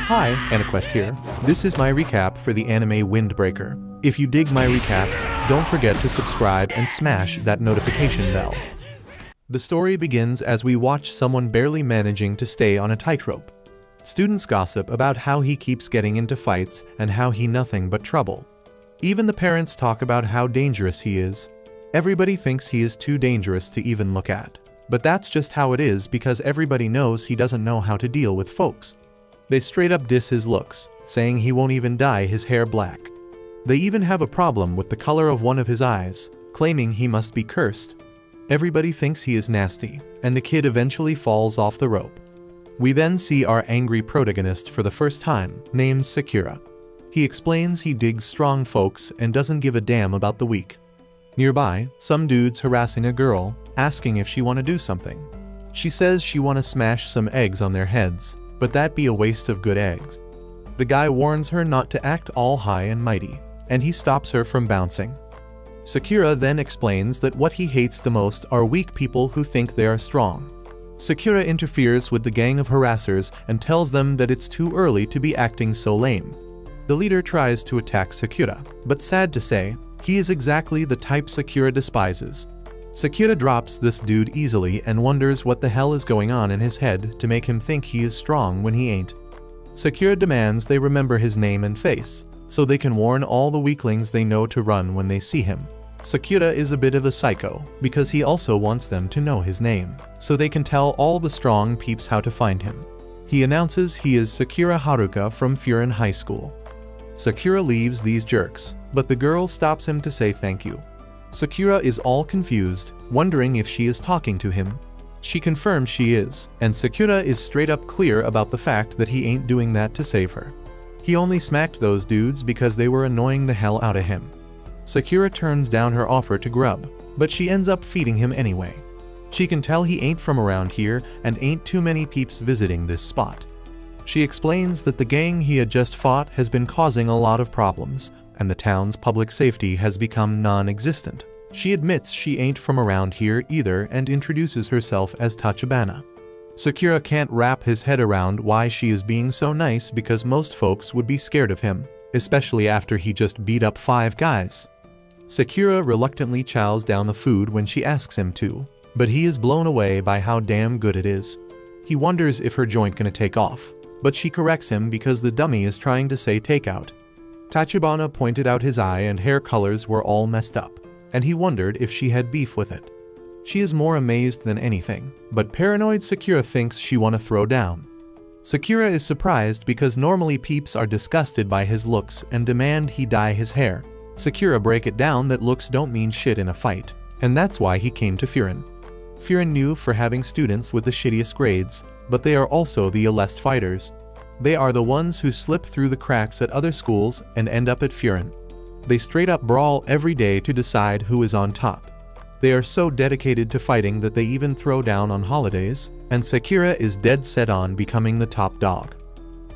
Hi, AniQuest here. This is my recap for the anime Windbreaker. If you dig my recaps, don't forget to subscribe and smash that notification bell. The story begins as we watch someone barely managing to stay on a tightrope. Students gossip about how he keeps getting into fights and how he nothing but trouble. Even the parents talk about how dangerous he is. Everybody thinks he is too dangerous to even look at. But that's just how it is because everybody knows he doesn't know how to deal with folks. They straight up diss his looks, saying he won't even dye his hair black. They even have a problem with the color of one of his eyes, claiming he must be cursed. Everybody thinks he is nasty, and the kid eventually falls off the rope. We then see our angry protagonist for the first time, named Sakura. He explains he digs strong folks and doesn't give a damn about the weak. Nearby, some dude's harassing a girl, asking if she wanna do something. She says she wanna smash some eggs on their heads, but that'd be a waste of good eggs. The guy warns her not to act all high and mighty, and he stops her from bouncing. Sakura then explains that what he hates the most are weak people who think they are strong. Sakura interferes with the gang of harassers and tells them that it's too early to be acting so lame. The leader tries to attack Sakura, but sad to say, he is exactly the type Sakura despises. Sakura drops this dude easily and wonders what the hell is going on in his head to make him think he is strong when he ain't. Sakura demands they remember his name and face, so they can warn all the weaklings they know to run when they see him. Sakura is a bit of a psycho, because he also wants them to know his name, so they can tell all the strong peeps how to find him. He announces he is Sakura Haruka from Furin High School. Sakura leaves these jerks, but the girl stops him to say thank you. Sakura is all confused, wondering if she is talking to him. She confirms she is, and Sakura is straight up clear about the fact that he ain't doing that to save her. He only smacked those dudes because they were annoying the hell out of him. Sakura turns down her offer to grub, but she ends up feeding him anyway. She can tell he ain't from around here and ain't too many peeps visiting this spot. She explains that the gang he had just fought has been causing a lot of problems, and the town's public safety has become non-existent. She admits she ain't from around here either and introduces herself as Tachibana. Sakura can't wrap his head around why she is being so nice because most folks would be scared of him, especially after he just beat up 5 guys. Sakura reluctantly chows down the food when she asks him to, but he is blown away by how damn good it is. He wonders if her joint gonna take off, but she corrects him because the dummy is trying to say takeout. Tachibana pointed out his eye and hair colors were all messed up, and he wondered if she had beef with it. She is more amazed than anything, but paranoid Sakura thinks she wanna throw down. Sakura is surprised because normally peeps are disgusted by his looks and demand he dye his hair. Sakura break it down that looks don't mean shit in a fight, and that's why he came to Furin. Furin knew for having students with the shittiest grades, but they are also the elite fighters. They are the ones who slip through the cracks at other schools and end up at Furin. They straight up brawl every day to decide who is on top. They are so dedicated to fighting that they even throw down on holidays, and Sakura is dead set on becoming the top dog.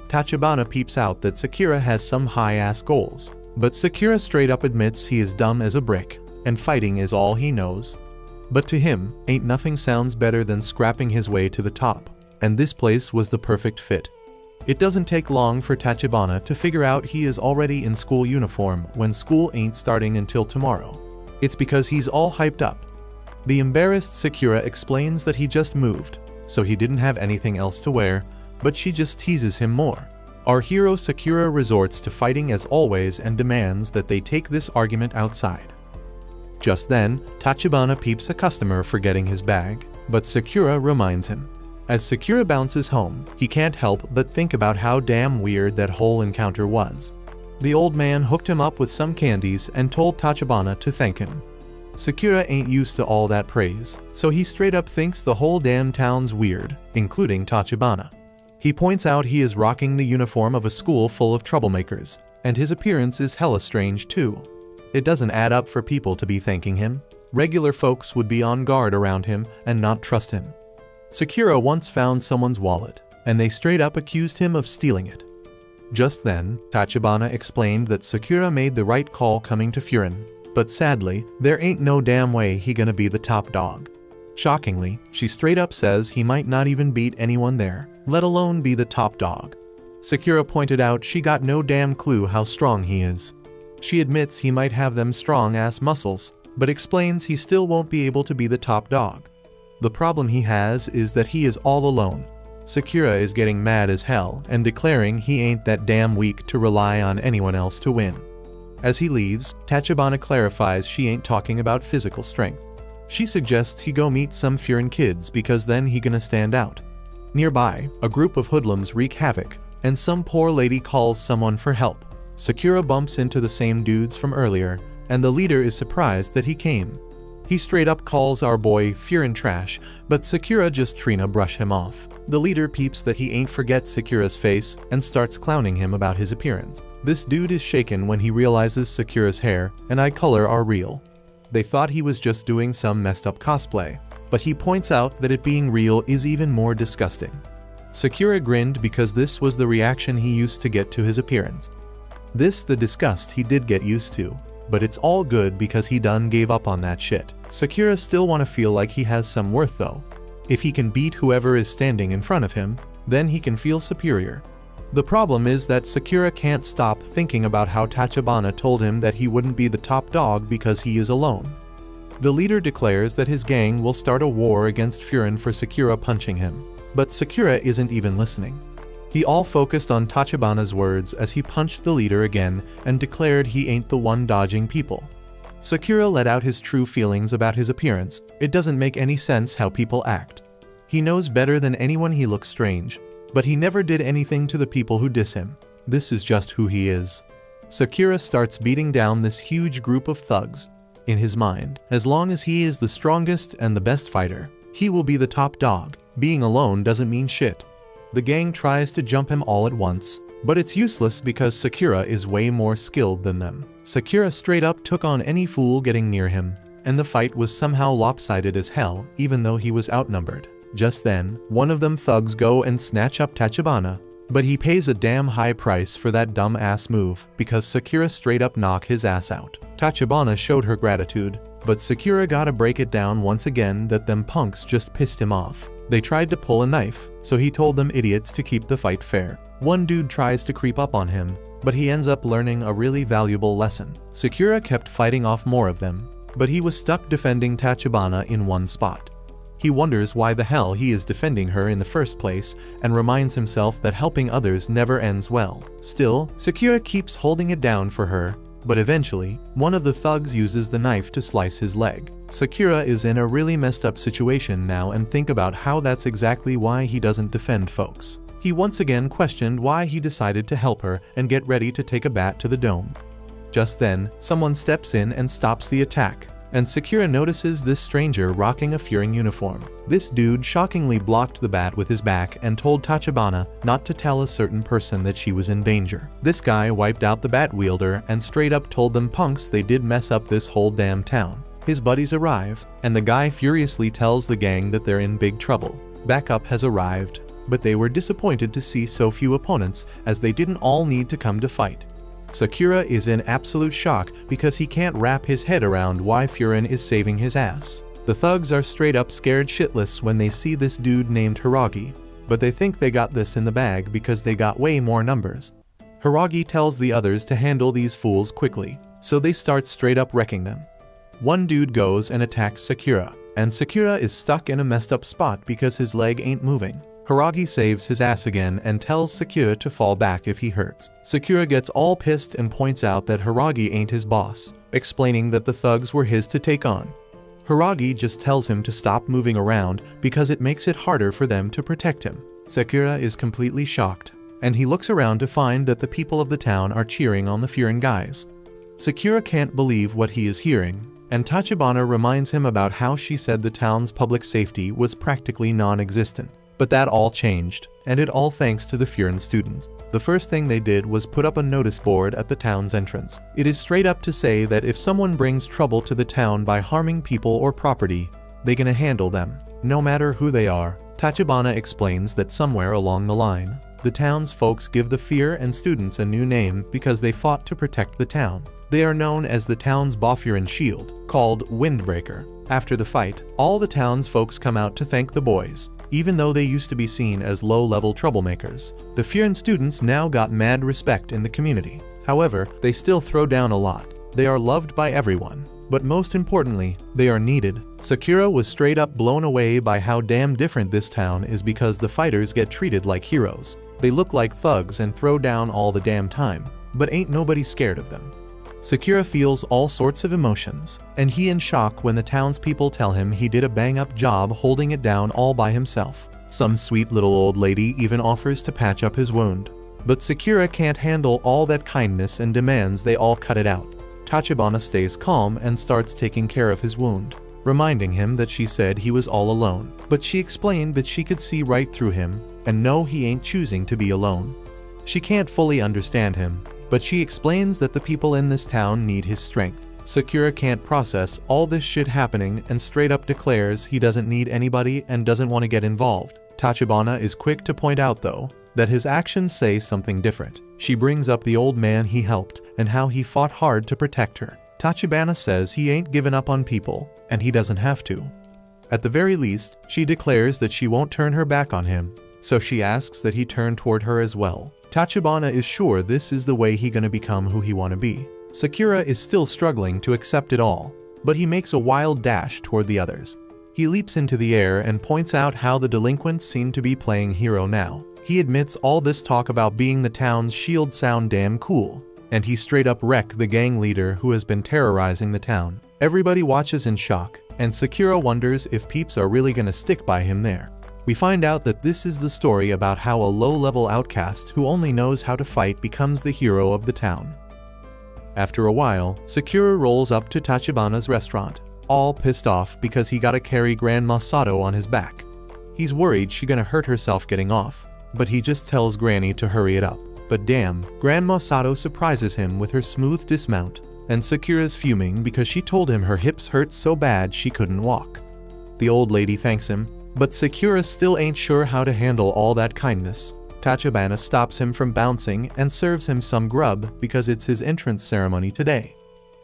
Tachibana peeps out that Sakura has some high-ass goals, but Sakura straight up admits he is dumb as a brick, and fighting is all he knows. But to him, ain't nothing sounds better than scrapping his way to the top, and this place was the perfect fit. It doesn't take long for Tachibana to figure out he is already in school uniform when school ain't starting until tomorrow. It's because he's all hyped up. The embarrassed Sakura explains that he just moved, so he didn't have anything else to wear, but she just teases him more. Our hero Sakura resorts to fighting as always and demands that they take this argument outside. Just then, Tachibana peeps a customer forgetting his bag, but Sakura reminds him. As Sakura bounces home, he can't help but think about how damn weird that whole encounter was. The old man hooked him up with some candies and told Tachibana to thank him. Sakura ain't used to all that praise, so he straight up thinks the whole damn town's weird, including Tachibana. He points out he is rocking the uniform of a school full of troublemakers, and his appearance is hella strange too. It doesn't add up for people to be thanking him. Regular folks would be on guard around him and not trust him. Sakura once found someone's wallet, and they straight up accused him of stealing it. Just then, Tachibana explained that Sakura made the right call coming to Furin, but sadly, there ain't no damn way he gonna be the top dog. Shockingly, she straight up says he might not even beat anyone there, let alone be the top dog. Sakura pointed out she got no damn clue how strong he is. She admits he might have them strong-ass muscles, but explains he still won't be able to be the top dog. The problem he has is that he is all alone. Sakura is getting mad as hell and declaring he ain't that damn weak to rely on anyone else to win. As he leaves, Tachibana clarifies she ain't talking about physical strength. She suggests he go meet some Furin kids because then he gonna stand out. Nearby, a group of hoodlums wreak havoc, and some poor lady calls someone for help. Sakura bumps into the same dudes from earlier, and the leader is surprised that he came. He straight up calls our boy Furin trash, but Sakura just Trina brush him off. The leader peeps that he ain't forget Sakura's face and starts clowning him about his appearance. This dude is shaken when he realizes Sakura's hair and eye color are real. They thought he was just doing some messed up cosplay, but he points out that it being real is even more disgusting. Sakura grinned because this was the reaction he used to get to his appearance. This the disgust he did get used to, but it's all good because he done gave up on that shit. Sakura still wanna feel like he has some worth though. If he can beat whoever is standing in front of him, then he can feel superior. The problem is that Sakura can't stop thinking about how Tachibana told him that he wouldn't be the top dog because he is alone. The leader declares that his gang will start a war against Furin for Sakura punching him, but Sakura isn't even listening. He all focused on Tachibana's words as he punched the leader again and declared he ain't the one dodging people. Sakura let out his true feelings about his appearance. It doesn't make any sense how people act. He knows better than anyone he looks strange, but he never did anything to the people who diss him. This is just who he is. Sakura starts beating down this huge group of thugs. In his mind, as long as he is the strongest and the best fighter, he will be the top dog. Being alone doesn't mean shit. The gang tries to jump him all at once, but it's useless because Sakura is way more skilled than them. Sakura straight up took on any fool getting near him, and the fight was somehow lopsided as hell even though he was outnumbered. Just then, one of them thugs go and snatch up Tachibana, but he pays a damn high price for that dumb ass move because Sakura straight up knock his ass out. Tachibana showed her gratitude, but Sakura gotta break it down once again that them punks just pissed him off. They tried to pull a knife, so he told them idiots to keep the fight fair. One dude tries to creep up on him, but he ends up learning a really valuable lesson. Sakura kept fighting off more of them, but he was stuck defending Tachibana in one spot. He wonders why the hell he is defending her in the first place and reminds himself that helping others never ends well. Still, Sakura keeps holding it down for her, but eventually, one of the thugs uses the knife to slice his leg. Sakura is in a really messed up situation now and think about how that's exactly why he doesn't defend folks. He once again questioned why he decided to help her and get ready to take a bat to the dome. Just then, someone steps in and stops the attack, and Sakura notices this stranger rocking a Furin uniform. This dude shockingly blocked the bat with his back and told Tachibana not to tell a certain person that she was in danger. This guy wiped out the bat wielder and straight up told them punks they did mess up this whole damn town. His buddies arrive, and the guy furiously tells the gang that they're in big trouble. Backup has arrived, but they were disappointed to see so few opponents as they didn't all need to come to fight. Sakura is in absolute shock because he can't wrap his head around why Furin is saving his ass. The thugs are straight up scared shitless when they see this dude named Hiragi, but they think they got this in the bag because they got way more numbers. Hiragi tells the others to handle these fools quickly, so they start straight up wrecking them. One dude goes and attacks Sakura, and Sakura is stuck in a messed up spot because his leg ain't moving. Hiragi saves his ass again and tells Sakura to fall back if he hurts. Sakura gets all pissed and points out that Hiragi ain't his boss, explaining that the thugs were his to take on. Hiragi just tells him to stop moving around because it makes it harder for them to protect him. Sakura is completely shocked, and he looks around to find that the people of the town are cheering on the Furin guys. Sakura can't believe what he is hearing, and Tachibana reminds him about how she said the town's public safety was practically non-existent. But that all changed, and it all thanks to the Furin students. The first thing they did was put up a notice board at the town's entrance. It is straight up to say that if someone brings trouble to the town by harming people or property, they gonna handle them, no matter who they are. Tachibana explains that somewhere along the line, the town's folks give the Fear and students a new name because they fought to protect the town. They are known as the town's Bofurin shield, called Windbreaker. After the fight, all the town's folks come out to thank the boys. Even though they used to be seen as low-level troublemakers, the Furin students now got mad respect in the community. However, they still throw down a lot. They are loved by everyone. But most importantly, they are needed. Sakura was straight up blown away by how damn different this town is because the fighters get treated like heroes. They look like thugs and throw down all the damn time, but ain't nobody scared of them. Sakura feels all sorts of emotions, and he in shock when the townspeople tell him he did a bang-up job holding it down all by himself. Some sweet little old lady even offers to patch up his wound. But Sakura can't handle all that kindness and demands they all cut it out. Tachibana stays calm and starts taking care of his wound, reminding him that she said he was all alone, but she explained that she could see right through him and know he ain't choosing to be alone. She can't fully understand him, but she explains that the people in this town need his strength. Sakura can't process all this shit happening and straight up declares he doesn't need anybody and doesn't want to get involved. Tachibana is quick to point out though, that his actions say something different. She brings up the old man he helped and how he fought hard to protect her. Tachibana says he ain't given up on people, and he doesn't have to. At the very least, she declares that she won't turn her back on him, so she asks that he turn toward her as well. Tachibana is sure this is the way he gonna become who he wanna be. Sakura is still struggling to accept it all, but he makes a wild dash toward the others. He leaps into the air and points out how the delinquents seem to be playing hero now. He admits all this talk about being the town's shield sound damn cool, and he straight up wreck the gang leader who has been terrorizing the town. Everybody watches in shock, and Sakura wonders if peeps are really gonna stick by him there. We find out that this is the story about how a low-level outcast who only knows how to fight becomes the hero of the town. After a while, Sakura rolls up to Tachibana's restaurant, all pissed off because he gotta carry Grandma Sato on his back. He's worried she's gonna hurt herself getting off, but he just tells Granny to hurry it up. But damn, Grandma Sato surprises him with her smooth dismount, and Sakura's fuming because she told him her hips hurt so bad she couldn't walk. The old lady thanks him, but Sakura still ain't sure how to handle all that kindness. Tachibana stops him from bouncing and serves him some grub because it's his entrance ceremony today.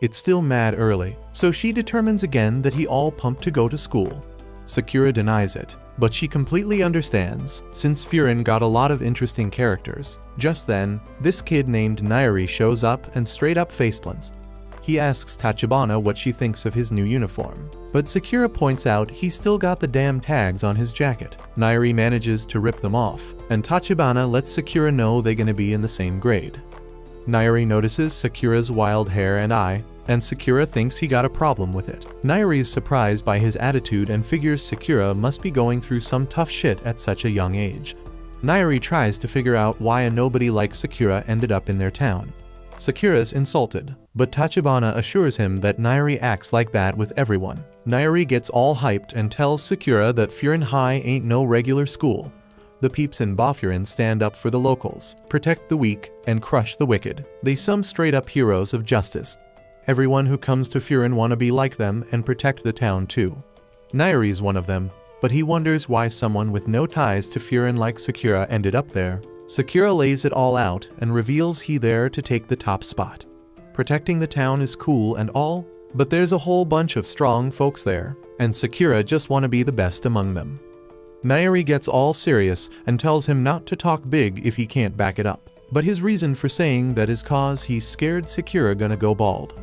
It's still mad early, so she determines again that he all pumped to go to school. Sakura denies it, but she completely understands, since Furin got a lot of interesting characters. Just then, this kid named Nairi shows up and straight up faceplants. He asks Tachibana what she thinks of his new uniform, but Sakura points out he's still got the damn tags on his jacket. Nairi manages to rip them off, and Tachibana lets Sakura know they're gonna be in the same grade. Nairi notices Sakura's wild hair and eye, and Sakura thinks he got a problem with it. Nairi is surprised by his attitude and figures Sakura must be going through some tough shit at such a young age. Nairi tries to figure out why a nobody like Sakura ended up in their town. Sakura's insulted, but Tachibana assures him that Nairi acts like that with everyone. Nairi gets all hyped and tells Sakura that Furin High ain't no regular school. The peeps in Bafurin stand up for the locals, protect the weak, and crush the wicked. They some straight up heroes of justice. Everyone who comes to Furin wanna be like them and protect the town too. Nairi's one of them, but he wonders why someone with no ties to Furin like Sakura ended up there. Sakura lays it all out and reveals he there to take the top spot. Protecting the town is cool and all, but there's a whole bunch of strong folks there, and Sakura just wanna be the best among them. Nairi gets all serious and tells him not to talk big if he can't back it up, but his reason for saying that is cause he's scared Sakura gonna go bald.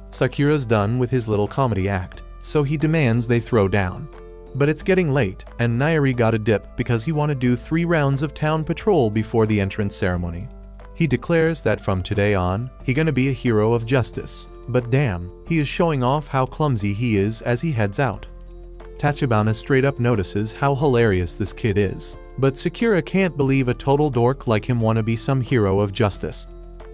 Sakura's done with his little comedy act, so he demands they throw down. But it's getting late, and Nairi got a dip because he wanna do 3 rounds of town patrol before the entrance ceremony. He declares that from today on, he gonna be a hero of justice, but damn, he is showing off how clumsy he is as he heads out. Tachibana straight up notices how hilarious this kid is, but Sakura can't believe a total dork like him wanna be some hero of justice.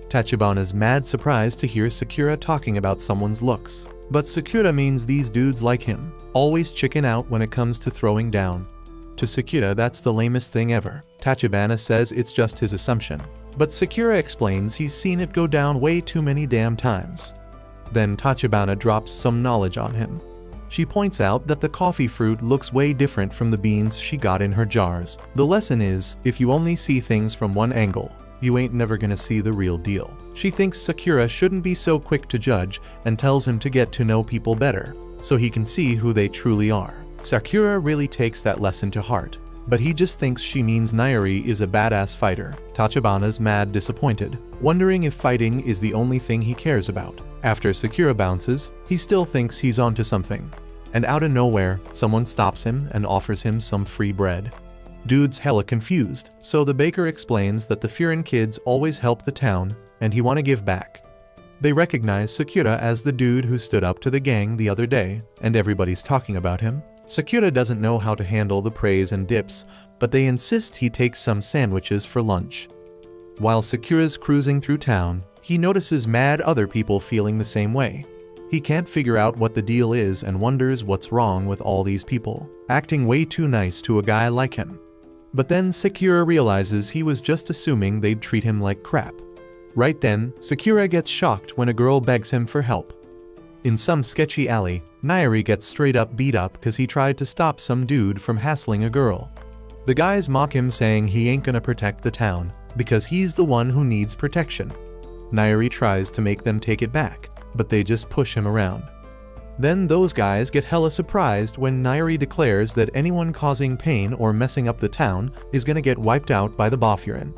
Tachibana's mad surprised to hear Sakura talking about someone's looks, but Sakura means these dudes like him, always chicken out when it comes to throwing down. To Sakura that's the lamest thing ever. Tachibana says it's just his assumption, but Sakura explains he's seen it go down way too many damn times. Then Tachibana drops some knowledge on him. She points out that the coffee fruit looks way different from the beans she got in her jars. The lesson is, if you only see things from one angle, you ain't never gonna see the real deal. She thinks Sakura shouldn't be so quick to judge and tells him to get to know people better, so he can see who they truly are. Sakura really takes that lesson to heart. but he just thinks she means Nairi is a badass fighter. Tachibana's mad disappointed, wondering if fighting is the only thing he cares about. After Sakura bounces, he still thinks he's onto something. And out of nowhere, someone stops him and offers him some free bread. Dude's hella confused, so the baker explains that the Furin kids always help the town, and he wanna give back. They recognize Sakura as the dude who stood up to the gang the other day, and everybody's talking about him. Sakura doesn't know how to handle the praise and dips, but they insist he takes some sandwiches for lunch. While Sakura's cruising through town, he notices mad other people feeling the same way. He can't figure out what the deal is and wonders what's wrong with all these people, acting way too nice to a guy like him. But then Sakura realizes he was just assuming they'd treat him like crap. Right then, Sakura gets shocked when a girl begs him for help. In some sketchy alley, Nairi gets straight up beat up because he tried to stop some dude from hassling a girl. The guys mock him saying he ain't gonna protect the town, because he's the one who needs protection. Nairi tries to make them take it back, but they just push him around. Then those guys get hella surprised when Nairi declares that anyone causing pain or messing up the town is gonna get wiped out by the Bafurin.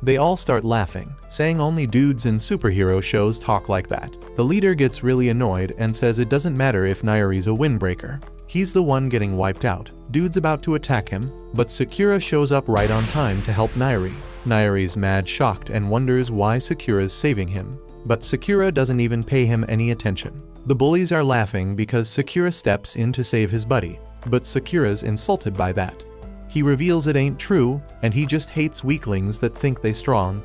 They all start laughing, saying only dudes in superhero shows talk like that. The leader gets really annoyed and says it doesn't matter if Nairi's a windbreaker. He's the one getting wiped out. Dude's about to attack him, but Sakura shows up right on time to help Nairi. Nairi's mad shocked and wonders why Sakura's saving him, but Sakura doesn't even pay him any attention. The bullies are laughing because Sakura steps in to save his buddy, but Sakura's insulted by that. He reveals it ain't true, and he just hates weaklings that think they strong.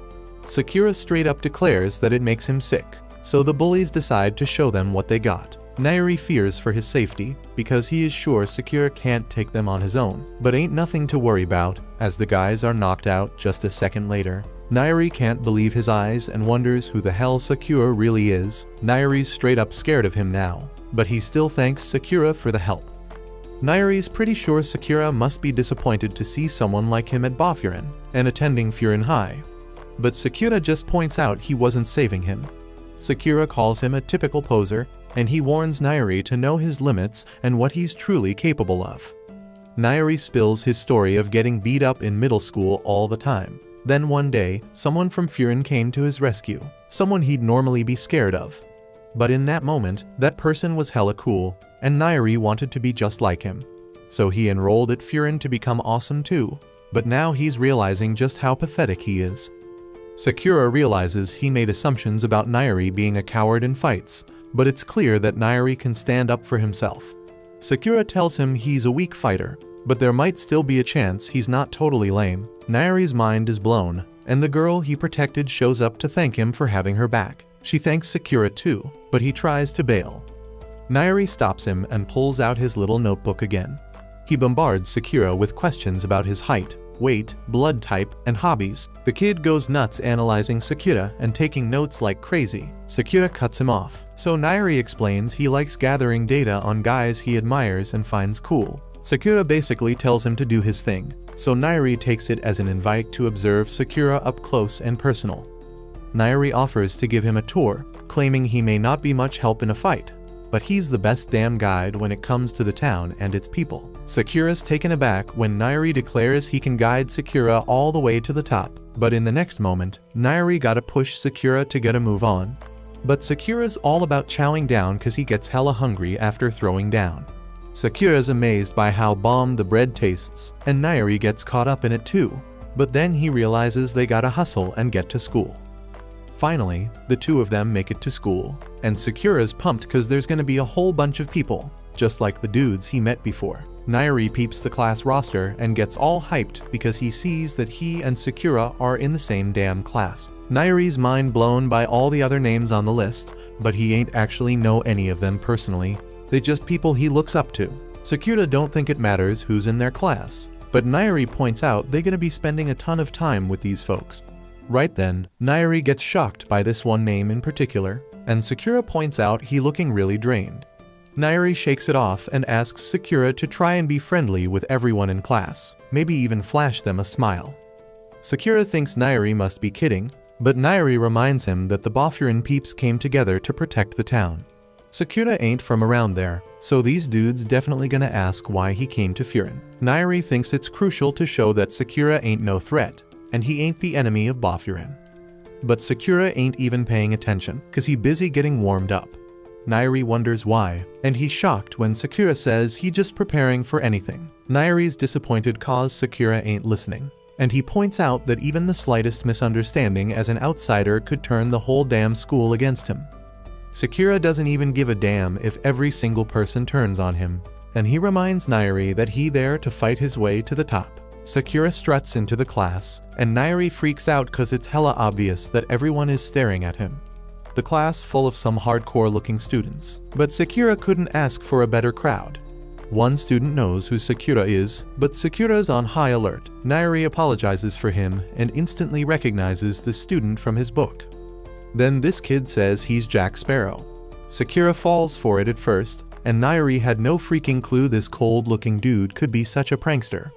Sakura straight up declares that it makes him sick, so the bullies decide to show them what they got. Nairi fears for his safety, because he is sure Sakura can't take them on his own, but ain't nothing to worry about, as the guys are knocked out just a second later. Nairi can't believe his eyes and wonders who the hell Sakura really is. Nairi's straight up scared of him now, but he still thanks Sakura for the help. Nairi's pretty sure Sakura must be disappointed to see someone like him at Bafurin and attending Furin High. But Sakura just points out he wasn't saving him. Sakura calls him a typical poser, and he warns Nairi to know his limits and what he's truly capable of. Nairi spills his story of getting beat up in middle school all the time. Then one day, someone from Furin came to his rescue, someone he'd normally be scared of. But in that moment, that person was hella cool, and Nairi wanted to be just like him. So he enrolled at Furin to become awesome too, but now he's realizing just how pathetic he is. Sakura realizes he made assumptions about Nairi being a coward in fights, but it's clear that Nairi can stand up for himself. Sakura tells him he's a weak fighter, but there might still be a chance he's not totally lame. Nairi's mind is blown, and the girl he protected shows up to thank him for having her back. She thanks Sakura too, but he tries to bail. Nairi stops him and pulls out his little notebook again. He bombards Sakura with questions about his height, weight, blood type, and hobbies. The kid goes nuts analyzing Sakura and taking notes like crazy. Sakura cuts him off, so Nairi explains he likes gathering data on guys he admires and finds cool. Sakura basically tells him to do his thing, so Nairi takes it as an invite to observe Sakura up close and personal. Nairi offers to give him a tour, claiming he may not be much help in a fight, but he's the best damn guide when it comes to the town and its people. Sakura's taken aback when Nairi declares he can guide Sakura all the way to the top, but in the next moment, Nairi gotta push Sakura to get a move on. But Sakura's all about chowing down cause he gets hella hungry after throwing down. Sakura's amazed by how bomb the bread tastes, and Nairi gets caught up in it too, but then he realizes they gotta hustle and get to school. Finally, the two of them make it to school, and Sakura's pumped cause there's gonna be a whole bunch of people, just like the dudes he met before. Nairi peeps the class roster and gets all hyped because he sees that he and Sakura are in the same damn class. Nairi's mind blown by all the other names on the list, but he ain't actually know any of them personally. They just people he looks up to. Sakura don't think it matters who's in their class, but Nairi points out they're gonna be spending a ton of time with these folks. Right then, Nairi gets shocked by this one name in particular, and Sakura points out he looking really drained. Nairi shakes it off and asks Sakura to try and be friendly with everyone in class, maybe even flash them a smile. Sakura thinks Nairi must be kidding, but Nairi reminds him that the Bafurin peeps came together to protect the town. Sakura ain't from around there, so these dudes definitely gonna ask why he came to Furin. Nairi thinks it's crucial to show that Sakura ain't no threat, and he ain't the enemy of Bafurin. But Sakura ain't even paying attention, cause he busy getting warmed up. Nairi wonders why, and he's shocked when Sakura says he just preparing for anything. Nairi's disappointed cause Sakura ain't listening, and he points out that even the slightest misunderstanding as an outsider could turn the whole damn school against him. Sakura doesn't even give a damn if every single person turns on him, and he reminds Nairi that he there to fight his way to the top. Sakura struts into the class, and Nairi freaks out cause it's hella obvious that everyone is staring at him. The class full of some hardcore looking students, but Sakura couldn't ask for a better crowd. One student knows who Sakura is, but Sakura's on high alert. Nairi apologizes for him and instantly recognizes the student from his book. Then this kid says he's Jack Sparrow. Sakura falls for it at first, and Nairi had no freaking clue this cold-looking dude could be such a prankster.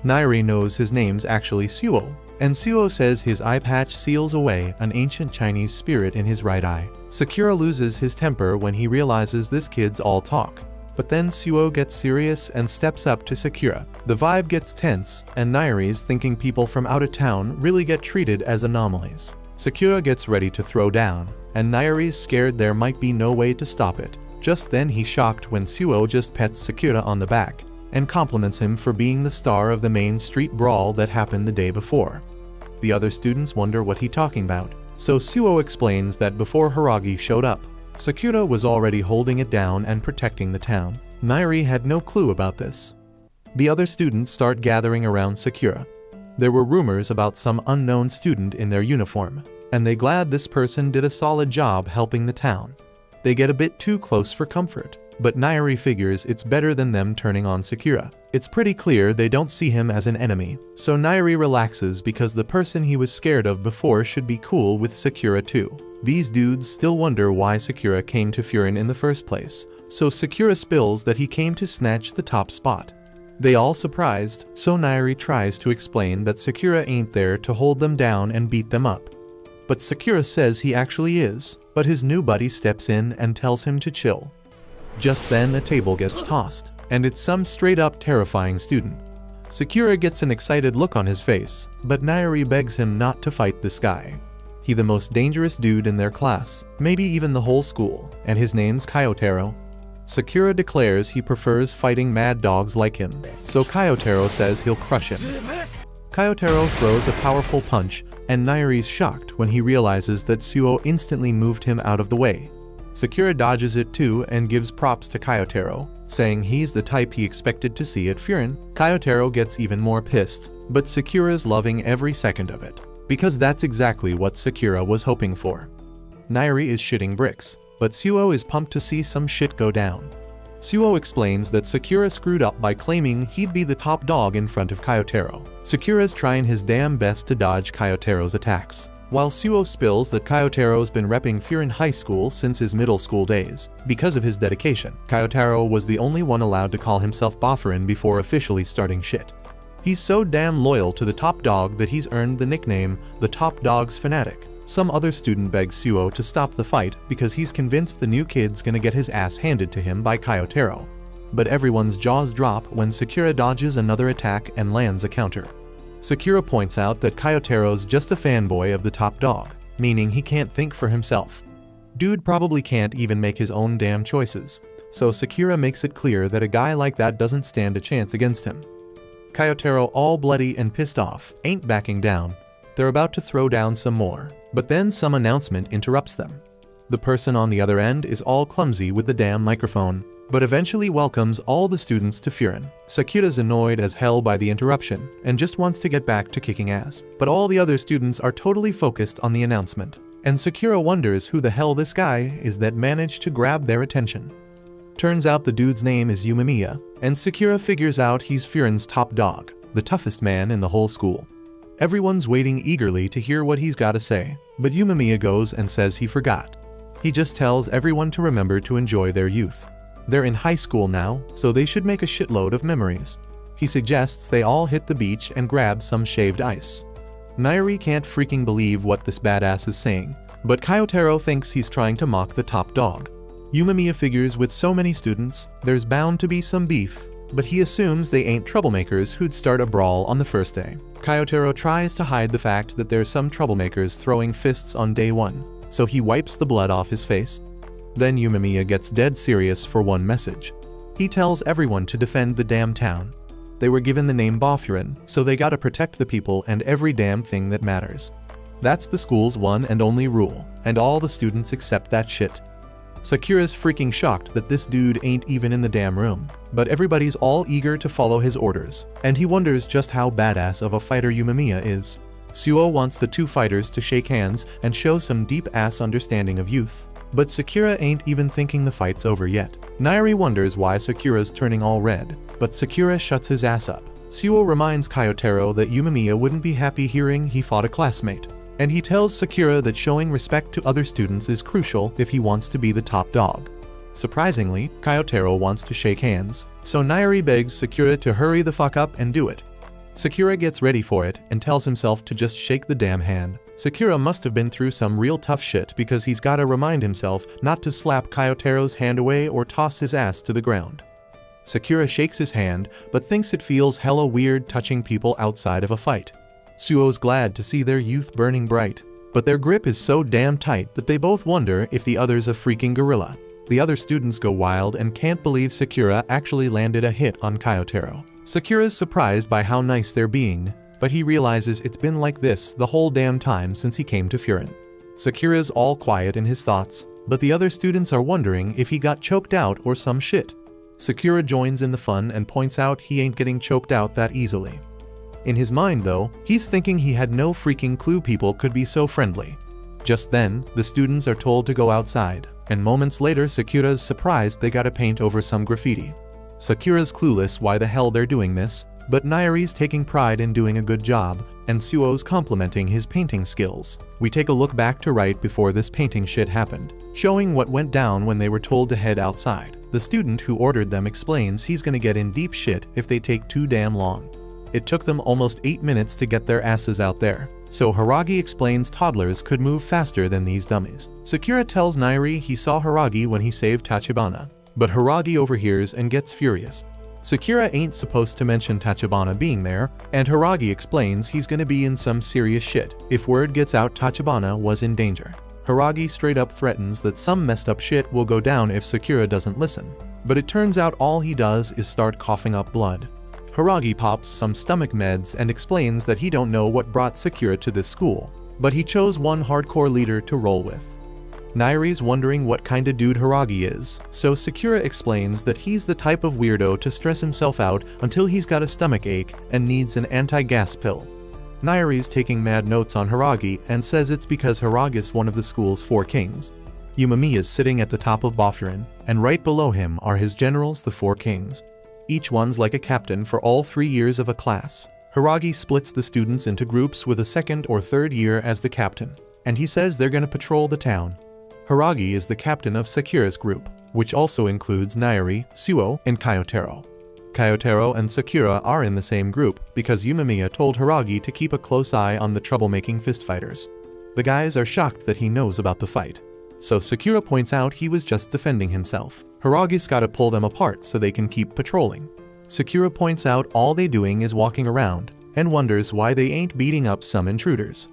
Nairi knows his name's actually Suo, and Suo says his eye patch seals away an ancient Chinese spirit in his right eye. Sakura loses his temper when he realizes this kid's all talk, but then Suo gets serious and steps up to Sakura. The vibe gets tense, and Nairi's thinking people from out of town really get treated as anomalies. Sakura gets ready to throw down, and Nairi's scared there might be no way to stop it. Just then he's shocked when Suo just pets Sakura on the back and compliments him for being the star of the main street brawl that happened the day before. The other students wonder what he's talking about, so Suo explains that before Hiragi showed up, Sakura was already holding it down and protecting the town. Nairi had no clue about this. The other students start gathering around Sakura. There were rumors about some unknown student in their uniform, and they glad this person did a solid job helping the town. They get a bit too close for comfort, but Nairi figures it's better than them turning on Sakura. It's pretty clear they don't see him as an enemy, so Nairi relaxes because the person he was scared of before should be cool with Sakura too. These dudes still wonder why Sakura came to Furin in the first place, so Sakura spills that he came to snatch the top spot. They all surprised, so Nairi tries to explain that Sakura ain't there to hold them down and beat them up. But Sakura says he actually is, but his new buddy steps in and tells him to chill. Just then a table gets tossed, and it's some straight up terrifying student. Sakura gets an excited look on his face, but Nairi begs him not to fight this guy. He's the most dangerous dude in their class, maybe even the whole school, and his name's Kyotaro. Sakura declares he prefers fighting mad dogs like him, so Kyotaro says he'll crush him. Kyotaro throws a powerful punch, and Nairi's shocked when he realizes that Suo instantly moved him out of the way. Sakura dodges it too and gives props to Kyotaro, saying he's the type he expected to see at Furin. Kyotaro gets even more pissed, but Sakura's loving every second of it, because that's exactly what Sakura was hoping for. Nairi is shitting bricks, but Suo is pumped to see some shit go down. Suo explains that Sakura screwed up by claiming he'd be the top dog in front of Kyotaro. Sakura's trying his damn best to dodge Kyotaro's attacks, while Suo spills that Kyotaro's been repping Furin High School since his middle school days. Because of his dedication, Kyotaro was the only one allowed to call himself Bafurin before officially starting shit. He's so damn loyal to the top dog that he's earned the nickname the Top Dog's Fanatic. Some other student begs Suo to stop the fight because he's convinced the new kid's gonna get his ass handed to him by Kyotaro. But everyone's jaws drop when Sakura dodges another attack and lands a counter. Sakura points out that Kyotaro's just a fanboy of the top dog, meaning he can't think for himself. Dude probably can't even make his own damn choices, so Sakura makes it clear that a guy like that doesn't stand a chance against him. Kyotaro, all bloody and pissed off, ain't backing down. They're about to throw down some more, but then some announcement interrupts them. The person on the other end is all clumsy with the damn microphone, but eventually welcomes all the students to Furin. Sakura's annoyed as hell by the interruption and just wants to get back to kicking ass, but all the other students are totally focused on the announcement, and Sakura wonders who the hell this guy is that managed to grab their attention. Turns out the dude's name is Yumamiya, and Sakura figures out he's Furin's top dog, the toughest man in the whole school. Everyone's waiting eagerly to hear what he's got to say, but Yumamiya goes and says he forgot. He just tells everyone to remember to enjoy their youth. They're in high school now, so they should make a shitload of memories. He suggests they all hit the beach and grab some shaved ice. Nairi can't freaking believe what this badass is saying, but Kyotaro thinks he's trying to mock the top dog. Yumamiya figures with so many students, there's bound to be some beef, but he assumes they ain't troublemakers who'd start a brawl on the first day. Kyotaro tries to hide the fact that there's some troublemakers throwing fists on day one, so he wipes the blood off his face. Then Yumamiya gets dead serious for one message. He tells everyone to defend the damn town. They were given the name Bofurin, so they gotta protect the people and every damn thing that matters. That's the school's one and only rule, and all the students accept that shit. Sakura's freaking shocked that this dude ain't even in the damn room, but everybody's all eager to follow his orders, and he wonders just how badass of a fighter Yumamiya is. Suo wants the two fighters to shake hands and show some deep-ass understanding of youth, but Sakura ain't even thinking the fight's over yet. Nairi wonders why Sakura's turning all red, but Sakura shuts his ass up. Suo reminds Kyotaro that Yumamiya wouldn't be happy hearing he fought a classmate, and he tells Sakura that showing respect to other students is crucial if he wants to be the top dog. Surprisingly, Kyotaro wants to shake hands, so Nairi begs Sakura to hurry the fuck up and do it. Sakura gets ready for it and tells himself to just shake the damn hand. Sakura must have been through some real tough shit because he's gotta remind himself not to slap Kyotaro's hand away or toss his ass to the ground. Sakura shakes his hand, but thinks it feels hella weird touching people outside of a fight. Suo's glad to see their youth burning bright, but their grip is so damn tight that they both wonder if the other's a freaking gorilla. The other students go wild and can't believe Sakura actually landed a hit on Kyotaro. Sakura's surprised by how nice they're being, but he realizes it's been like this the whole damn time since he came to Furin. Sakura's all quiet in his thoughts, but the other students are wondering if he got choked out or some shit. Sakura joins in the fun and points out he ain't getting choked out that easily. In his mind though, he's thinking he had no freaking clue people could be so friendly. Just then, the students are told to go outside, and moments later Sakura's surprised they gotta paint over some graffiti. Sakura's clueless why the hell they're doing this, but Nairi's taking pride in doing a good job, and Suo's complimenting his painting skills. We take a look back to right before this painting shit happened, showing what went down when they were told to head outside. The student who ordered them explains he's gonna get in deep shit if they take too damn long. It took them almost 8 minutes to get their asses out there, so Haragi explains toddlers could move faster than these dummies. Sakura tells Nairi he saw Haragi when he saved Tachibana, but Haragi overhears and gets furious. Sakura ain't supposed to mention Tachibana being there, and Haragi explains he's gonna be in some serious shit if word gets out Tachibana was in danger. Haragi straight up threatens that some messed up shit will go down if Sakura doesn't listen, but it turns out all he does is start coughing up blood. Haragi pops some stomach meds and explains that he don't know what brought Sakura to this school, but he chose one hardcore leader to roll with. Nairi's wondering what kind of dude Haragi is, so Sakura explains that he's the type of weirdo to stress himself out until he's got a stomach ache and needs an anti-gas pill. Nairi's taking mad notes on Haragi and says it's because Haragi's one of the school's 4 kings. Yumamiya's sitting at the top of Bofurin, and right below him are his generals, the 4 kings. Each one's like a captain for all 3 years of a class. Haragi splits the students into groups with a 2nd or 3rd year as the captain, and he says they're gonna patrol the town. Haragi is the captain of Sakura's group, which also includes Nairi, Suo, and Kyotaro. Kyotaro and Sakura are in the same group because Yumamiya told Haragi to keep a close eye on the troublemaking fistfighters. The guys are shocked that he knows about the fight, so Sakura points out he was just defending himself. Haragi's gotta pull them apart so they can keep patrolling. Sakura points out all they doing is walking around, and wonders why they ain't beating up some intruders.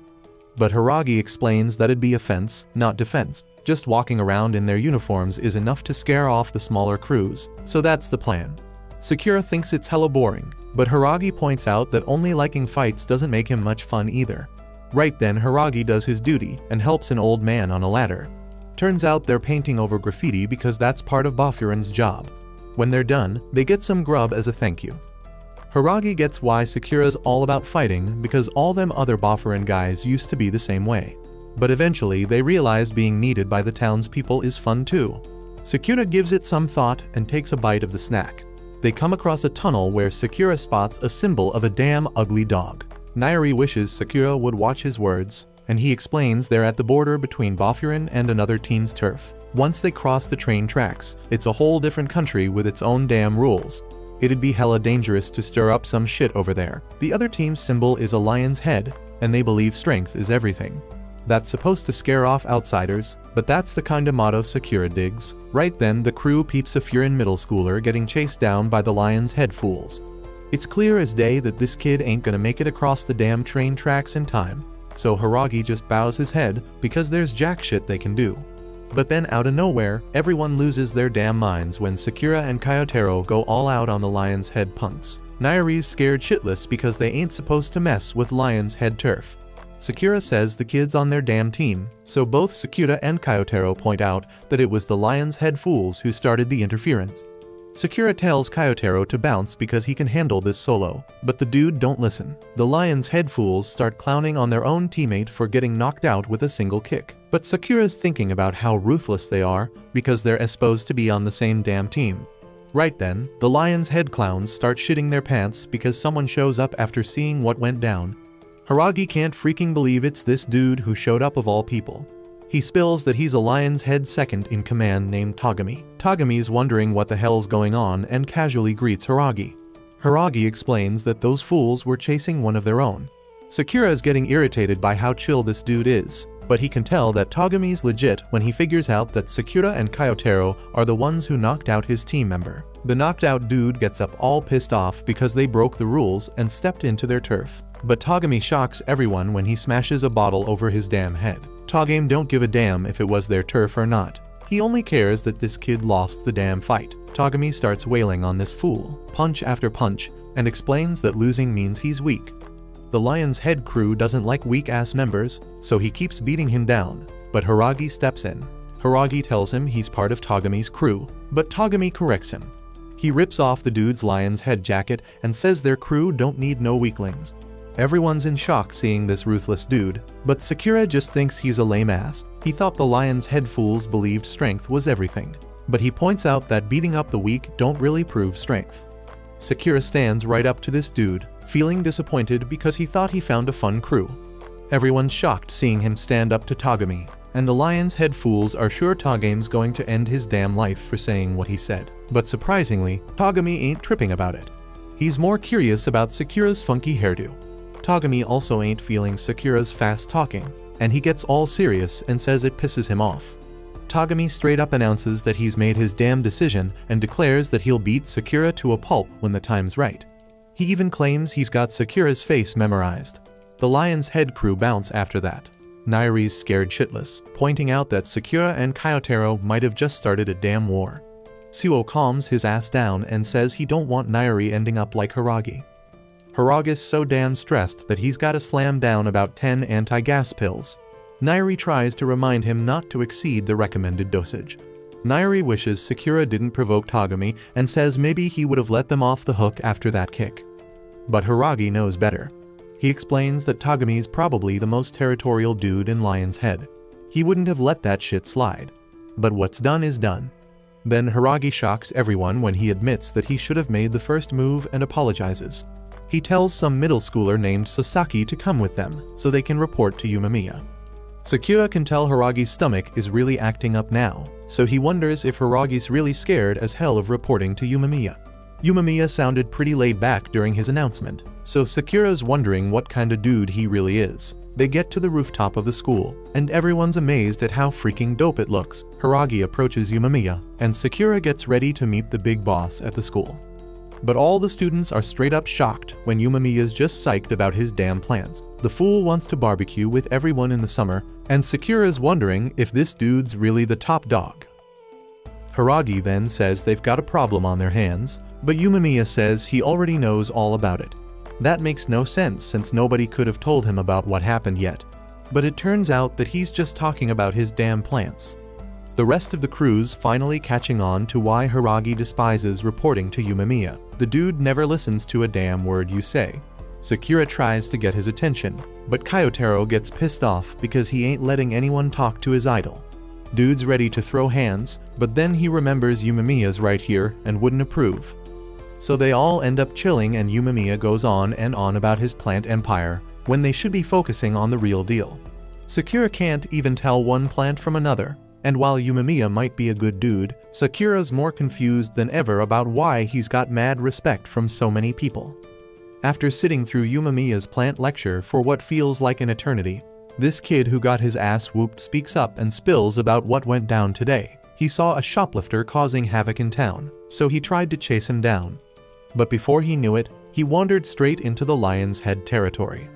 But Haragi explains that it'd be offense, not defense. Just walking around in their uniforms is enough to scare off the smaller crews, so that's the plan. Sakura thinks it's hella boring, but Haragi points out that only liking fights doesn't make him much fun either. Right then Haragi does his duty and helps an old man on a ladder. Turns out they're painting over graffiti because that's part of Bofurin's job. When they're done, they get some grub as a thank you. Haragi gets why Sakura's all about fighting because all them other Bofurin guys used to be the same way. But eventually they realize being needed by the townspeople is fun too. Sakura gives it some thought and takes a bite of the snack. They come across a tunnel where Sakura spots a symbol of a damn ugly dog. Nairi wishes Sakura would watch his words, and he explains they're at the border between Bofurin and another team's turf. Once they cross the train tracks, it's a whole different country with its own damn rules. It'd be hella dangerous to stir up some shit over there. The other team's symbol is a lion's head, and they believe strength is everything. That's supposed to scare off outsiders, but that's the kinda motto Sakura digs. Right then, the crew peeps a Furin middle schooler getting chased down by the lion's head fools. It's clear as day that this kid ain't gonna make it across the damn train tracks in time, so Hiragi just bows his head because there's jack shit they can do. But then out of nowhere, everyone loses their damn minds when Sakura and Kyotaro go all out on the lion's head punks. Nairi's scared shitless because they ain't supposed to mess with lion's head turf. Sakura says the kid's on their damn team, so both Sakura and Kyotaro point out that it was the lion's head fools who started the interference. Sakura tells Kyotaro to bounce because he can handle this solo, but the dude don't listen. The lion's head fools start clowning on their own teammate for getting knocked out with a single kick. But Sakura's thinking about how ruthless they are because they're supposed to be on the same damn team. Right then, the lion's head clowns start shitting their pants because someone shows up after seeing what went down. Hiragi can't freaking believe it's this dude who showed up of all people. He spills that he's a lion's head second in command named Tagami. Tagami's wondering what the hell's going on and casually greets Hiragi. Hiragi explains that those fools were chasing one of their own. Sakura is getting irritated by how chill this dude is, but he can tell that Tagami's legit when he figures out that Sakura and Kyotaro are the ones who knocked out his team member. The knocked out dude gets up all pissed off because they broke the rules and stepped into their turf. But Tagami shocks everyone when he smashes a bottle over his damn head. Tagami don't give a damn if it was their turf or not. He only cares that this kid lost the damn fight. Tagami starts wailing on this fool, punch after punch, and explains that losing means he's weak. The lion's head crew doesn't like weak-ass members, so he keeps beating him down, but Hiragi steps in. Hiragi tells him he's part of Tagami's crew, but Tagami corrects him. He rips off the dude's lion's head jacket and says their crew don't need no weaklings. Everyone's in shock seeing this ruthless dude, but Sakura just thinks he's a lame ass. He thought the lion's head fools believed strength was everything, but he points out that beating up the weak don't really prove strength. Sakura stands right up to this dude, feeling disappointed because he thought he found a fun crew. Everyone's shocked seeing him stand up to Tagami, and the lion's head fools are sure Tagami's going to end his damn life for saying what he said. But surprisingly, Tagami ain't tripping about it. He's more curious about Sakura's funky hairdo. Tagami also ain't feeling Sakura's fast talking, and he gets all serious and says it pisses him off. Tagami straight up announces that he's made his damn decision and declares that he'll beat Sakura to a pulp when the time's right. He even claims he's got Sakura's face memorized. The lion's head crew bounce after that. Nairi's scared shitless, pointing out that Sakura and Kyotaro might have just started a damn war. Suo calms his ass down and says he don't want Nairi ending up like Hiragi. Hiragi's so damn stressed that he's gotta slam down about 10 anti-gas pills. Nairi tries to remind him not to exceed the recommended dosage. Nairi wishes Sakura didn't provoke Tagami and says maybe he would have let them off the hook after that kick. But Hiragi knows better. He explains that Tagami's probably the most territorial dude in Lion's Head. He wouldn't have let that shit slide. But what's done is done. Then Hiragi shocks everyone when he admits that he should have made the first move and apologizes. He tells some middle schooler named Sasaki to come with them so they can report to Yumamiya. Sakura can tell Hiragi's stomach is really acting up now, so he wonders if Hiragi's really scared as hell of reporting to Yumamiya. Yumamiya sounded pretty laid back during his announcement, so Sakura's wondering what kind of dude he really is. They get to the rooftop of the school, and everyone's amazed at how freaking dope it looks. Hiragi approaches Yumamiya, and Sakura gets ready to meet the big boss at the school. But all the students are straight up shocked when Yumamiya's just psyched about his damn plans. The fool wants to barbecue with everyone in the summer, and Sakura's wondering if this dude's really the top dog. Hiragi then says they've got a problem on their hands, but Yumamiya says he already knows all about it. That makes no sense since nobody could have told him about what happened yet. But it turns out that he's just talking about his damn plants. The rest of the crew's finally catching on to why Hiragi despises reporting to Yumamiya. The dude never listens to a damn word you say. Sakura tries to get his attention, but Kyotaro gets pissed off because he ain't letting anyone talk to his idol. Dude's ready to throw hands, but then he remembers Yumamiya's right here and wouldn't approve. So they all end up chilling and Yumamiya goes on and on about his plant empire, when they should be focusing on the real deal. Sakura can't even tell one plant from another, and while Yumamiya might be a good dude, Sakura's more confused than ever about why he's got mad respect from so many people. After sitting through Yumamiya's plant lecture for what feels like an eternity, This kid who got his ass whooped speaks up and spills about what went down today. He saw a shoplifter causing havoc in town, so he tried to chase him down. But before he knew it, he wandered straight into the Lion's Head territory.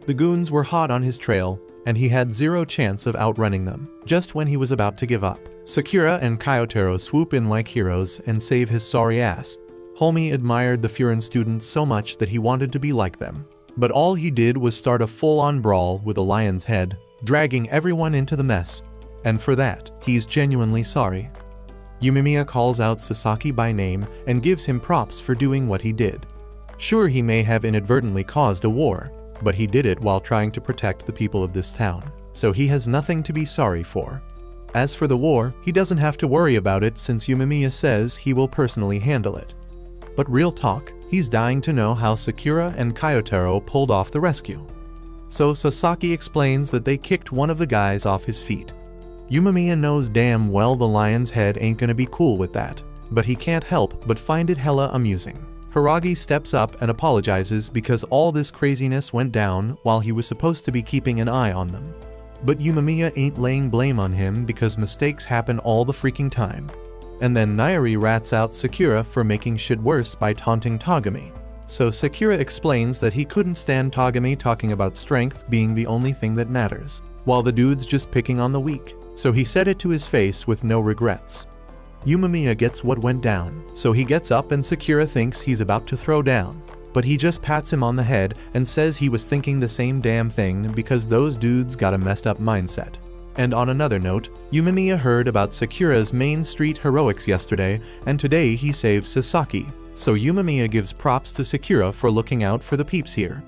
The goons were hot on his trail, and he had zero chance of outrunning them. Just when he was about to give up, Sakura and Kyotaro swoop in like heroes and save his sorry ass. Homie admired the Furin students so much that he wanted to be like them. But all he did was start a full-on brawl with a Lion's Head, dragging everyone into the mess. And for that, he's genuinely sorry. Yumemiya calls out Sasaki by name and gives him props for doing what he did. Sure, he may have inadvertently caused a war, but he did it while trying to protect the people of this town, so he has nothing to be sorry for. As for the war, he doesn't have to worry about it since Yumemiya says he will personally handle it. But real talk, he's dying to know how Sakura and Kyotaro pulled off the rescue. So Sasaki explains that they kicked one of the guys off his feet. Yumemiya knows damn well the Lion's Head ain't gonna be cool with that, but he can't help but find it hella amusing. Hiragi steps up and apologizes because all this craziness went down while he was supposed to be keeping an eye on them. But Yumemiya ain't laying blame on him because mistakes happen all the freaking time. And then Nairi rats out Sakura for making shit worse by taunting Togami. So Sakura explains that he couldn't stand Togami talking about strength being the only thing that matters, while the dude's just picking on the weak, so he said it to his face with no regrets. Yumemiya gets what went down, so he gets up and Sakura thinks he's about to throw down, but he just pats him on the head and says he was thinking the same damn thing because those dudes got a messed up mindset. And on another note, Yumemiya heard about Sakura's Main Street heroics yesterday, and today he saves Sasaki, so Yumemiya gives props to Sakura for looking out for the peeps here.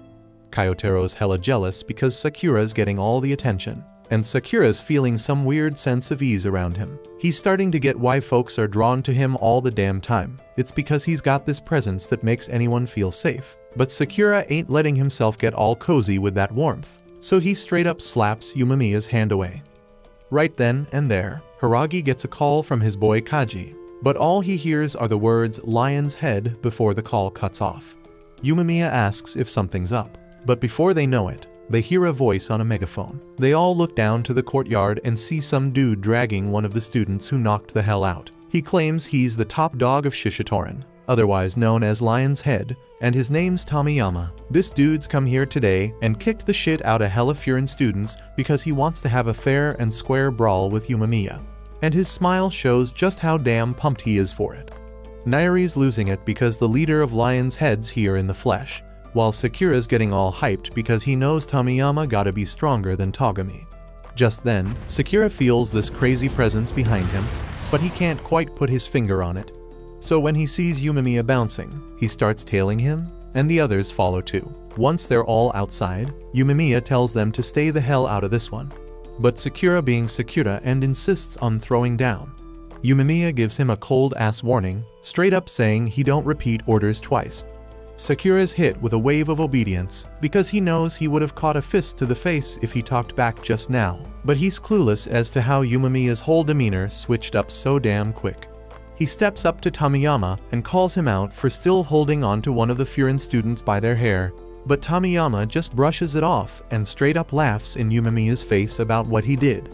Kyotaro's hella jealous because Sakura's getting all the attention, and Sakura's feeling some weird sense of ease around him. He's starting to get why folks are drawn to him all the damn time. It's because he's got this presence that makes anyone feel safe. But Sakura ain't letting himself get all cozy with that warmth, so he straight up slaps Yumemiya's hand away. Right then and there, Hiragi gets a call from his boy Kaji, but all he hears are the words Lion's Head before the call cuts off. Yumemiya asks if something's up, but before they know it, they hear a voice on a megaphone. They all look down to the courtyard and see some dude dragging one of the students who knocked the hell out. He claims he's the top dog of Shishitorin, otherwise known as Lion's Head, and his name's Tomiyama. This dude's come here today and kicked the shit out of hella Furin students because he wants to have a fair and square brawl with Yumemiya. And his smile shows just how damn pumped he is for it. Nairi's losing it because the leader of Lion's Head's here in the flesh, while Sakura's getting all hyped because he knows Tomiyama gotta be stronger than Togami. Just then, Sakura feels this crazy presence behind him, but he can't quite put his finger on it. So when he sees Yumemiya bouncing, he starts tailing him, and the others follow too. Once they're all outside, Yumemiya tells them to stay the hell out of this one. But Sakura being Sakura and insists on throwing down. Yumemiya gives him a cold-ass warning, straight up saying he don't repeat orders twice. Sakura's hit with a wave of obedience because he knows he would have caught a fist to the face if he talked back just now, but he's clueless as to how Yumemiya's whole demeanor switched up so damn quick. He steps up to Tomiyama and calls him out for still holding on to one of the Furin students by their hair, but Tomiyama just brushes it off and straight up laughs in Yumemiya's face about what he did.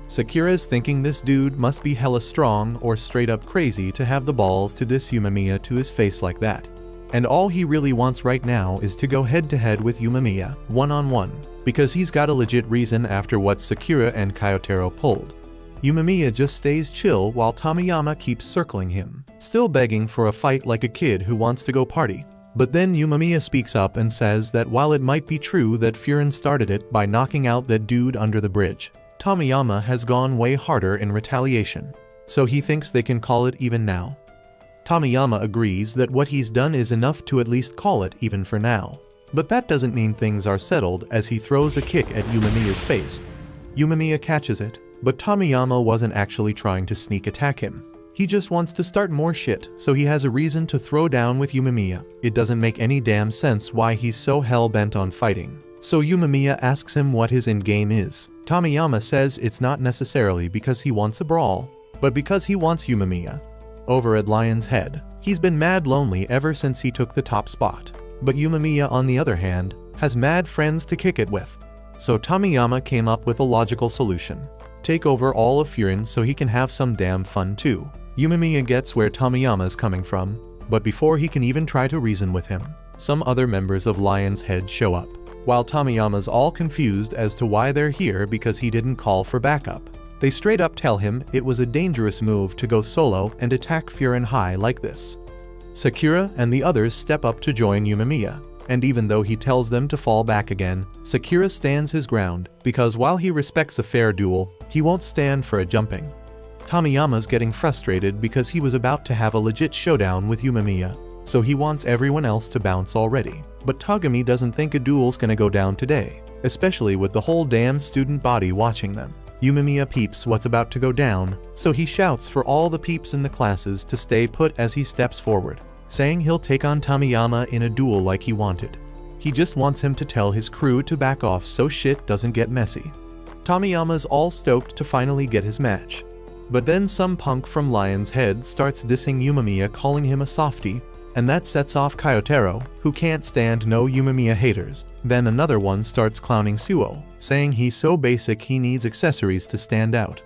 Sakura's thinking this dude must be hella strong or straight up crazy to have the balls to diss Yumemiya to his face like that. And all he really wants right now is to go head to head with Yumemiya, one-on-one, because he's got a legit reason after what Sakura and Kyotaro pulled. Yumemiya just stays chill while Tomiyama keeps circling him, still begging for a fight like a kid who wants to go party. But then Yumemiya speaks up and says that while it might be true that Furin started it by knocking out that dude under the bridge, Tomiyama has gone way harder in retaliation, so he thinks they can call it even now. Tomiyama agrees that what he's done is enough to at least call it even for now. But that doesn't mean things are settled as he throws a kick at Yumemiya's face. Yumemiya catches it, but Tomiyama wasn't actually trying to sneak attack him. He just wants to start more shit, so he has a reason to throw down with Yumemiya. It doesn't make any damn sense why he's so hell-bent on fighting. So Yumemiya asks him what his endgame is. Tomiyama says it's not necessarily because he wants a brawl, but because he wants Yumemiya. Over at Lion's Head, he's been mad lonely ever since he took the top spot. But Yumemiya, on the other hand, has mad friends to kick it with. So Tomiyama came up with a logical solution. Take over all of Furin so he can have some damn fun too. Yumemiya gets where Tomiyama's coming from, but before he can even try to reason with him, some other members of Lion's Head show up. While Tomiyama's all confused as to why they're here because he didn't call for backup. They straight up tell him it was a dangerous move to go solo and attack Furin High like this. Sakura and the others step up to join Yumemiya, and even though he tells them to fall back again, Sakura stands his ground because while he respects a fair duel, he won't stand for a jumping. Tomiyama's getting frustrated because he was about to have a legit showdown with Yumemiya, so he wants everyone else to bounce already. But Togami doesn't think a duel's gonna go down today, especially with the whole damn student body watching them. Yumemiya peeps what's about to go down, so he shouts for all the peeps in the classes to stay put as he steps forward, saying he'll take on Tomiyama in a duel like he wanted. He just wants him to tell his crew to back off so shit doesn't get messy. Tomiyama's all stoked to finally get his match. But then some punk from Lion's Head starts dissing Yumemiya, calling him a softie, and that sets off Kyotaro, who can't stand no Yumemiya haters. Then another one starts clowning Suo, saying he's so basic he needs accessories to stand out.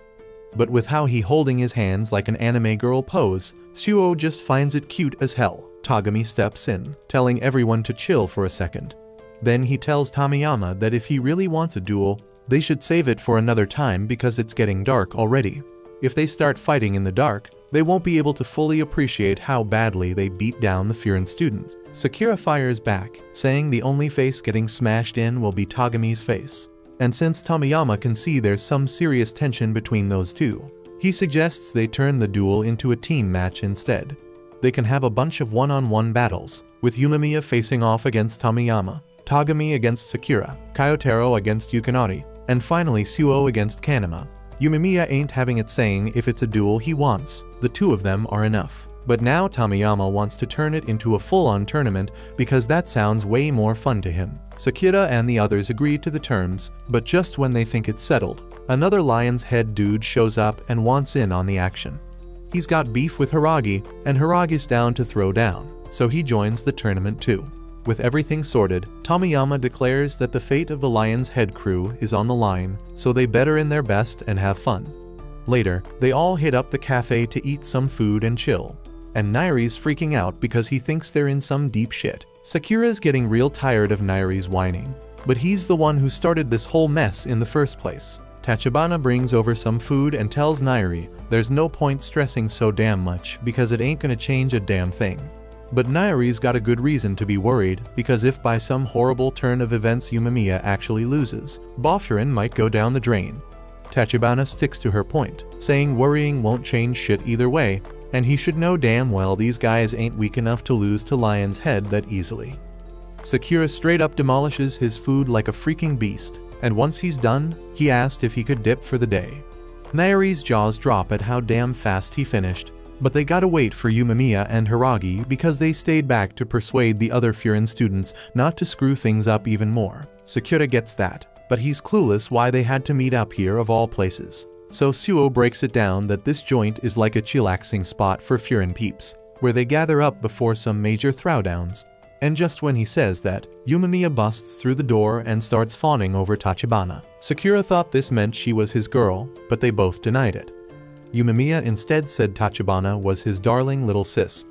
But with how he holding his hands like an anime girl pose, Suo just finds it cute as hell. Togami steps in, telling everyone to chill for a second. Then he tells Tomiyama that if he really wants a duel, they should save it for another time because it's getting dark already. If they start fighting in the dark, they won't be able to fully appreciate how badly they beat down the Furin students. Sakura fires back, saying the only face getting smashed in will be Togami's face. And since Tomiyama can see there's some serious tension between those two, he suggests they turn the duel into a team match instead. They can have a bunch of one-on-one battles, with Yumemiya facing off against Tomiyama, Togami against Sakura, Kyotaro against Yukinari, and finally Suo against Kanema. Yumemiya ain't having it, saying if it's a duel he wants, the two of them are enough. But now Tomiyama wants to turn it into a full-on tournament because that sounds way more fun to him. Sakura and the others agree to the terms, but just when they think it's settled, another Lion's Head dude shows up and wants in on the action. He's got beef with Hiragi, and Hiragi's down to throw down, so he joins the tournament too. With everything sorted, Tomiyama declares that the fate of the Lion's Head crew is on the line, so they better in their best and have fun. Later, they all hit up the cafe to eat some food and chill. And Nairi's freaking out because he thinks they're in some deep shit. Sakura's getting real tired of Nairi's whining, but he's the one who started this whole mess in the first place. Tachibana brings over some food and tells Nairi there's no point stressing so damn much because it ain't gonna change a damn thing. But Nairi's got a good reason to be worried, because if by some horrible turn of events Yumemiya actually loses, Bofurin might go down the drain. Tachibana sticks to her point, saying worrying won't change shit either way, and he should know damn well these guys ain't weak enough to lose to Lion's Head that easily. Sakura straight up demolishes his food like a freaking beast, and once he's done, he asked if he could dip for the day. Nairi's jaws drop at how damn fast he finished, but they gotta wait for Yumemiya and Hiragi because they stayed back to persuade the other Furin students not to screw things up even more. Sakura gets that, but he's clueless why they had to meet up here of all places. So Suo breaks it down that this joint is like a chillaxing spot for Furin peeps, where they gather up before some major throwdowns. And just when he says that, Yumemiya busts through the door and starts fawning over Tachibana. Sakura thought this meant she was his girl, but they both denied it. Yumemiya instead said Tachibana was his darling little sis,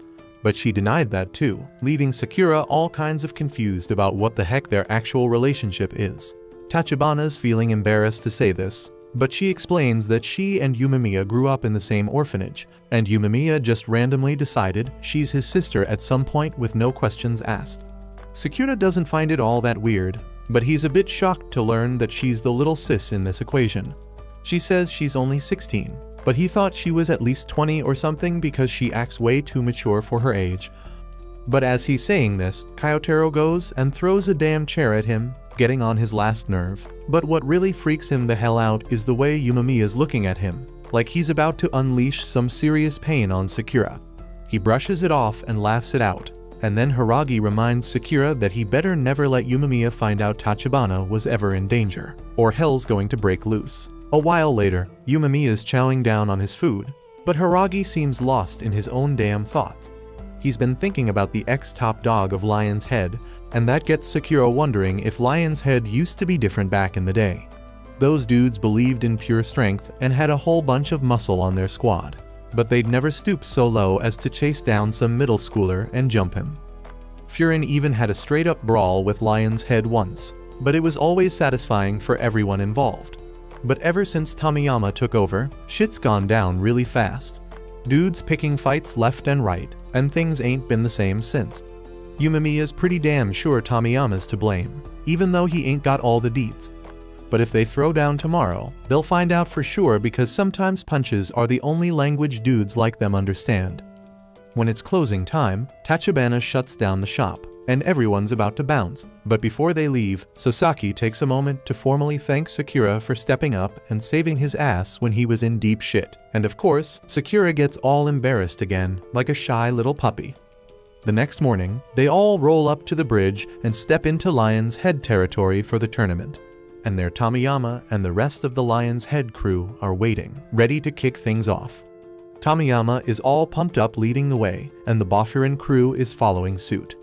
but she denied that too, leaving Sakura all kinds of confused about what the heck their actual relationship is. Tachibana's feeling embarrassed to say this, but she explains that she and Yumemiya grew up in the same orphanage, and Yumemiya just randomly decided she's his sister at some point with no questions asked. Sakura doesn't find it all that weird, but he's a bit shocked to learn that she's the little sis in this equation. She says she's only 16, but he thought she was at least 20 or something because she acts way too mature for her age. But as he's saying this, Kyotaro goes and throws a damn chair at him, getting on his last nerve. But what really freaks him the hell out is the way Yumemiya's looking at him, like he's about to unleash some serious pain on Sakura. He brushes it off and laughs it out, and then Hiragi reminds Sakura that he better never let Yumemiya find out Tachibana was ever in danger, or hell's going to break loose. A while later, Yumemiya's chowing down on his food, but Hiragi seems lost in his own damn thoughts. He's been thinking about the ex-top dog of Lion's Head, and that gets Sakura wondering if Lion's Head used to be different back in the day. Those dudes believed in pure strength and had a whole bunch of muscle on their squad, but they'd never stoop so low as to chase down some middle schooler and jump him. Furin even had a straight-up brawl with Lion's Head once, but it was always satisfying for everyone involved. But ever since Tomiyama took over, shit's gone down really fast. Dudes picking fights left and right, and things ain't been the same since. Yumemiya's pretty damn sure Tomiyama's to blame, even though he ain't got all the deets. But if they throw down tomorrow, they'll find out for sure, because sometimes punches are the only language dudes like them understand. When it's closing time, Tachibana shuts down the shop, and everyone's about to bounce. But before they leave, Sasaki takes a moment to formally thank Sakura for stepping up and saving his ass when he was in deep shit. And of course, Sakura gets all embarrassed again, like a shy little puppy. The next morning, they all roll up to the bridge and step into Lion's Head territory for the tournament. And there Tomiyama and the rest of the Lion's Head crew are waiting, ready to kick things off. Tomiyama is all pumped up leading the way, and the Bofurin crew is following suit.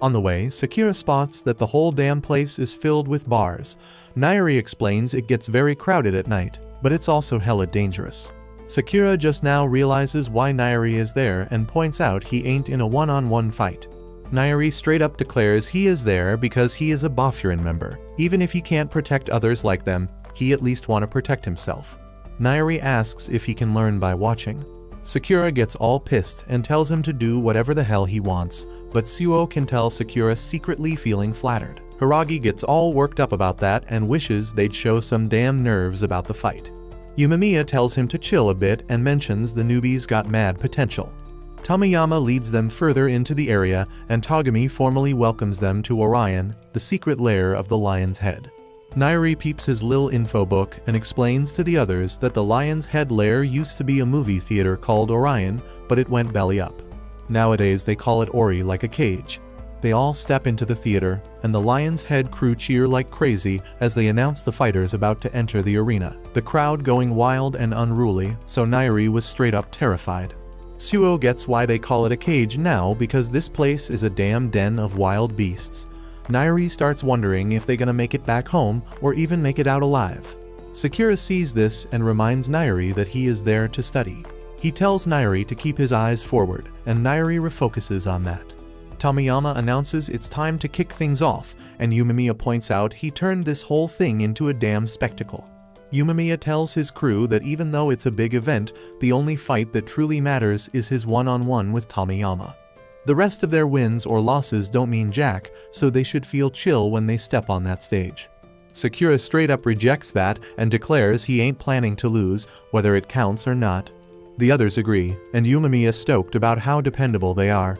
On the way, Sakura spots that the whole damn place is filled with bars. Nairi explains it gets very crowded at night, but it's also hella dangerous. Sakura just now realizes why Nairi is there and points out he ain't in a one-on-one fight. Nairi straight up declares he is there because he is a Bofurin member. Even if he can't protect others like them, he at least want to protect himself. Nairi asks if he can learn by watching. Sakura gets all pissed and tells him to do whatever the hell he wants, but Suo can tell Sakura secretly feeling flattered. Hiragi gets all worked up about that and wishes they'd show some damn nerves about the fight. Yumemiya tells him to chill a bit and mentions the newbies got mad potential. Tomiyama leads them further into the area, and Togami formally welcomes them to Orion, the secret lair of the Lion's Head. Nairi peeps his lil info book and explains to the others that the Lion's Head lair used to be a movie theater called Orion, but it went belly up. Nowadays they call it Ori, like a cage. They all step into the theater, and the Lion's Head crew cheer like crazy as they announce the fighters about to enter the arena. The crowd going wild and unruly, so Nairi was straight up terrified. Suo gets why they call it a cage now, because this place is a damn den of wild beasts. Nairi starts wondering if they're gonna make it back home or even make it out alive. Sakura sees this and reminds Nairi that he is there to study. He tells Nairi to keep his eyes forward, and Nairi refocuses on that. Tomiyama announces it's time to kick things off, and Yumemiya points out he turned this whole thing into a damn spectacle. Yumemiya tells his crew that even though it's a big event, the only fight that truly matters is his one-on-one with Tomiyama. The rest of their wins or losses don't mean jack, so they should feel chill when they step on that stage. Sakura straight up rejects that and declares he ain't planning to lose, whether it counts or not. The others agree, and Yumemiya stoked about how dependable they are.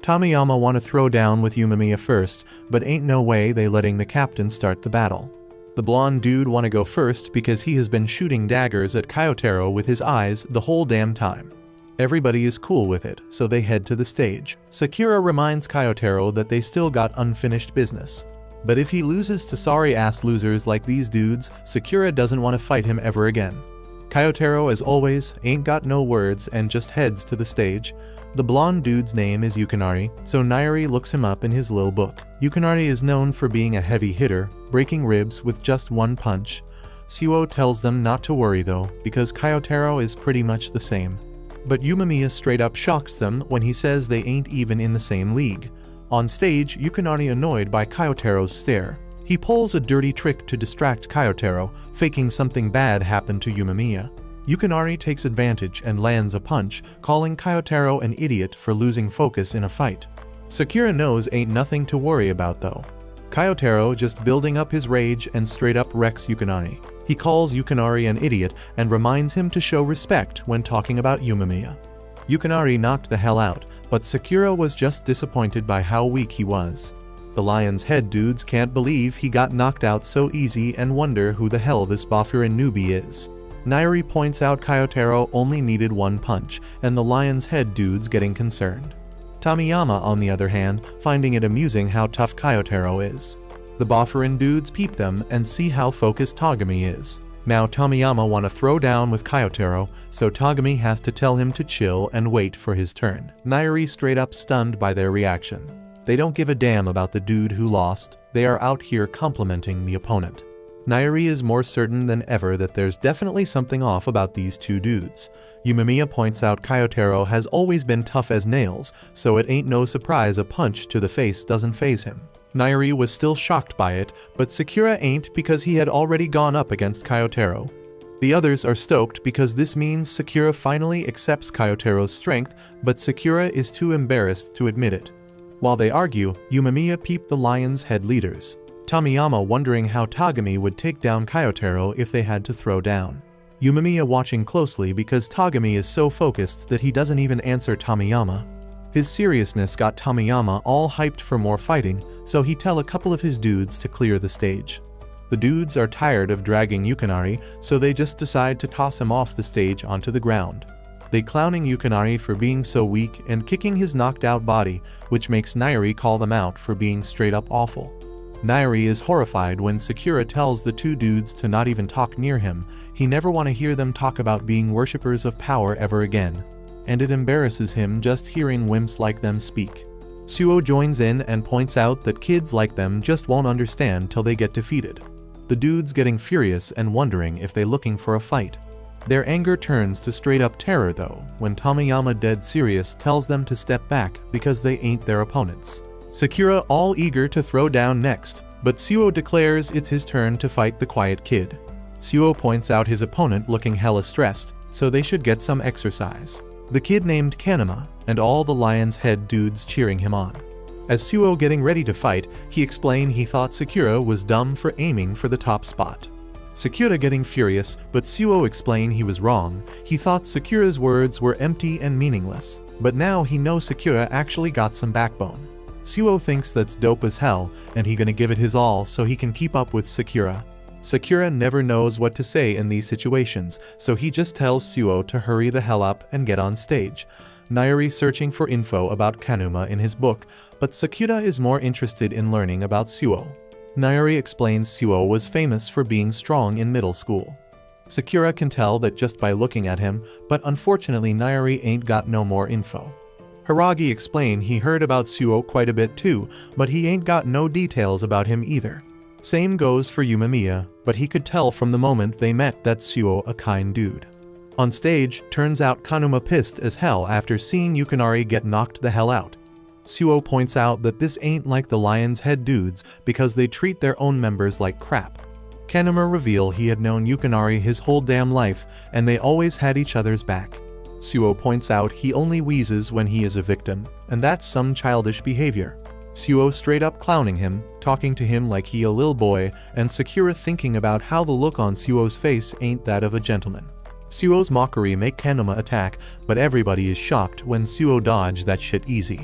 Tomiyama want to throw down with Yumemiya first, but ain't no way they letting the captain start the battle. The blonde dude want to go first because he has been shooting daggers at Kyotaro with his eyes the whole damn time. Everybody is cool with it, so they head to the stage. Sakura reminds Kyotaro that they still got unfinished business. But if he loses to sorry-ass losers like these dudes, Sakura doesn't want to fight him ever again. Kyotaro, as always, ain't got no words and just heads to the stage. The blonde dude's name is Yukinari, so Nairi looks him up in his little book. Yukinari is known for being a heavy hitter, breaking ribs with just one punch. Suo tells them not to worry though, because Kyotaro is pretty much the same. But Yumemiya straight up shocks them when he says they ain't even in the same league. On stage, Yukinari annoyed by Kyotaro's stare. He pulls a dirty trick to distract Kyotaro, faking something bad happened to Yumemiya. Yukinari takes advantage and lands a punch, calling Kyotaro an idiot for losing focus in a fight. Sakura knows ain't nothing to worry about though. Kyotaro just building up his rage and straight up wrecks Yukinari. He calls Yukinari an idiot and reminds him to show respect when talking about Yumemiya. Yukinari knocked the hell out, but Sakura was just disappointed by how weak he was. The Lion's Head dudes can't believe he got knocked out so easy and wonder who the hell this Bofurin newbie is. Nairi points out Kyotaro only needed one punch, and the Lion's Head dudes getting concerned. Tomiyama, on the other hand, finding it amusing how tough Kyotaro is. The Bofurin dudes peep them and see how focused Togami is. Now Tomiyama wanna throw down with Kyotaro, so Togami has to tell him to chill and wait for his turn. Nairi straight up stunned by their reaction. They don't give a damn about the dude who lost, they are out here complimenting the opponent. Nairi is more certain than ever that there's definitely something off about these two dudes. Yumemiya points out Kyotaro has always been tough as nails, so it ain't no surprise a punch to the face doesn't faze him. Nairi was still shocked by it, but Sakura ain't because he had already gone up against Kyotaro. The others are stoked because this means Sakura finally accepts Kyotaro's strength, but Sakura is too embarrassed to admit it. While they argue, Yumemiya peeped the Lion's head leaders. Tomiyama wondering how Togami would take down Kyotaro if they had to throw down. Yumemiya watching closely because Togami is so focused that he doesn't even answer Tomiyama. His seriousness got Tomiyama all hyped for more fighting, so he tell a couple of his dudes to clear the stage. The dudes are tired of dragging Yukinari, so they just decide to toss him off the stage onto the ground. They clowning Yukinari for being so weak and kicking his knocked out body, which makes Nairi call them out for being straight up awful. Nairi is horrified when Sakura tells the two dudes to not even talk near him. He never want to hear them talk about being worshippers of power ever again. And it embarrasses him just hearing wimps like them speak. Suo joins in and points out that kids like them just won't understand till they get defeated. The dudes getting furious and wondering if they looking for a fight. Their anger turns to straight up terror though, when Tomiyama dead serious tells them to step back because they ain't their opponents. Sakura all eager to throw down next, but Suo declares it's his turn to fight the quiet kid. Suo points out his opponent looking hella stressed, so they should get some exercise. The kid named Kanema, and all the Lion's Head dudes cheering him on. As Suo getting ready to fight, he explained he thought Sakura was dumb for aiming for the top spot. Sakura getting furious, but Suo explained he was wrong. He thought Sakura's words were empty and meaningless, but now he knows Sakura actually got some backbone. Suo thinks that's dope as hell, and he gonna give it his all so he can keep up with Sakura. Sakura never knows what to say in these situations, so he just tells Suo to hurry the hell up and get on stage. Nairi searching for info about Kanuma in his book, but Sakura is more interested in learning about Suo. Nairi explains Suo was famous for being strong in middle school. Sakura can tell that just by looking at him, but unfortunately Nairi ain't got no more info. Hiragi explained he heard about Suo quite a bit too, but he ain't got no details about him either. Same goes for Yumemiya, but he could tell from the moment they met that Suo a kind dude. On stage, turns out Kanuma pissed as hell after seeing Yukinari get knocked the hell out. Suo points out that this ain't like the Lion's Head dudes because they treat their own members like crap. Kanuma reveal he had known Yukinari his whole damn life and they always had each other's back. Suo points out he only wheezes when he is a victim, and that's some childish behavior. Suo straight up clowning him, talking to him like he a lil boy, and Sakura thinking about how the look on Suo's face ain't that of a gentleman. Suo's mockery make Kanuma attack, but everybody is shocked when Suo dodge that shit easy.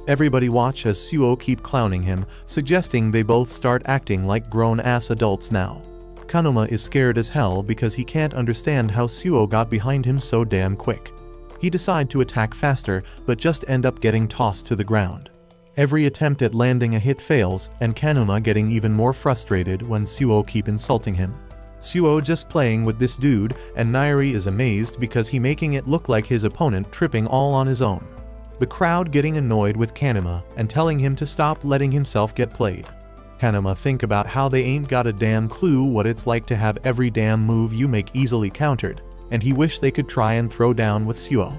Everybody watch as Suo keep clowning him, suggesting they both start acting like grown-ass adults now. Kanuma is scared as hell because he can't understand how Suo got behind him so damn quick. He decide to attack faster, but just end up getting tossed to the ground. Every attempt at landing a hit fails, and Kanuma getting even more frustrated when Suo keep insulting him. Suo just playing with this dude, and Nairi is amazed because he making it look like his opponent tripping all on his own. The crowd getting annoyed with Kanuma and telling him to stop letting himself get played. Kanuma think about how they ain't got a damn clue what it's like to have every damn move you make easily countered, and he wish they could try and throw down with Suo.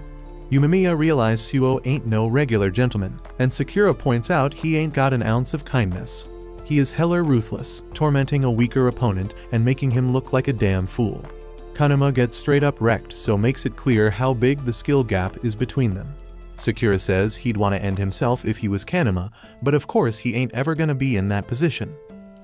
Yumemiya realize Suo ain't no regular gentleman, and Sakura points out he ain't got an ounce of kindness. He is hella ruthless, tormenting a weaker opponent and making him look like a damn fool. Kanuma gets straight up wrecked, so makes it clear how big the skill gap is between them. Sakura says he'd want to end himself if he was Kanuma, but of course he ain't ever gonna be in that position.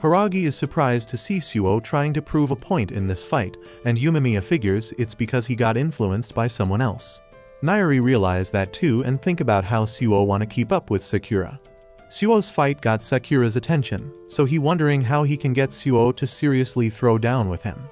Hiragi is surprised to see Suo trying to prove a point in this fight, and Yumemiya figures it's because he got influenced by someone else. Nairi realize that too and think about how Suo want to keep up with Sakura. Suo's fight got Sakura's attention, so he wondering how he can get Suo to seriously throw down with him.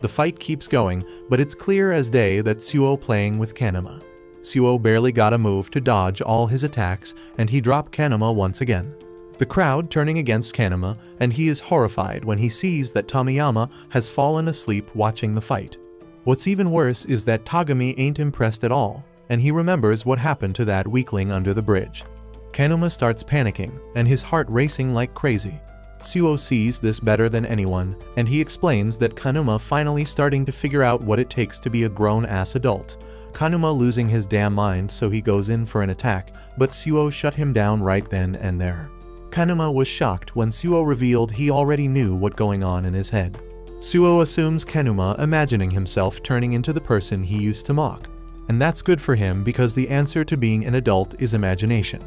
The fight keeps going, but it's clear as day that Suo playing with Kanuma. Suo barely got a move to dodge all his attacks, and he dropped Kanuma once again. the crowd turning against Kanuma, and he is horrified when he sees that Tomiyama has fallen asleep watching the fight. What's even worse is that Tagami ain't impressed at all, and he remembers what happened to that weakling under the bridge. Kanuma starts panicking, and his heart racing like crazy. Suo sees this better than anyone, and he explains that Kanuma finally starting to figure out what it takes to be a grown-ass adult. Kanuma losing his damn mind, so he goes in for an attack, but Suo shut him down right then and there. Kanuma was shocked when Suo revealed he already knew what going on in his head. Suo assumes Kanuma imagining himself turning into the person he used to mock. And that's good for him because the answer to being an adult is imagination.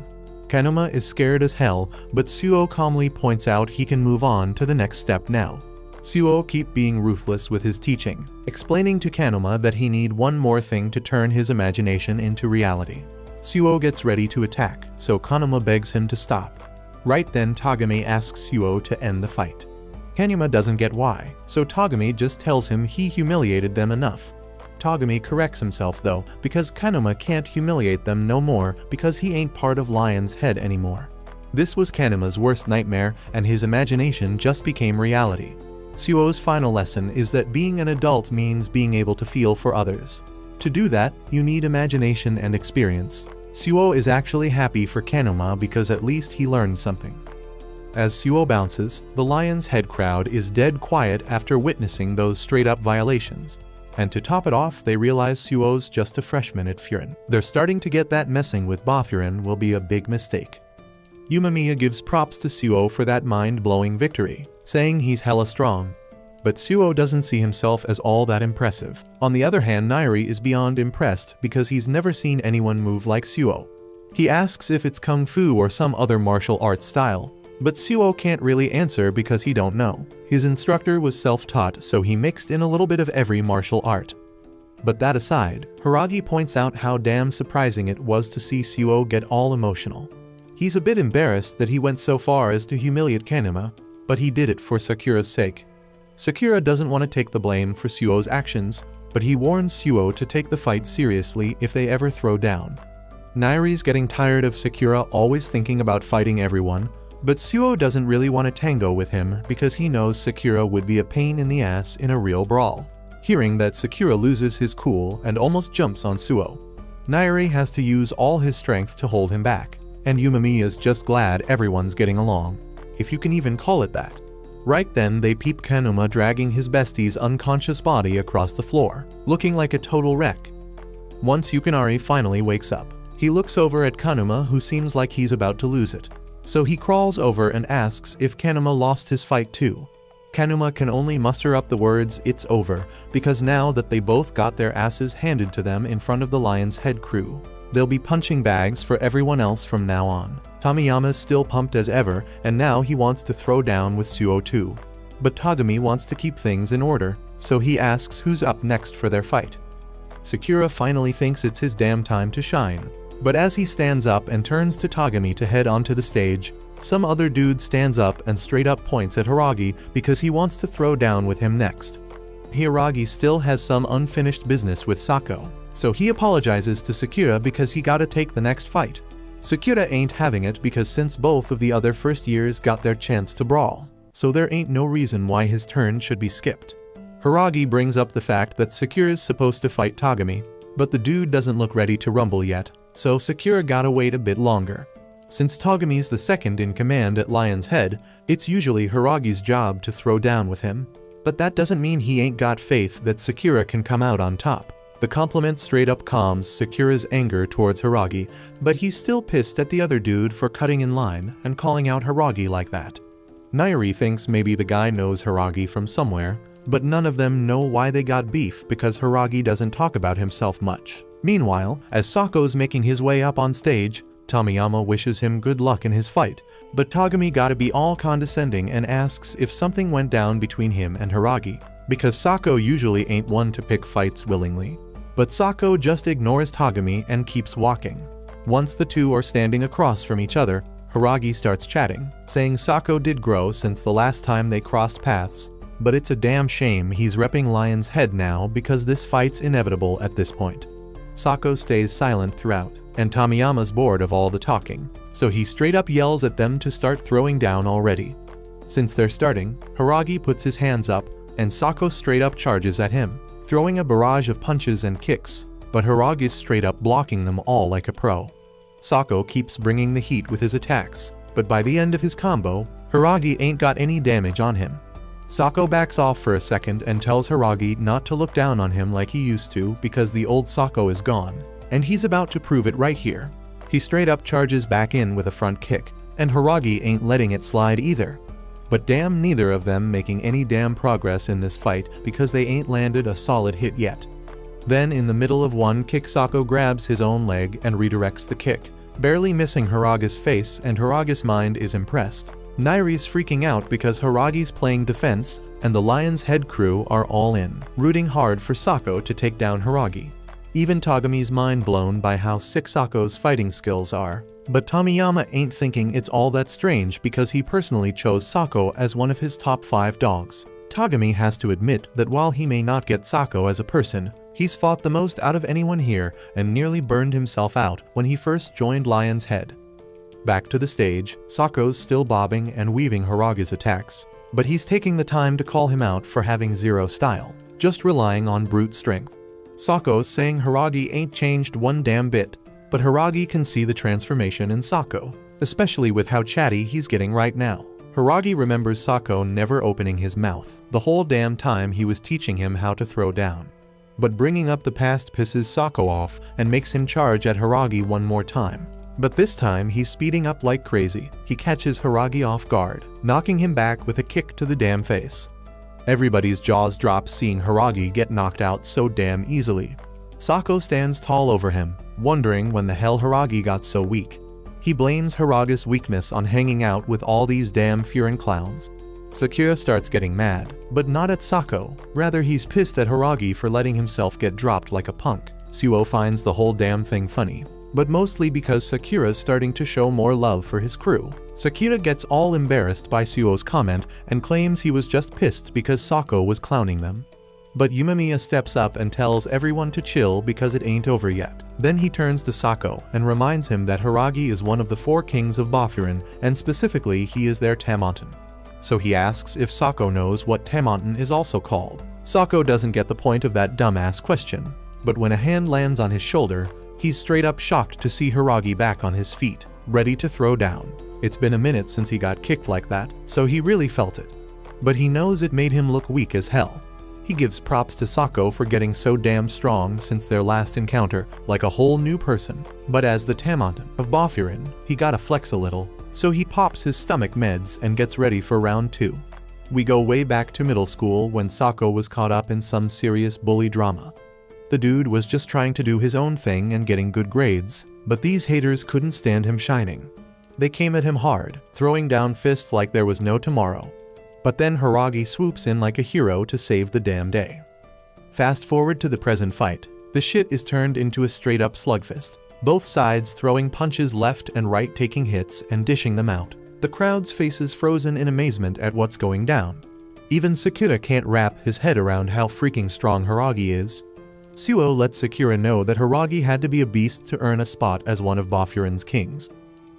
Kanuma is scared as hell, but Suo calmly points out he can move on to the next step now. Suo keep being ruthless with his teaching, explaining to Kanuma that he need one more thing to turn his imagination into reality. Suo gets ready to attack, so Kanuma begs him to stop. Right then Tagami asks Suo to end the fight. Kanuma doesn't get why, so Tagami just tells him he humiliated them enough. Tagami corrects himself though, because Kanuma can't humiliate them no more because he ain't part of Lion's head anymore. This was Kanuma's worst nightmare, and his imagination just became reality. Suo's final lesson is that being an adult means being able to feel for others. To do that, you need imagination and experience. Suo is actually happy for Kanuma because at least he learned something. As Suo bounces, the Lion's Head crowd is dead quiet after witnessing those straight-up violations. And to top it off, they realize Suo's just a freshman at Furin. They're starting to get that messing with Bafurin will be a big mistake. Yumamiya gives props to Suo for that mind-blowing victory, saying he's hella strong. But Suo doesn't see himself as all that impressive. On the other hand, Nairi is beyond impressed because he's never seen anyone move like Suo. He asks if it's Kung Fu or some other martial arts style, but Suo can't really answer because he don't know. His instructor was self-taught, so he mixed in a little bit of every martial art. But that aside, Hiragi points out how damn surprising it was to see Suo get all emotional. He's a bit embarrassed that he went so far as to humiliate Kanuma, but he did it for Sakura's sake. Sakura doesn't want to take the blame for Suo's actions, but he warns Suo to take the fight seriously if they ever throw down. Nairi's getting tired of Sakura always thinking about fighting everyone, but Suo doesn't really want to tango with him because he knows Sakura would be a pain in the ass in a real brawl. Hearing that Sakura loses his cool and almost jumps on Suo, Nairi has to use all his strength to hold him back, and Yumamiya's just glad everyone's getting along, if you can even call it that. Right then they peep Kanuma dragging his bestie's unconscious body across the floor, looking like a total wreck. Once Yukinari finally wakes up, he looks over at Kanuma who seems like he's about to lose it. So he crawls over and asks if Kanuma lost his fight too. Kanuma can only muster up the words "it's over" because now that they both got their asses handed to them in front of the Lion's Head crew, they'll be punching bags for everyone else from now on. Tomiyama's still pumped as ever, and now he wants to throw down with Suo too. But Tagami wants to keep things in order, so he asks who's up next for their fight. Sakura finally thinks it's his damn time to shine. But as he stands up and turns to Tagami to head onto the stage, some other dude stands up and straight up points at Hiragi because he wants to throw down with him next. Hiragi still has some unfinished business with Sako, so he apologizes to Sakura because he gotta take the next fight. Sakura ain't having it because since both of the other first years got their chance to brawl, so there ain't no reason why his turn should be skipped. Hiragi brings up the fact that Sakura's supposed to fight Tagami, but the dude doesn't look ready to rumble yet, so Sakura gotta wait a bit longer. Since Tagami's the second in command at Lion's Head, it's usually Hiragi's job to throw down with him. But that doesn't mean he ain't got faith that Sakura can come out on top. The compliment straight up calms Sakura's anger towards Hiragi, but he's still pissed at the other dude for cutting in line and calling out Hiragi like that. Nairi thinks maybe the guy knows Hiragi from somewhere, but none of them know why they got beef because Hiragi doesn't talk about himself much. Meanwhile, as Sako's making his way up on stage, Tomiyama wishes him good luck in his fight, but Tagami gotta be all condescending and asks if something went down between him and Hiragi, because Sako usually ain't one to pick fights willingly. But Sako just ignores Tagami and keeps walking. Once the two are standing across from each other, Hiragi starts chatting, saying Sako did grow since the last time they crossed paths, but it's a damn shame he's repping Lion's Head now because this fight's inevitable at this point. Sako stays silent throughout, and Tomiyama's bored of all the talking, so he straight up yells at them to start throwing down already. Since they're starting, Hiragi puts his hands up, and Sako straight up charges at him, throwing a barrage of punches and kicks, but Hiragi's straight up blocking them all like a pro. Sako keeps bringing the heat with his attacks, but by the end of his combo, Hiragi ain't got any damage on him. Sako backs off for a second and tells Hiragi not to look down on him like he used to because the old Sako is gone, and he's about to prove it right here. He straight up charges back in with a front kick, and Hiragi ain't letting it slide either. But damn, neither of them making any damn progress in this fight because they ain't landed a solid hit yet. Then in the middle of one kick, Sako grabs his own leg and redirects the kick, barely missing Hiragi's face, and Hiragi's mind is impressed. Nairi's freaking out because Hiragi's playing defense, and the Lion's Head crew are all in, rooting hard for Sako to take down Hiragi. Even Tagami's mind blown by how sick Sako's fighting skills are. But Tomiyama ain't thinking it's all that strange because he personally chose Sako as one of his top 5 dogs. Tagami has to admit that while he may not get Sako as a person, he's fought the most out of anyone here and nearly burned himself out when he first joined Lion's Head. Back to the stage, Sako's still bobbing and weaving Hiragi's attacks, but he's taking the time to call him out for having zero style, just relying on brute strength. Sako's saying Hiragi ain't changed one damn bit, but Hiragi can see the transformation in Sako, especially with how chatty he's getting right now. Hiragi remembers Sako never opening his mouth the whole damn time he was teaching him how to throw down. But bringing up the past pisses Sako off and makes him charge at Hiragi one more time. But this time he's speeding up like crazy. He catches Hiragi off guard, knocking him back with a kick to the damn face. Everybody's jaws drop seeing Hiragi get knocked out so damn easily. Sako stands tall over him, wondering when the hell Hiragi got so weak. He blames Hiragi's weakness on hanging out with all these damn Furin clowns. Sakura starts getting mad, but not at Sako, rather he's pissed at Hiragi for letting himself get dropped like a punk. Suo finds the whole damn thing funny, but mostly because Sakura's starting to show more love for his crew. Sakura gets all embarrassed by Suo's comment and claims he was just pissed because Sako was clowning them. But Yumemiya steps up and tells everyone to chill because it ain't over yet. Then he turns to Sako and reminds him that Hiragi is one of the 4 kings of Bafurin, and specifically he is their Tamonten. So he asks if Sako knows what Tamonten is also called. Sako doesn't get the point of that dumbass question, but when a hand lands on his shoulder, he's straight up shocked to see Hiragi back on his feet, ready to throw down. It's been a minute since he got kicked like that, so he really felt it. But he knows it made him look weak as hell. He gives props to Sako for getting so damn strong since their last encounter, like a whole new person. But as the Tamonten of Bafurin, he gotta flex a little, so he pops his stomach meds and gets ready for round 2. We go way back to middle school when Sako was caught up in some serious bully drama. The dude was just trying to do his own thing and getting good grades, but these haters couldn't stand him shining. They came at him hard, throwing down fists like there was no tomorrow. But then Hiragi swoops in like a hero to save the damn day. Fast forward to the present fight. The shit is turned into a straight up slugfest. Both sides throwing punches left and right, taking hits and dishing them out. The crowd's faces frozen in amazement at what's going down. Even Sakura can't wrap his head around how freaking strong Hiragi is. Suo lets Sakura know that Hiragi had to be a beast to earn a spot as one of Bafurin's kings.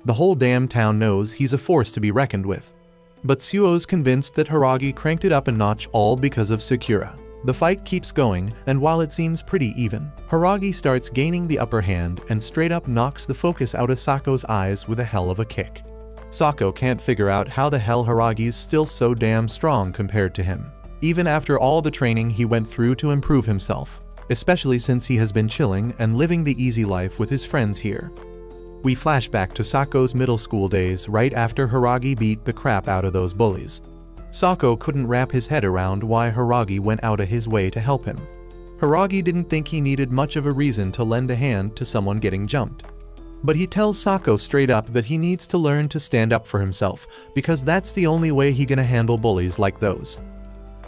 The whole damn town knows he's a force to be reckoned with. But Suo's convinced that Hiragi cranked it up a notch all because of Sakura. The fight keeps going, and while it seems pretty even, Hiragi starts gaining the upper hand and straight up knocks the focus out of Sako's eyes with a hell of a kick. Sako can't figure out how the hell Hiragi's still so damn strong compared to him, even after all the training he went through to improve himself, especially since he has been chilling and living the easy life with his friends here. We flash back to Sako's middle school days right after Hiragi beat the crap out of those bullies. Sako couldn't wrap his head around why Hiragi went out of his way to help him. Hiragi didn't think he needed much of a reason to lend a hand to someone getting jumped. But he tells Sako straight up that he needs to learn to stand up for himself because that's the only way he gonna handle bullies like those.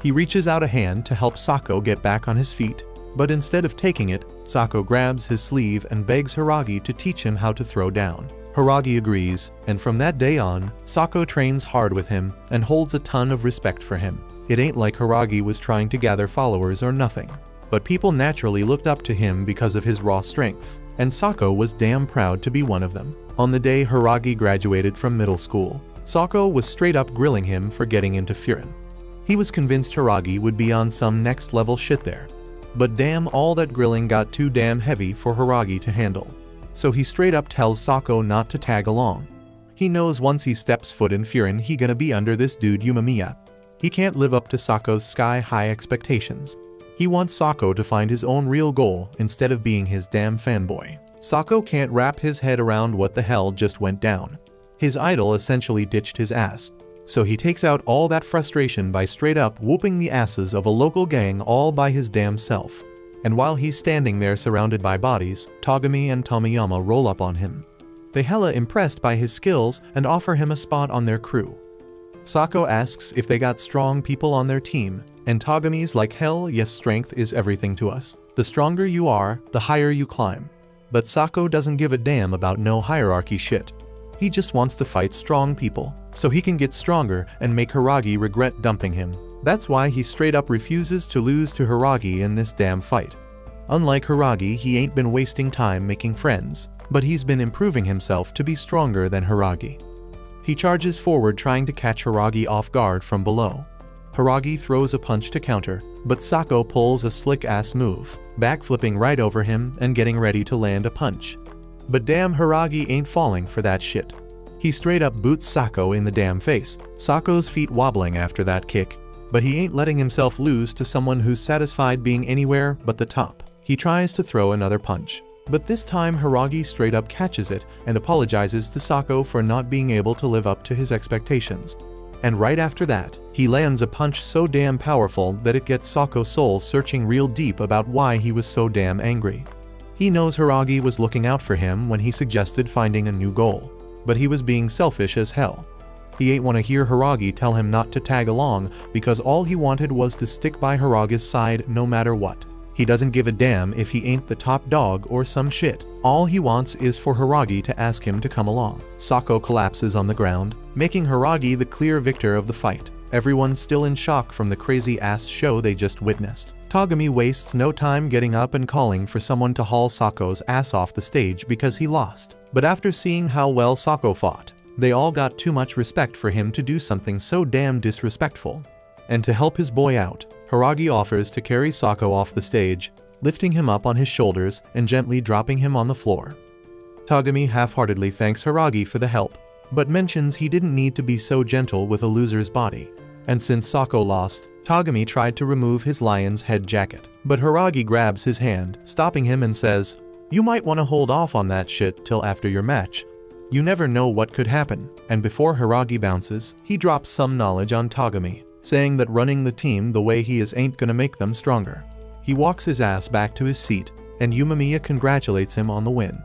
He reaches out a hand to help Sako get back on his feet, but instead of taking it, Sako grabs his sleeve and begs Hiragi to teach him how to throw down. Hiragi agrees, and from that day on, Sako trains hard with him and holds a ton of respect for him. It ain't like Hiragi was trying to gather followers or nothing, but people naturally looked up to him because of his raw strength, and Sako was damn proud to be one of them. On the day Hiragi graduated from middle school, Sako was straight up grilling him for getting into Furin. He was convinced Hiragi would be on some next level shit there. But damn, all that grilling got too damn heavy for Hiragi to handle. So he straight up tells Sako not to tag along. He knows once he steps foot in Furin he gonna be under this dude Umemiya. He can't live up to Sako's sky-high expectations. He wants Sako to find his own real goal instead of being his damn fanboy. Sako can't wrap his head around what the hell just went down. His idol essentially ditched his ass. So he takes out all that frustration by straight up whooping the asses of a local gang all by his damn self. And while he's standing there surrounded by bodies, Togami and Tomiyama roll up on him. They hella impressed by his skills and offer him a spot on their crew. Sako asks if they got strong people on their team, and Togami's like, hell yes, strength is everything to us. The stronger you are, the higher you climb. But Sako doesn't give a damn about no hierarchy shit. He just wants to fight strong people, so he can get stronger and make Hiragi regret dumping him. That's why he straight up refuses to lose to Hiragi in this damn fight. Unlike Hiragi, he ain't been wasting time making friends, but he's been improving himself to be stronger than Hiragi. He charges forward trying to catch Hiragi off guard from below. Hiragi throws a punch to counter, but Sako pulls a slick-ass move, backflipping right over him and getting ready to land a punch. But damn, Hiragi ain't falling for that shit. He straight up boots Sako in the damn face, Sako's feet wobbling after that kick. But he ain't letting himself lose to someone who's satisfied being anywhere but the top. He tries to throw another punch. But this time Hiragi straight up catches it and apologizes to Sako for not being able to live up to his expectations. And right after that, he lands a punch so damn powerful that it gets Sako's soul searching real deep about why he was so damn angry. He knows Hiragi was looking out for him when he suggested finding a new goal, but he was being selfish as hell. He ain't want to hear Hiragi tell him not to tag along because all he wanted was to stick by Hiragi's side no matter what. He doesn't give a damn if he ain't the top dog or some shit. All he wants is for Hiragi to ask him to come along. Sako collapses on the ground, making Hiragi the clear victor of the fight. Everyone's still in shock from the crazy-ass show they just witnessed. Togami wastes no time getting up and calling for someone to haul Sako's ass off the stage because he lost. But after seeing how well Sako fought, they all got too much respect for him to do something so damn disrespectful. And to help his boy out, Hiragi offers to carry Sako off the stage, lifting him up on his shoulders and gently dropping him on the floor. Togami half-heartedly thanks Hiragi for the help, but mentions he didn't need to be so gentle with a loser's body. And since Sako lost, Togami tried to remove his lion's head jacket. But Hiragi grabs his hand, stopping him and says, "You might want to hold off on that shit till after your match. You never know what could happen." And before Hiragi bounces, he drops some knowledge on Togami, saying that running the team the way he is ain't gonna make them stronger. He walks his ass back to his seat, and Umemiya congratulates him on the win.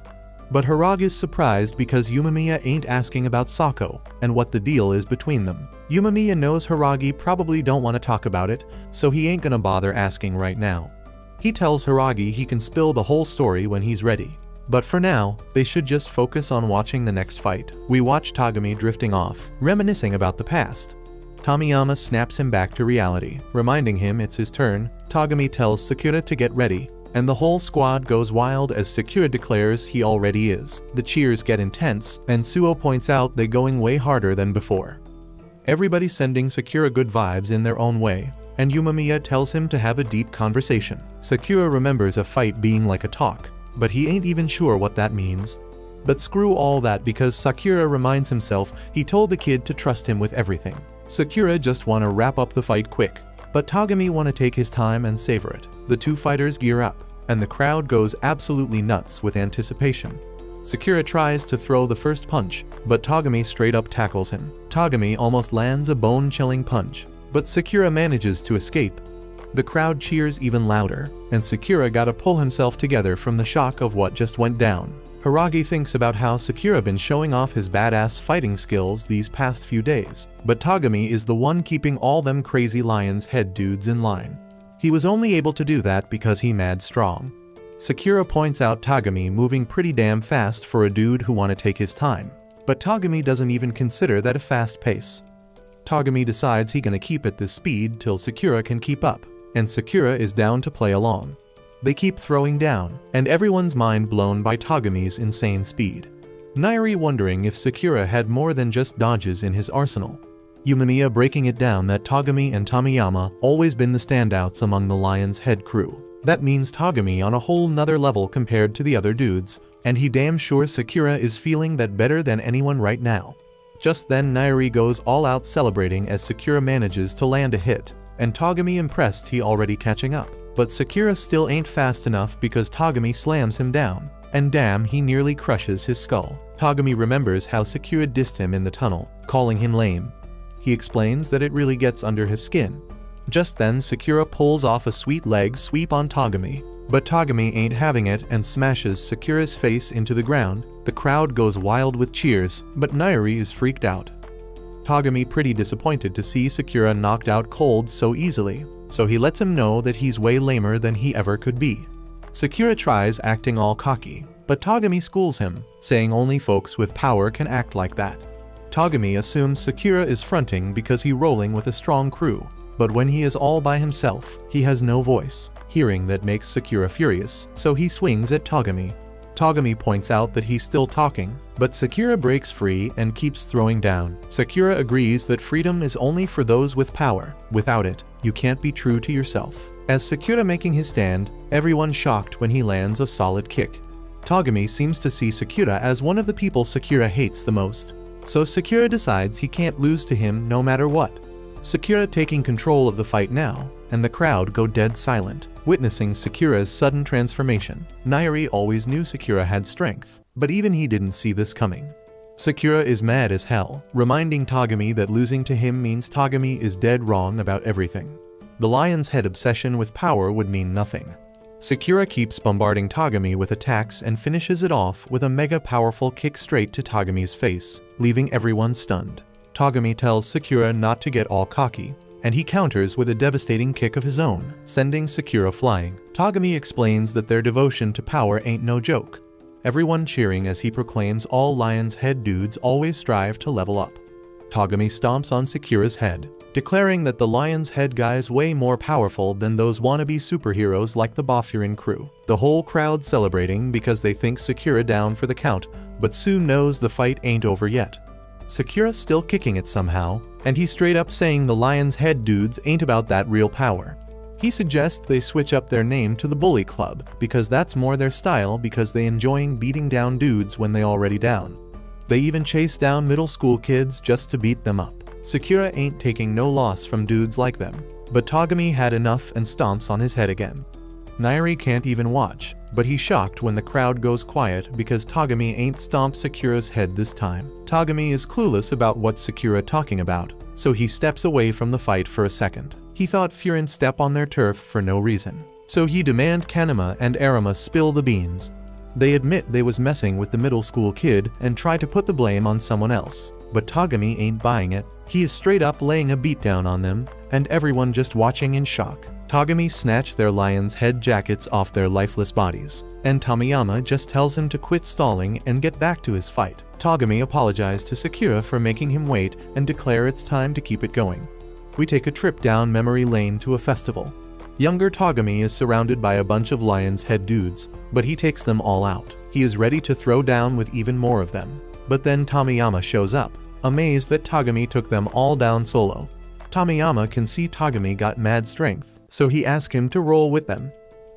But Hiragi's surprised because Umemiya ain't asking about Sako and what the deal is between them. Umemiya knows Hiragi probably don't want to talk about it, so he ain't gonna bother asking right now. He tells Hiragi he can spill the whole story when he's ready. But for now, they should just focus on watching the next fight. We watch Togami drifting off, reminiscing about the past. Tomiyama snaps him back to reality, reminding him it's his turn. Togami tells Sakura to get ready, and the whole squad goes wild as Sakura declares he already is. The cheers get intense, and Suo points out they're going way harder than before. Everybody sending Sakura good vibes in their own way, and Umemiya tells him to have a deep conversation. Sakura remembers a fight being like a talk, but he ain't even sure what that means. But screw all that because Sakura reminds himself he told the kid to trust him with everything. Sakura just wanna wrap up the fight quick, but Togami wanna take his time and savor it. The two fighters gear up, and the crowd goes absolutely nuts with anticipation. Sakura tries to throw the first punch, but Togami straight up tackles him. Togami almost lands a bone-chilling punch, but Sakura manages to escape. The crowd cheers even louder, and Sakura gotta pull himself together from the shock of what just went down. Hiragi thinks about how Sakura been showing off his badass fighting skills these past few days, but Togami is the one keeping all them crazy lion's head dudes in line. He was only able to do that because he mad strong. Sakura points out Togami moving pretty damn fast for a dude who wanna take his time, but Togami doesn't even consider that a fast pace. Togami decides he gonna keep at this speed till Sakura can keep up, and Sakura is down to play along. They keep throwing down, and everyone's mind blown by Tagami's insane speed. Nairi wondering if Sakura had more than just dodges in his arsenal. Yumemiya breaking it down that Tagami and Tomiyama always been the standouts among the Lion's Head crew. That means Tagami on a whole nother level compared to the other dudes, and he damn sure Sakura is feeling that better than anyone right now. Just then Nairi goes all out celebrating as Sakura manages to land a hit, and Tagami impressed he already catching up. But Sakura still ain't fast enough because Tagami slams him down, and damn he nearly crushes his skull. Tagami remembers how Sakura dissed him in the tunnel, calling him lame. He explains that it really gets under his skin. Just then Sakura pulls off a sweet leg sweep on Tagami, but Tagami ain't having it and smashes Sakura's face into the ground. The crowd goes wild with cheers, but Nairi is freaked out. Tagami pretty disappointed to see Sakura knocked out cold so easily, so he lets him know that he's way lamer than he ever could be. Sakura tries acting all cocky, but Tagami schools him, saying only folks with power can act like that. Tagami assumes Sakura is fronting because he's rolling with a strong crew, but when he is all by himself, he has no voice. Hearing that makes Sakura furious, so he swings at Tagami. Tagami points out that he's still talking, but Sakura breaks free and keeps throwing down. Sakura agrees that freedom is only for those with power. Without it, you can't be true to yourself. As Sakura making his stand, everyone shocked when he lands a solid kick. Tagami seems to see Sakura as one of the people Sakura hates the most, so Sakura decides he can't lose to him no matter what. Sakura taking control of the fight now, and the crowd go dead silent, witnessing Sakura's sudden transformation. Nairi always knew Sakura had strength, but even he didn't see this coming. Sakura is mad as hell, reminding Tagami that losing to him means Tagami is dead wrong about everything. The Lion's Head obsession with power would mean nothing. Sakura keeps bombarding Tagami with attacks and finishes it off with a mega powerful kick straight to Tagami's face, leaving everyone stunned. Tagami tells Sakura not to get all cocky, and he counters with a devastating kick of his own, sending Sakura flying. Tagami explains that their devotion to power ain't no joke. Everyone cheering as he proclaims all Lion's Head dudes always strive to level up. Tagami stomps on Sakura's head, declaring that the Lion's Head guys way more powerful than those wannabe superheroes like the Bafurin crew. The whole crowd celebrating because they think Sakura down for the count, but soon knows the fight ain't over yet. Sakura's still kicking it somehow, and he's straight up saying the Lion's Head dudes ain't about that real power. He suggests they switch up their name to the Bully Club, because that's more their style because they enjoying beating down dudes when they already down. They even chase down middle school kids just to beat them up. Sakura ain't taking no loss from dudes like them, but Tagami had enough and stomps on his head again. Nairi can't even watch, but he's shocked when the crowd goes quiet because Tagami ain't stomped Sakura's head this time. Tagami is clueless about what Sakura talking about, so he steps away from the fight for a second. He thought Furin step on their turf for no reason, so he demand Kanema and Arima spill the beans. They admit they was messing with the middle school kid and try to put the blame on someone else, but Tagami ain't buying it. He is straight up laying a beatdown on them, and everyone just watching in shock. Tagami snatched their Lion's Head jackets off their lifeless bodies, and Tomiyama just tells him to quit stalling and get back to his fight. Tagami apologized to Sakura for making him wait and declare it's time to keep it going. We take a trip down memory lane to a festival. Younger Tagami is surrounded by a bunch of Lion's Head dudes, but he takes them all out. He is ready to throw down with even more of them. But then Tomiyama shows up, amazed that Tagami took them all down solo. Tomiyama can see Tagami got mad strength, so he asks him to roll with them.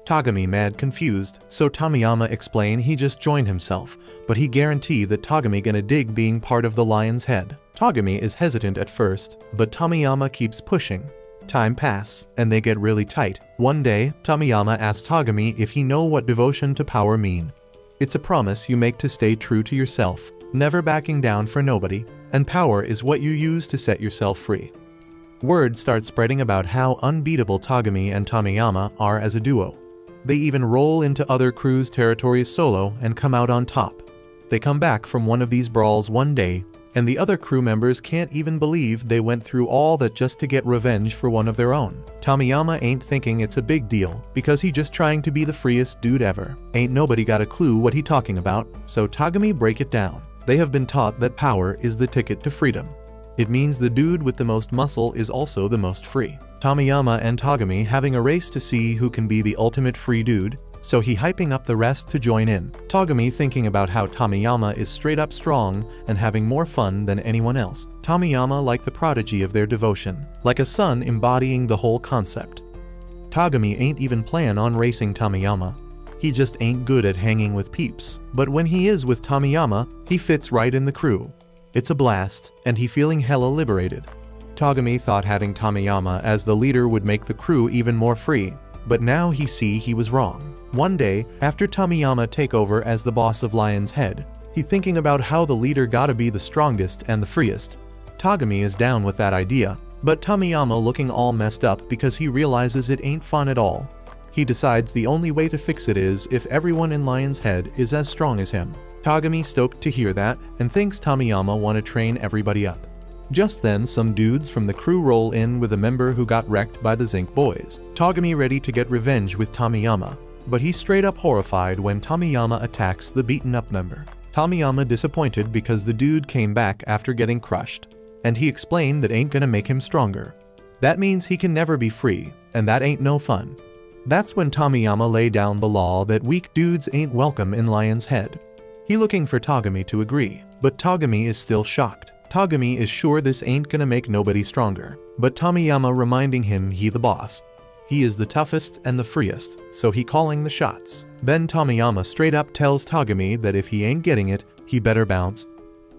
Tagami mad confused, so Tomiyama explain he just joined himself, but he guarantee that Tagami gonna dig being part of the Lion's Head. Tagami is hesitant at first, but Tomiyama keeps pushing. Time pass, and they get really tight. One day, Tomiyama asks Tagami if he know what devotion to power mean. It's a promise you make to stay true to yourself, never backing down for nobody, and power is what you use to set yourself free. Word starts spreading about how unbeatable Tagami and Tomiyama are as a duo. They even roll into other crews' territories solo and come out on top. They come back from one of these brawls one day, and the other crew members can't even believe they went through all that just to get revenge for one of their own. Tomiyama ain't thinking it's a big deal, because he just trying to be the freest dude ever. Ain't nobody got a clue what he talking about, so Tagami break it down. They have been taught that power is the ticket to freedom. It means the dude with the most muscle is also the most free. Tomiyama and Tagami having a race to see who can be the ultimate free dude, so he hyping up the rest to join in. Tagami thinking about how Tomiyama is straight up strong and having more fun than anyone else. Tomiyama like the prodigy of their devotion, like a son embodying the whole concept. Tagami ain't even plan on racing Tomiyama. He just ain't good at hanging with peeps, but when he is with Tomiyama, he fits right in the crew. It's a blast, and he feeling hella liberated. Tagami thought having Tomiyama as the leader would make the crew even more free, but now he see he was wrong. One day, after Tomiyama take over as the boss of Lion's Head, he thinking about how the leader gotta be the strongest and the freest. Tagami is down with that idea, but Tomiyama looking all messed up because he realizes it ain't fun at all. He decides the only way to fix it is if everyone in Lion's Head is as strong as him. Tagami stoked to hear that and thinks Tomiyama wanna train everybody up. Just then, some dudes from the crew roll in with a member who got wrecked by the Zinc boys. Tagami ready to get revenge with Tomiyama, but he's straight up horrified when Tomiyama attacks the beaten up member. Tomiyama disappointed because the dude came back after getting crushed, and he explained that ain't gonna make him stronger. That means he can never be free, and that ain't no fun. That's when Tomiyama lay down the law that weak dudes ain't welcome in Lion's Head. He looking for Tagami to agree, but Tagami is still shocked. Tagami is sure this ain't gonna make nobody stronger, but Tomiyama reminding him he the boss. He is the toughest and the freest, so he calling the shots. Then Tomiyama straight up tells Tagami that if he ain't getting it, he better bounce.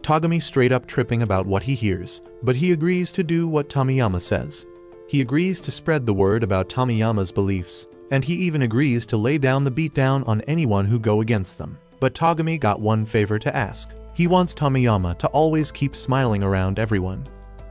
Tagami straight up tripping about what he hears, but he agrees to do what Tomiyama says. He agrees to spread the word about Tomiyama's beliefs, and he even agrees to lay down the beatdown on anyone who go against them. But Tagami got one favor to ask. He wants Tomiyama to always keep smiling around everyone.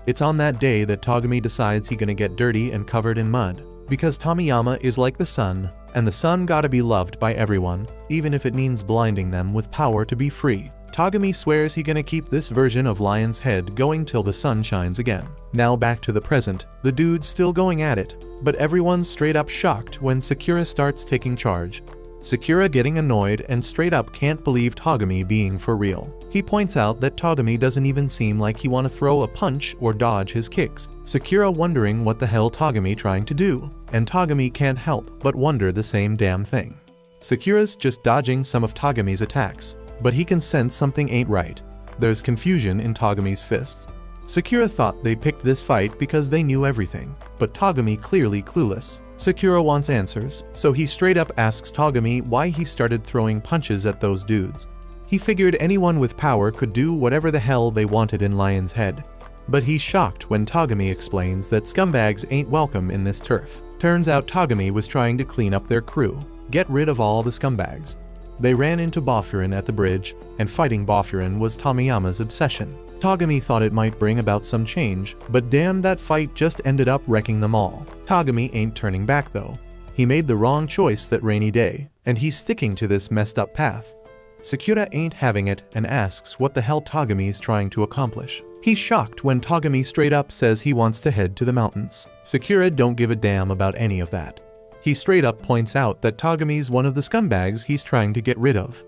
It's on that day that Tagami decides he gonna get dirty and covered in mud, because Tomiyama is like the sun, and the sun gotta be loved by everyone, even if it means blinding them with power to be free. Tagami swears he gonna keep this version of Lion's Head going till the sun shines again. Now back to the present, the dude's still going at it, but everyone's straight up shocked when Sakura starts taking charge. Sakura getting annoyed and straight up can't believe Tagami being for real. He points out that Tagami doesn't even seem like he wanna throw a punch or dodge his kicks. Sakura wondering what the hell Tagami trying to do, and Tagami can't help but wonder the same damn thing. Sakura's just dodging some of Tagami's attacks, but he can sense something ain't right. There's confusion in Tagami's fists. Sakura thought they picked this fight because they knew everything, but Tagami clearly clueless. Sakura wants answers, so he straight up asks Tagami why he started throwing punches at those dudes. He figured anyone with power could do whatever the hell they wanted in Lion's Head. But he's shocked when Tagami explains that scumbags ain't welcome in this turf. Turns out Tagami was trying to clean up their crew, get rid of all the scumbags. They ran into Bofurin at the bridge, and fighting Bofurin was Tomiyama's obsession. Tagami thought it might bring about some change, but damn, that fight just ended up wrecking them all. Tagami ain't turning back though. He made the wrong choice that rainy day, and he's sticking to this messed up path. Sakura ain't having it and asks what the hell Tagami's trying to accomplish. He's shocked when Tagami straight up says he wants to head to the mountains. Sakura don't give a damn about any of that. He straight up points out that Tagami's one of the scumbags he's trying to get rid of.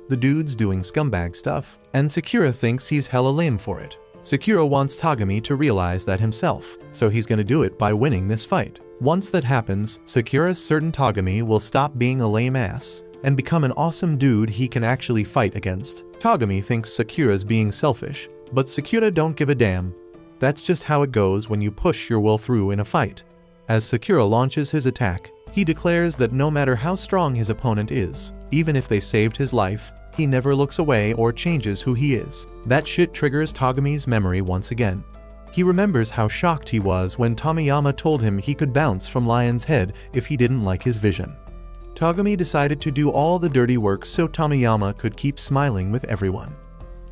The dude's doing scumbag stuff, and Sakura thinks he's hella lame for it. Sakura wants Tagami to realize that himself, so he's gonna do it by winning this fight. Once that happens, Sakura's certain Tagami will stop being a lame ass and become an awesome dude he can actually fight against. Tagami thinks Sakura's being selfish, but Sakura don't give a damn. That's just how it goes when you push your will through in a fight. As Sakura launches his attack, he declares that no matter how strong his opponent is, even if they saved his life, he never looks away or changes who he is. That shit triggers Tagami's memory once again. He remembers how shocked he was when Tomiyama told him he could bounce from Lion's Head if he didn't like his vision. Tagami decided to do all the dirty work so Tomiyama could keep smiling with everyone.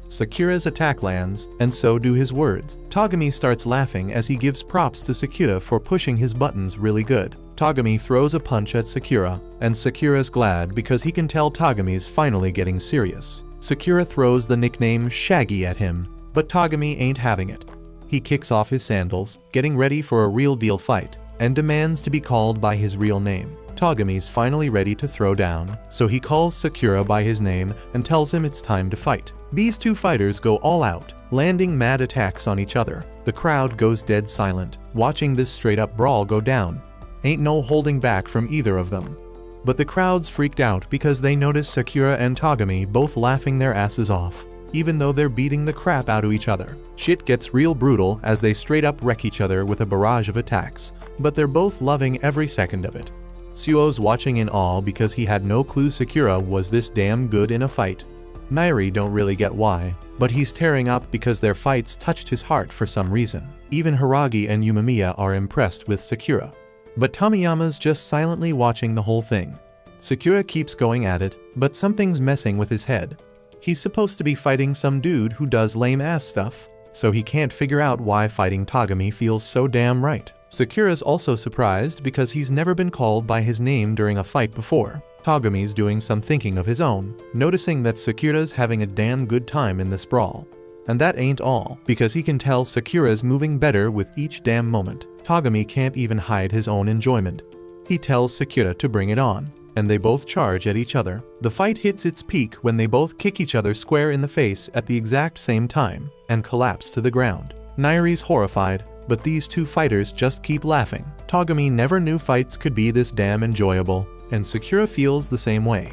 Sakura's attack lands, and so do his words. Tagami starts laughing as he gives props to Sakura for pushing his buttons really good. Tagami throws a punch at Sakura, and Sakura's glad because he can tell Tagami's finally getting serious. Sakura throws the nickname Shaggy at him, but Tagami ain't having it. He kicks off his sandals, getting ready for a real deal fight, and demands to be called by his real name. Tagami's finally ready to throw down, so he calls Sakura by his name and tells him it's time to fight. These two fighters go all out, landing mad attacks on each other. The crowd goes dead silent, watching this straight-up brawl go down. Ain't no holding back from either of them. But the crowd's freaked out because they notice Sakura and Togami both laughing their asses off, even though they're beating the crap out of each other. Shit gets real brutal as they straight up wreck each other with a barrage of attacks, but they're both loving every second of it. Suo's watching in awe because he had no clue Sakura was this damn good in a fight. Nairi don't really get why, but he's tearing up because their fights touched his heart for some reason. Even Hiragi and Yumemiya are impressed with Sakura. But Tomiyama's just silently watching the whole thing. Sakura keeps going at it, but something's messing with his head. He's supposed to be fighting some dude who does lame-ass stuff, so he can't figure out why fighting Togami feels so damn right. Sakura's also surprised because he's never been called by his name during a fight before. Togami's doing some thinking of his own, noticing that Sakura's having a damn good time in this brawl. And that ain't all, because he can tell Sakura's moving better with each damn moment. Togami can't even hide his own enjoyment. He tells Sakura to bring it on, and they both charge at each other. The fight hits its peak when they both kick each other square in the face at the exact same time, and collapse to the ground. Nairi's horrified, but these two fighters just keep laughing. Togami never knew fights could be this damn enjoyable, and Sakura feels the same way.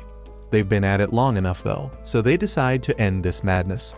They've been at it long enough though, so they decide to end this madness.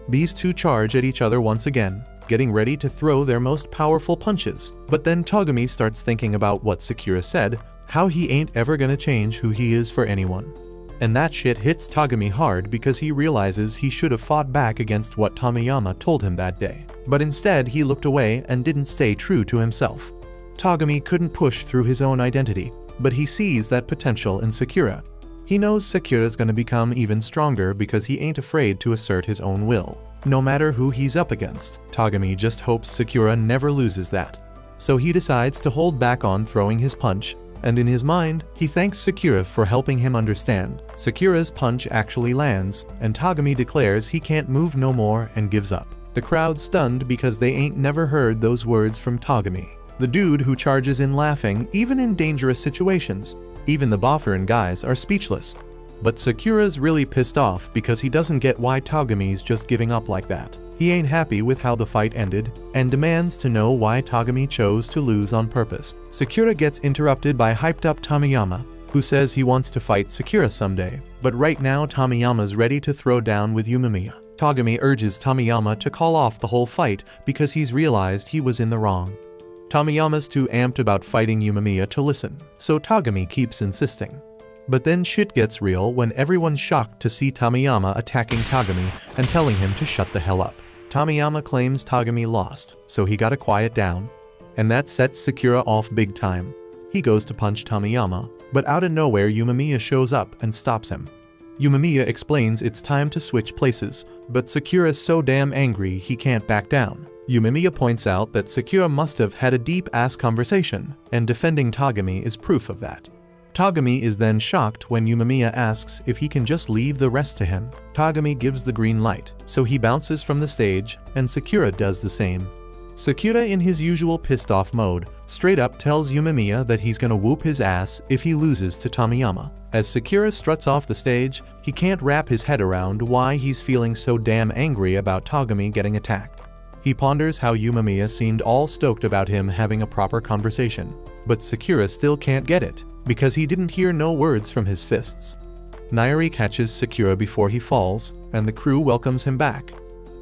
These two charge at each other once again, getting ready to throw their most powerful punches. But then Togami starts thinking about what Sakura said, how he ain't ever gonna change who he is for anyone. And that shit hits Togami hard because he realizes he should have fought back against what Tomiyama told him that day. But instead he looked away and didn't stay true to himself. Togami couldn't push through his own identity, but he sees that potential in Sakura. He knows Sakura's gonna become even stronger because he ain't afraid to assert his own will, no matter who he's up against. Togami just hopes Sakura never loses that. So he decides to hold back on throwing his punch, and in his mind, he thanks Sakura for helping him understand. Sakura's punch actually lands, and Togami declares he can't move no more and gives up. The crowd's stunned because they ain't never heard those words from Togami, the dude who charges in laughing even in dangerous situations. Even the Bofferin guys are speechless. But Sakura's really pissed off because he doesn't get why Togami's just giving up like that. He ain't happy with how the fight ended, and demands to know why Togami chose to lose on purpose. Sakura gets interrupted by hyped-up Tomiyama, who says he wants to fight Sakura someday, but right now Tomiyama's ready to throw down with Yumemiya. Togami urges Tomiyama to call off the whole fight because he's realized he was in the wrong. Tomiyama's too amped about fighting Yumemiya to listen, so Togami keeps insisting. But then shit gets real when everyone's shocked to see Tomiyama attacking Togami and telling him to shut the hell up. Tomiyama claims Togami lost, so he gotta quiet down. And that sets Sakura off big time. He goes to punch Tomiyama, but out of nowhere Yumemiya shows up and stops him. Yumemiya explains it's time to switch places, but Sakura's so damn angry he can't back down. Yumemiya points out that Sakura must have had a deep-ass conversation, and defending Togami is proof of that. Togami is then shocked when Yumemiya asks if he can just leave the rest to him. Togami gives the green light, so he bounces from the stage, and Sakura does the same. Sakura, in his usual pissed-off mode, straight up tells Yumemiya that he's gonna whoop his ass if he loses to Tomiyama. As Sakura struts off the stage, he can't wrap his head around why he's feeling so damn angry about Togami getting attacked. He ponders how Yumemiya seemed all stoked about him having a proper conversation, but Sakura still can't get it, because he didn't hear no words from his fists. Nairi catches Sakura before he falls, and the crew welcomes him back.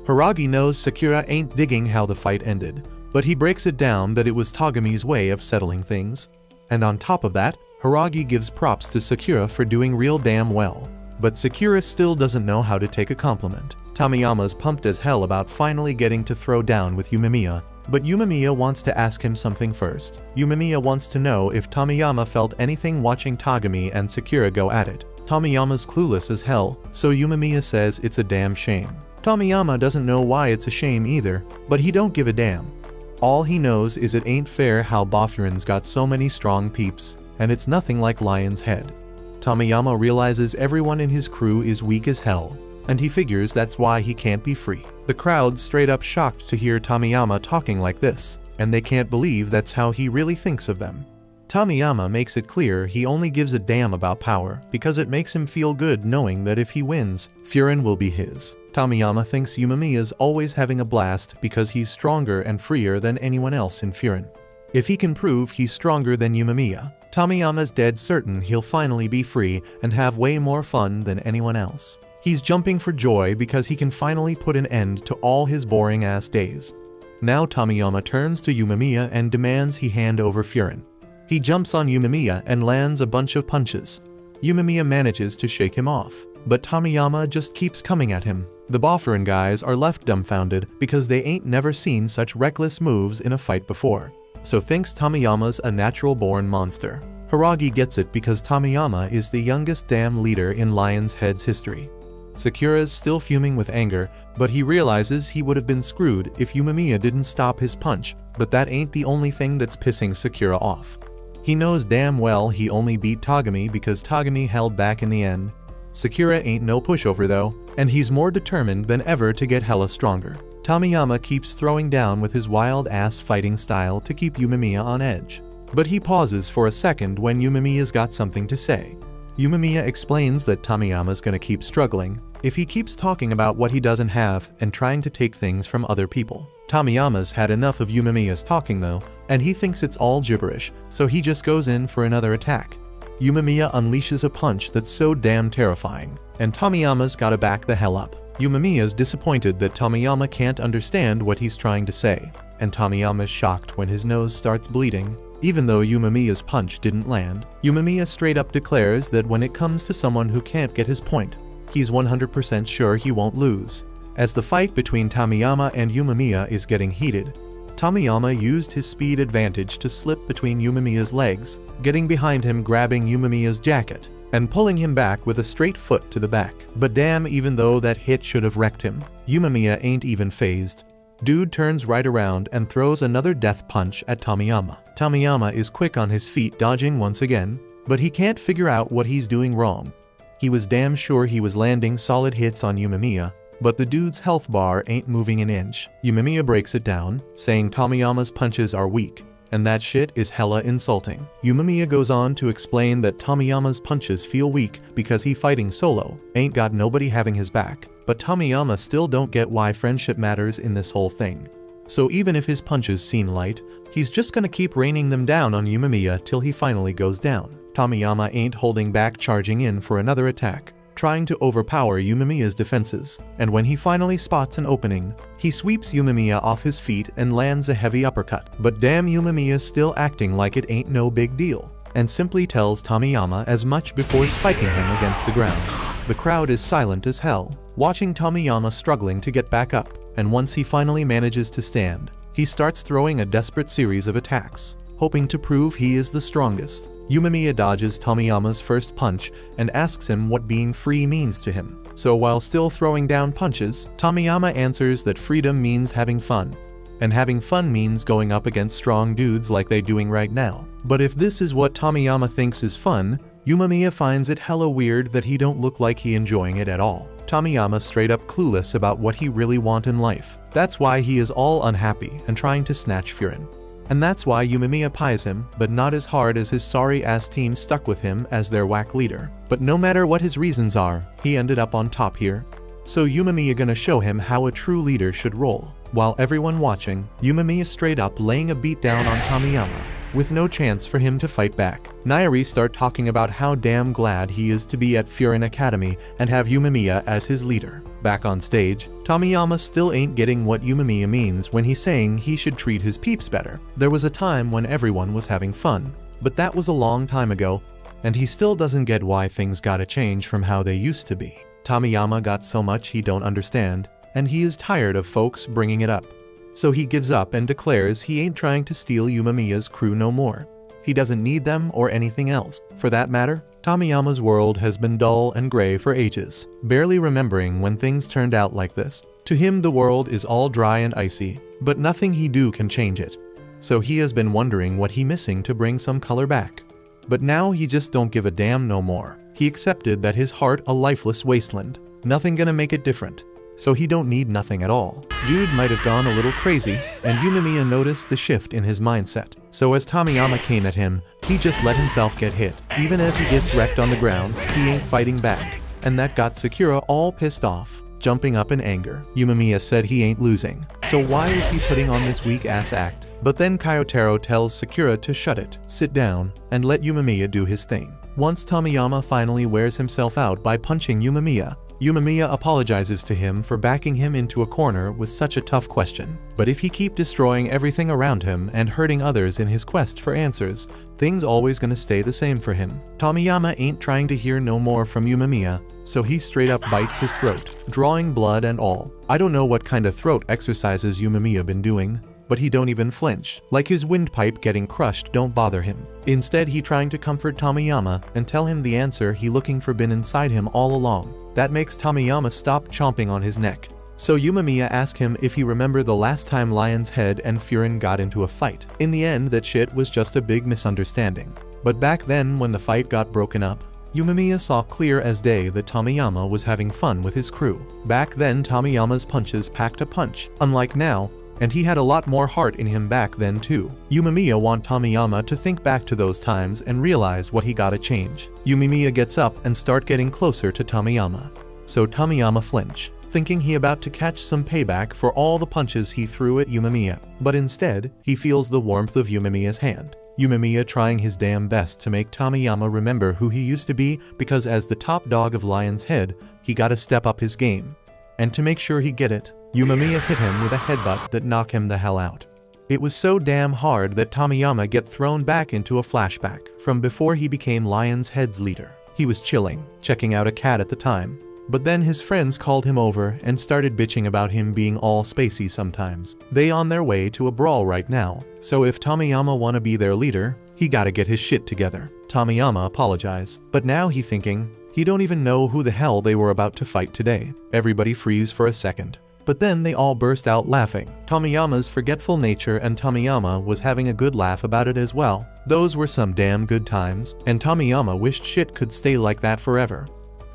Hiragi knows Sakura ain't digging how the fight ended, but he breaks it down that it was Togami's way of settling things. And on top of that, Hiragi gives props to Sakura for doing real damn well. But Sakura still doesn't know how to take a compliment. Tomiyama's pumped as hell about finally getting to throw down with Yumemiya, but Yumemiya wants to ask him something first. Yumemiya wants to know if Tomiyama felt anything watching Togami and Sakura go at it. Tomiyama's clueless as hell, so Yumemiya says it's a damn shame. Tomiyama doesn't know why it's a shame either, but he don't give a damn. All he knows is it ain't fair how Boffurin's got so many strong peeps, and it's nothing like Lion's Head. Tomiyama realizes everyone in his crew is weak as hell, and he figures that's why he can't be free. The crowd's straight up shocked to hear Tomiyama talking like this, and they can't believe that's how he really thinks of them. Tomiyama makes it clear he only gives a damn about power because it makes him feel good knowing that if he wins, Furin will be his. Tomiyama thinks Yumamiya is always having a blast because he's stronger and freer than anyone else in Furin. If he can prove he's stronger than Yumamiya, Tomiyama's dead certain he'll finally be free and have way more fun than anyone else. He's jumping for joy because he can finally put an end to all his boring-ass days. Now Tomiyama turns to Yumamiya and demands he hand over Furin. He jumps on Yumamiya and lands a bunch of punches. Yumamiya manages to shake him off, but Tomiyama just keeps coming at him. The Bofferin guys are left dumbfounded because they ain't never seen such reckless moves in a fight before. So thinks Tomiyama's a natural-born monster. Hiragi gets it because Tomiyama is the youngest damn leader in Lion's Head's history. Sakura's still fuming with anger, but he realizes he would have been screwed if Yumamiya didn't stop his punch, but that ain't the only thing that's pissing Sakura off. He knows damn well he only beat Togami because Togami held back in the end. Sakura ain't no pushover though, and he's more determined than ever to get hella stronger. Tomiyama keeps throwing down with his wild-ass fighting style to keep Yumamiya on edge. But he pauses for a second when Yumamiya's got something to say. Yumamiya explains that Tomiyama's gonna keep struggling if he keeps talking about what he doesn't have and trying to take things from other people. Tomiyama's had enough of Yumamiya's talking though, and he thinks it's all gibberish, so he just goes in for another attack. Yumamiya unleashes a punch that's so damn terrifying, and Tomiyama's gotta back the hell up. Yumamiya's disappointed that Tomiyama can't understand what he's trying to say, and Tomiyama's shocked when his nose starts bleeding. Even though Yumamiya's punch didn't land, Yumamiya straight up declares that when it comes to someone who can't get his point, he's 100% sure he won't lose. As the fight between Tomiyama and Yumamiya is getting heated, Tomiyama used his speed advantage to slip between Yumamiya's legs, getting behind him, grabbing Yumamiya's jacket, and pulling him back with a straight foot to the back. But damn, even though that hit should have wrecked him, Yumamiya ain't even phased. Dude turns right around and throws another death punch at Tomiyama. Tomiyama is quick on his feet, dodging once again, but he can't figure out what he's doing wrong. He was damn sure he was landing solid hits on Yumamiya, but the dude's health bar ain't moving an inch. Yumamiya breaks it down, saying Tomiyama's punches are weak, and that shit is hella insulting. Yumamiya goes on to explain that Tomiyama's punches feel weak because he fighting solo, ain't got nobody having his back, but Tomiyama still don't get why friendship matters in this whole thing. So even if his punches seem light, he's just gonna keep raining them down on Yumamiya till he finally goes down. Tomiyama ain't holding back, charging in for another attack, trying to overpower Yumamiya's defenses, and when he finally spots an opening, he sweeps Yumamiya off his feet and lands a heavy uppercut. But damn, Yumamiya's still acting like it ain't no big deal, and simply tells Tomiyama as much before spiking him against the ground. The crowd is silent as hell, watching Tomiyama struggling to get back up, and once he finally manages to stand, he starts throwing a desperate series of attacks, hoping to prove he is the strongest. Yumamiya dodges Tomiyama's first punch and asks him what being free means to him. So while still throwing down punches, Tomiyama answers that freedom means having fun, and having fun means going up against strong dudes like they doing right now. But if this is what Tomiyama thinks is fun, Yumamiya finds it hella weird that he don't look like he enjoying it at all. Tomiyama straight up clueless about what he really want in life. That's why he is all unhappy and trying to snatch Furin. And that's why Yumamiya pies him, but not as hard as his sorry-ass team stuck with him as their whack leader. But no matter what his reasons are, he ended up on top here. So Yumamiya gonna show him how a true leader should roll. While everyone watching, Yumamiya straight up laying a beat down on Tomiyama, with no chance for him to fight back. Nairi start talking about how damn glad he is to be at Furin Academy and have Yumamiya as his leader. Back on stage, Tomiyama still ain't getting what Yumamiya means when he's saying he should treat his peeps better. There was a time when everyone was having fun, but that was a long time ago, and he still doesn't get why things gotta change from how they used to be. Tomiyama got so much he don't understand, and he is tired of folks bringing it up. So he gives up and declares he ain't trying to steal Yumamiya's crew no more. He doesn't need them or anything else. For that matter, Tomiyama's world has been dull and gray for ages, barely remembering when things turned out like this. To him the world is all dry and icy, but nothing he do can change it. So he has been wondering what he missing to bring some color back. But now he just don't give a damn no more. He accepted that his heart a lifeless wasteland. Nothing gonna make it different. So he don't need nothing at all. Dude might have gone a little crazy, and Yumamiya noticed the shift in his mindset. So as Tomiyama came at him, He just let himself get hit. Even as he gets wrecked on the ground, he ain't fighting back. And that got Sakura all pissed off, jumping up in anger. Yumemiya said he ain't losing, so why is he putting on this weak-ass act? But then Kyotaro tells Sakura to shut it, sit down, and let Yumemiya do his thing. Once Tomiyama finally wears himself out by punching Yumemiya, Yumemiya apologizes to him for backing him into a corner with such a tough question. But if he keep destroying everything around him and hurting others in his quest for answers, things always gonna stay the same for him. Tomiyama ain't trying to hear no more from Yumemiya, so he straight up bites his throat, drawing blood and all. I don't know what kind of throat exercises Yumemiya been doing, but he don't even flinch, like his windpipe getting crushed don't bother him. Instead, he trying to comfort Tomiyama and tell him the answer he looking for been inside him all along. That makes Tomiyama stop chomping on his neck. So Yumemiya asked him if he remembered the last time Lion's Head and Furin got into a fight. In the end, that shit was just a big misunderstanding. But back then, when the fight got broken up, Yumemiya saw clear as day that Tomiyama was having fun with his crew. Back then, Tomiyama's punches packed a punch, unlike now, and he had a lot more heart in him back then too. Yumemiya want Tomiyama to think back to those times and realize what he gotta change. Yumemiya gets up and start getting closer to Tomiyama. So Tomiyama flinch, thinking he about to catch some payback for all the punches he threw at Yumemiya. But instead, he feels the warmth of Yumemiya's hand. Yumemiya trying his damn best to make Tomiyama remember who he used to be, because as the top dog of Lion's Head, he gotta step up his game. And to make sure he get it, Yumemiya hit him with a headbutt that knocked him the hell out. It was so damn hard that Tomiyama get thrown back into a flashback from before he became Lion's Head's leader. He was chilling, checking out a cat at the time. But then his friends called him over and started bitching about him being all spacey sometimes. They on their way to a brawl right now, so if Tomiyama wanna be their leader, he gotta get his shit together. Tomiyama apologized, but now he thinking, he don't even know who the hell they were about to fight today. Everybody freeze for a second. But then they all burst out laughing. Tomiyama's forgetful nature, and Tomiyama was having a good laugh about it as well. Those were some damn good times, and Tomiyama wished shit could stay like that forever.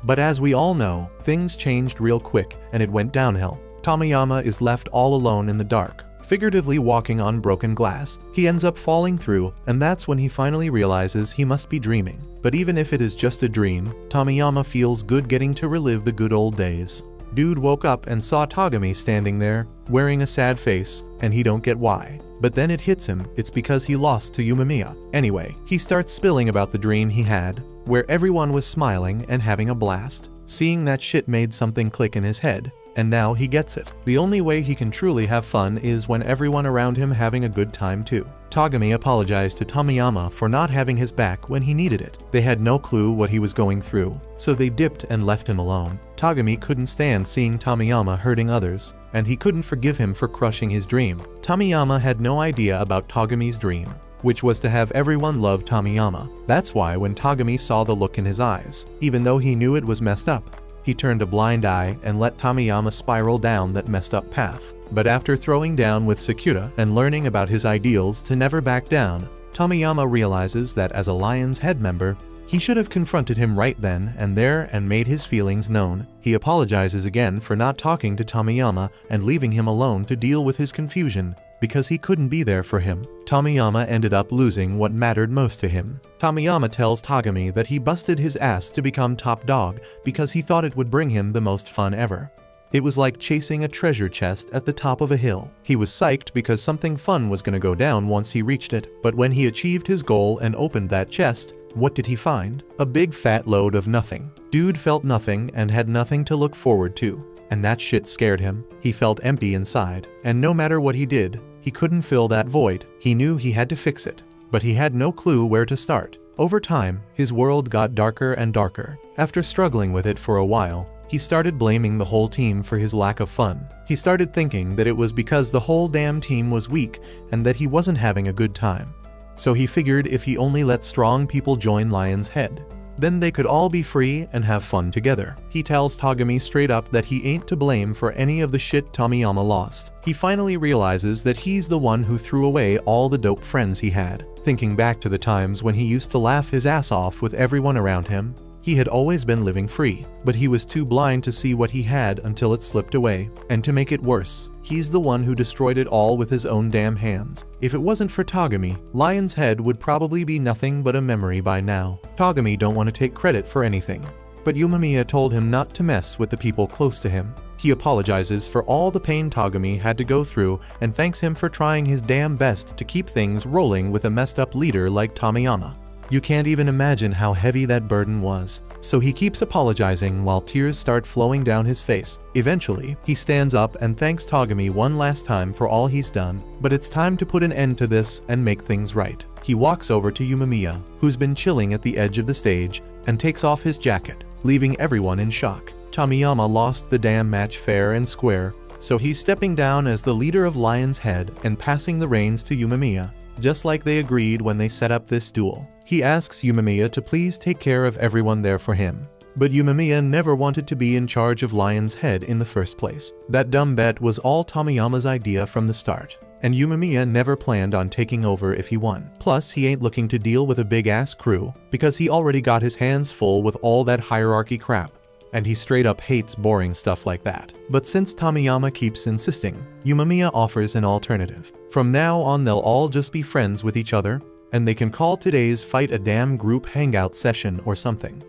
But as we all know, things changed real quick, and it went downhill. Tomiyama is left all alone in the dark, figuratively walking on broken glass. He ends up falling through, and that's when he finally realizes he must be dreaming. But even if it is just a dream, Tomiyama feels good getting to relive the good old days. Dude woke up and saw Togami standing there, wearing a sad face, and he don't get why. But then it hits him, it's because he lost to Yumemiya. Anyway, he starts spilling about the dream he had, where everyone was smiling and having a blast. Seeing that shit made something click in his head, and now he gets it. The only way he can truly have fun is when everyone around him having a good time too. Togami apologized to Tomiyama for not having his back when he needed it. They had no clue what he was going through, so they dipped and left him alone. Togami couldn't stand seeing Tomiyama hurting others, and he couldn't forgive him for crushing his dream. Tomiyama had no idea about Togami's dream, which was to have everyone love Tomiyama. That's why when Togami saw the look in his eyes, even though he knew it was messed up, he turned a blind eye and let Tomiyama spiral down that messed up path. But after throwing down with Sakura and learning about his ideals to never back down, Tomiyama realizes that as a Lion's Head member, he should have confronted him right then and there and made his feelings known. He apologizes again for not talking to Tomiyama and leaving him alone to deal with his confusion, because he couldn't be there for him. Tomiyama ended up losing what mattered most to him. Tomiyama tells Togami that he busted his ass to become top dog because he thought it would bring him the most fun ever. It was like chasing a treasure chest at the top of a hill. He was psyched because something fun was gonna go down once he reached it, but when he achieved his goal and opened that chest, what did he find? A big fat load of nothing. Dude felt nothing and had nothing to look forward to. And that shit scared him. He felt empty inside, and no matter what he did, he couldn't fill that void. He knew he had to fix it, but he had no clue where to start. Over time, his world got darker and darker. After struggling with it for a while, he started blaming the whole team for his lack of fun. He started thinking that it was because the whole damn team was weak and that he wasn't having a good time. So he figured if he only let strong people join Lion's Head, then they could all be free and have fun together. He tells Togami straight up that he ain't to blame for any of the shit Tomiyama lost. He finally realizes that he's the one who threw away all the dope friends he had. Thinking back to the times when he used to laugh his ass off with everyone around him, He had always been living free, but he was too blind to see what he had until it slipped away. And to make it worse, he's the one who destroyed it all with his own damn hands. If it wasn't for Togami, Lion's Head would probably be nothing but a memory by now. Togami don't want to take credit for anything, but Yumamiya told him not to mess with the people close to him. He apologizes for all the pain Togami had to go through and thanks him for trying his damn best to keep things rolling with a messed up leader like Tomiyama. You can't even imagine how heavy that burden was. So he keeps apologizing while tears start flowing down his face. Eventually, he stands up and thanks Togami one last time for all he's done, but it's time to put an end to this and make things right. He walks over to Yumamiya, who's been chilling at the edge of the stage, and takes off his jacket, leaving everyone in shock. Tomiyama lost the damn match fair and square, so he's stepping down as the leader of Lion's Head and passing the reins to Yumamiya, just like they agreed when they set up this duel. He asks Yumamiya to please take care of everyone there for him. But Yumamiya never wanted to be in charge of Lion's Head in the first place. That dumb bet was all Tomiyama's idea from the start, and Yumamiya never planned on taking over if he won. Plus, he ain't looking to deal with a big-ass crew, because he already got his hands full with all that hierarchy crap, and he straight up hates boring stuff like that. But since Tomiyama keeps insisting, Yumamiya offers an alternative. From now on they'll all just be friends with each other, and they can call today's fight a damn group hangout session or something.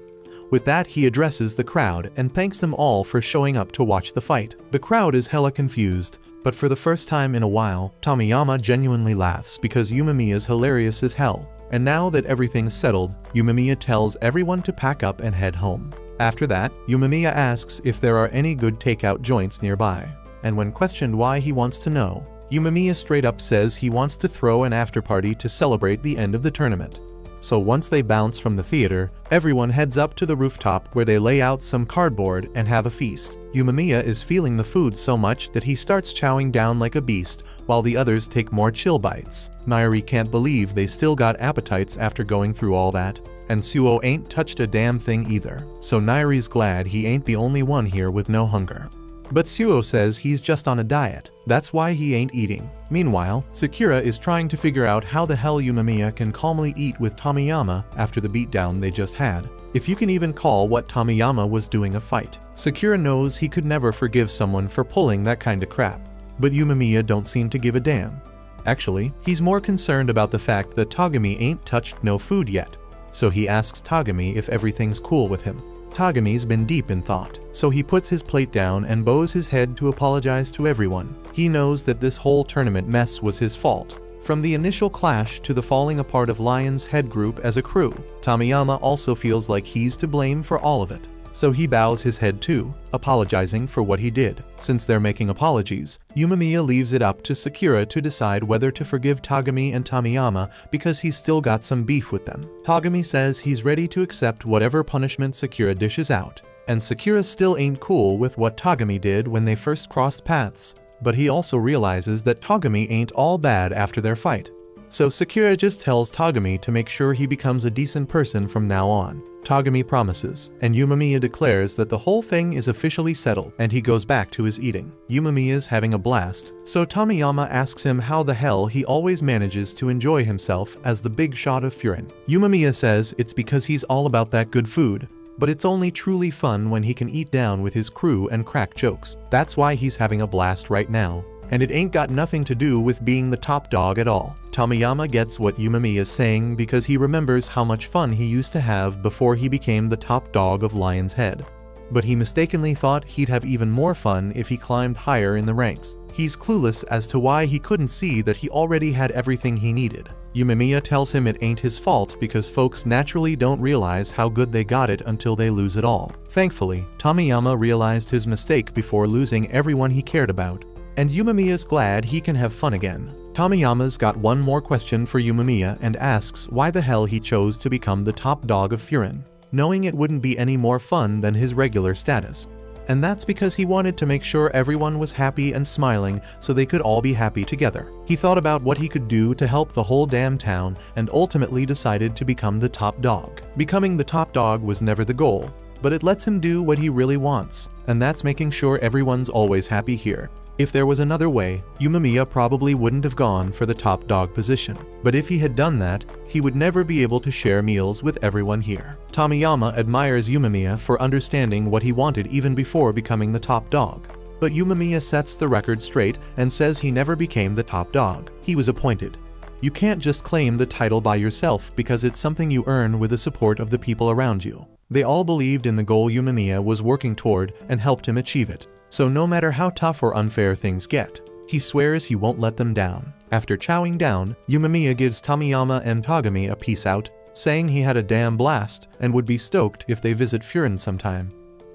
With that, he addresses the crowd and thanks them all for showing up to watch the fight. The crowd is hella confused, but for the first time in a while, Tomiyama genuinely laughs because Yumamiya's hilarious as hell. And now that everything's settled, Yumamiya tells everyone to pack up and head home. After that, Yumamiya asks if there are any good takeout joints nearby, and when questioned why he wants to know, Yumamiya straight up says he wants to throw an after-party to celebrate the end of the tournament. So once they bounce from the theater, everyone heads up to the rooftop where they lay out some cardboard and have a feast. Yumamiya is feeling the food so much that he starts chowing down like a beast, while the others take more chill bites. Nairi can't believe they still got appetites after going through all that, and Suo ain't touched a damn thing either. So Nairi's glad he ain't the only one here with no hunger. But Suo says he's just on a diet, that's why he ain't eating. Meanwhile, Sakura is trying to figure out how the hell Yumamiya can calmly eat with Tomiyama after the beatdown they just had. If you can even call what Tomiyama was doing a fight. Sakura knows he could never forgive someone for pulling that kind of crap. But Yumamiya don't seem to give a damn. Actually, he's more concerned about the fact that Togami ain't touched no food yet. So he asks Togami if everything's cool with him. Togami's been deep in thought, so he puts his plate down and bows his head to apologize to everyone. He knows that this whole tournament mess was his fault. From the initial clash to the falling apart of Lion's Head group as a crew, Tomiyama also feels like he's to blame for all of it. So he bows his head too, apologizing for what he did. Since they're making apologies, Yumamiya leaves it up to Sakura to decide whether to forgive Togami and Tomiyama because he's still got some beef with them. Togami says he's ready to accept whatever punishment Sakura dishes out, and Sakura still ain't cool with what Togami did when they first crossed paths, but he also realizes that Togami ain't all bad after their fight. So Sakura just tells Togami to make sure he becomes a decent person from now on. Togami promises, and Yumamiya declares that the whole thing is officially settled, and he goes back to his eating. Yumamiya's having a blast, so Tomiyama asks him how the hell he always manages to enjoy himself as the big shot of Furin. Yumamiya says it's because he's all about that good food, but it's only truly fun when he can eat down with his crew and crack jokes. That's why he's having a blast right now. And it ain't got nothing to do with being the top dog at all. Tomiyama gets what Yumamiya is saying because he remembers how much fun he used to have before he became the top dog of Lion's Head. But he mistakenly thought he'd have even more fun if he climbed higher in the ranks. He's clueless as to why he couldn't see that he already had everything he needed. Yumamiya tells him it ain't his fault because folks naturally don't realize how good they got it until they lose it all. Thankfully, Tomiyama realized his mistake before losing everyone he cared about. And Yumamiya's glad he can have fun again. Tomiyama's got one more question for Yumamiya and asks why the hell he chose to become the top dog of Furin, knowing it wouldn't be any more fun than his regular status. And that's because he wanted to make sure everyone was happy and smiling so they could all be happy together. He thought about what he could do to help the whole damn town and ultimately decided to become the top dog. Becoming the top dog was never the goal, but it lets him do what he really wants, and that's making sure everyone's always happy here. If there was another way, Umemiya probably wouldn't have gone for the top dog position. But if he had done that, he would never be able to share meals with everyone here. Tomiyama admires Umemiya for understanding what he wanted even before becoming the top dog. But Umemiya sets the record straight and says he never became the top dog. He was appointed. You can't just claim the title by yourself because it's something you earn with the support of the people around you. They all believed in the goal Umemiya was working toward and helped him achieve it. So no matter how tough or unfair things get, he swears he won't let them down. After chowing down, Umemiya gives Tomiyama and Tagami a peace out, saying he had a damn blast and would be stoked if they visit Furin sometime.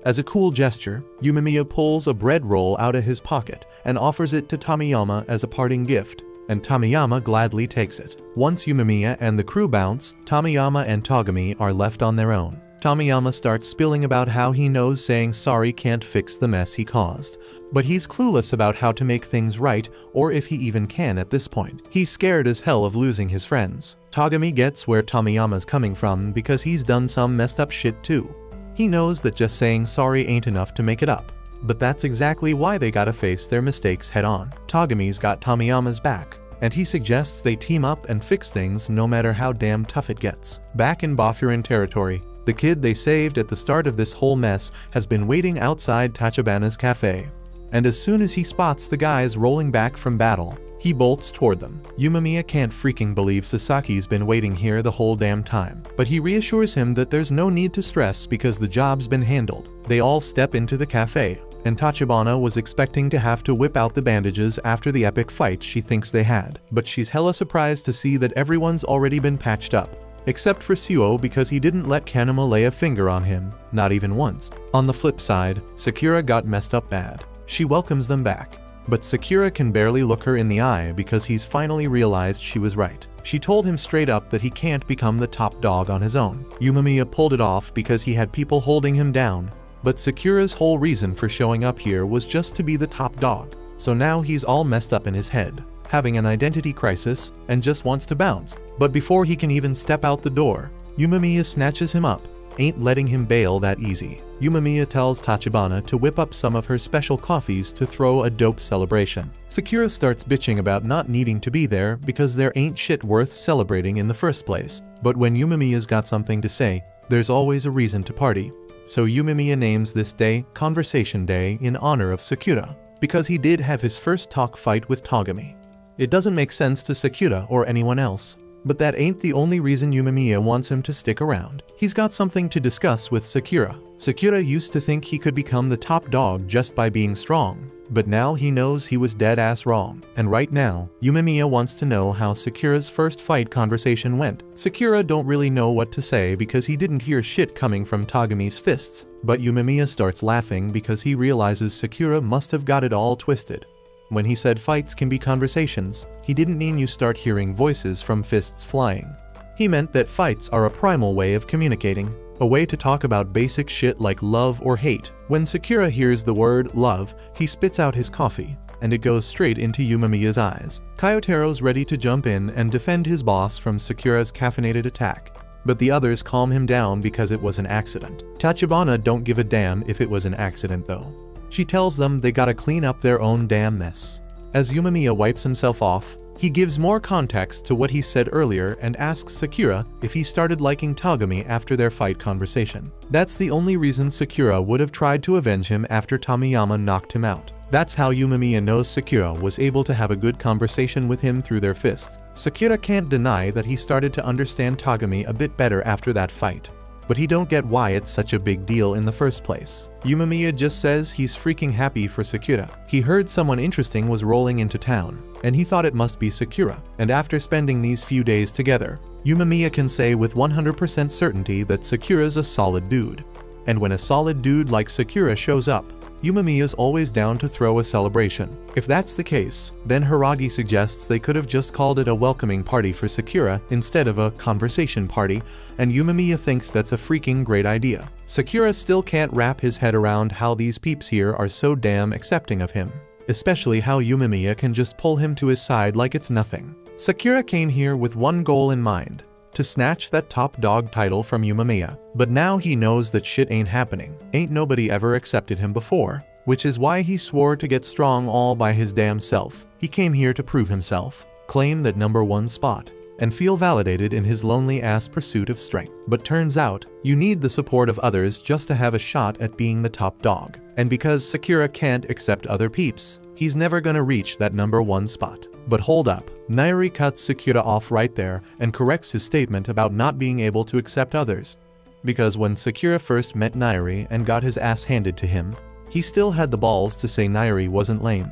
As a cool gesture, Umemiya pulls a bread roll out of his pocket and offers it to Tomiyama as a parting gift, and Tomiyama gladly takes it. Once Umemiya and the crew bounce, Tomiyama and Tagami are left on their own. Tomiyama starts spilling about how he knows saying sorry can't fix the mess he caused, but he's clueless about how to make things right or if he even can at this point. He's scared as hell of losing his friends. Tagami gets where Tomiyama's coming from because he's done some messed up shit too. He knows that just saying sorry ain't enough to make it up, but that's exactly why they gotta face their mistakes head on. Tagami's got Tomiyama's back, and he suggests they team up and fix things no matter how damn tough it gets. Back in Bafurin territory, the kid they saved at the start of this whole mess has been waiting outside Tachibana's cafe. And as soon as he spots the guys rolling back from battle, he bolts toward them. Umemiya can't freaking believe Sasaki's been waiting here the whole damn time, but he reassures him that there's no need to stress because the job's been handled. They all step into the cafe, and Tachibana was expecting to have to whip out the bandages after the epic fight she thinks they had, but she's hella surprised to see that everyone's already been patched up. Except for Suo because he didn't let Kanama lay a finger on him, not even once. On the flip side, Sakura got messed up bad. She welcomes them back, but Sakura can barely look her in the eye because he's finally realized she was right. She told him straight up that he can't become the top dog on his own. Umemiya pulled it off because he had people holding him down, but Sakura's whole reason for showing up here was just to be the top dog. So now he's all messed up in his head, having an identity crisis, and just wants to bounce. But before he can even step out the door, Umemiya snatches him up, ain't letting him bail that easy. Umemiya tells Tachibana to whip up some of her special coffees to throw a dope celebration. Sakura starts bitching about not needing to be there because there ain't shit worth celebrating in the first place. But when Umemiya's got something to say, there's always a reason to party. So Umemiya names this day Conversation Day in honor of Sakura, because he did have his first talk fight with Tagami. It doesn't make sense to Sakura or anyone else, but that ain't the only reason Umemiya wants him to stick around. He's got something to discuss with Sakura. Sakura used to think he could become the top dog just by being strong, but now he knows he was dead-ass wrong. And right now, Umemiya wants to know how Sakura's first fight conversation went. Sakura don't really know what to say because he didn't hear shit coming from Tagami's fists, but Umemiya starts laughing because he realizes Sakura must have got it all twisted. When he said fights can be conversations, he didn't mean you start hearing voices from fists flying. He meant that fights are a primal way of communicating, a way to talk about basic shit like love or hate. When Sakura hears the word love, he spits out his coffee, and it goes straight into Umemiya's eyes. Kyotaro's ready to jump in and defend his boss from Sakura's caffeinated attack, but the others calm him down because it was an accident. Tachibana don't give a damn if it was an accident though. She tells them they gotta clean up their own damn mess. As Umemiya wipes himself off, he gives more context to what he said earlier and asks Sakura if he started liking Tagami after their fight conversation. That's the only reason Sakura would have tried to avenge him after Tomiyama knocked him out. That's how Umemiya knows Sakura was able to have a good conversation with him through their fists. Sakura can't deny that he started to understand Tagami a bit better after that fight, but he don't get why it's such a big deal in the first place. Umemiya just says he's freaking happy for Sakura. He heard someone interesting was rolling into town, and he thought it must be Sakura. And after spending these few days together, Umemiya can say with 100% certainty that Sakura's a solid dude. And when a solid dude like Sakura shows up, Umemiya's always down to throw a celebration. If that's the case, then Hiragi suggests they could have just called it a welcoming party for Sakura instead of a conversation party, and Umemiya thinks that's a freaking great idea. Sakura still can't wrap his head around how these peeps here are so damn accepting of him, especially how Umemiya can just pull him to his side like it's nothing. Sakura came here with one goal in mind: to snatch that top dog title from Umemiya. But now he knows that shit ain't happening. Ain't nobody ever accepted him before. which is why he swore to get strong all by his damn self. He came here to prove himself, claim that #1 spot, and feel validated in his lonely-ass pursuit of strength. But turns out, you need the support of others just to have a shot at being the top dog. And because Sakura can't accept other peeps, he's never gonna reach that #1 spot. But hold up, Nairi cuts Sakura off right there and corrects his statement about not being able to accept others. Because when Sakura first met Nairi and got his ass handed to him, he still had the balls to say Nairi wasn't lame.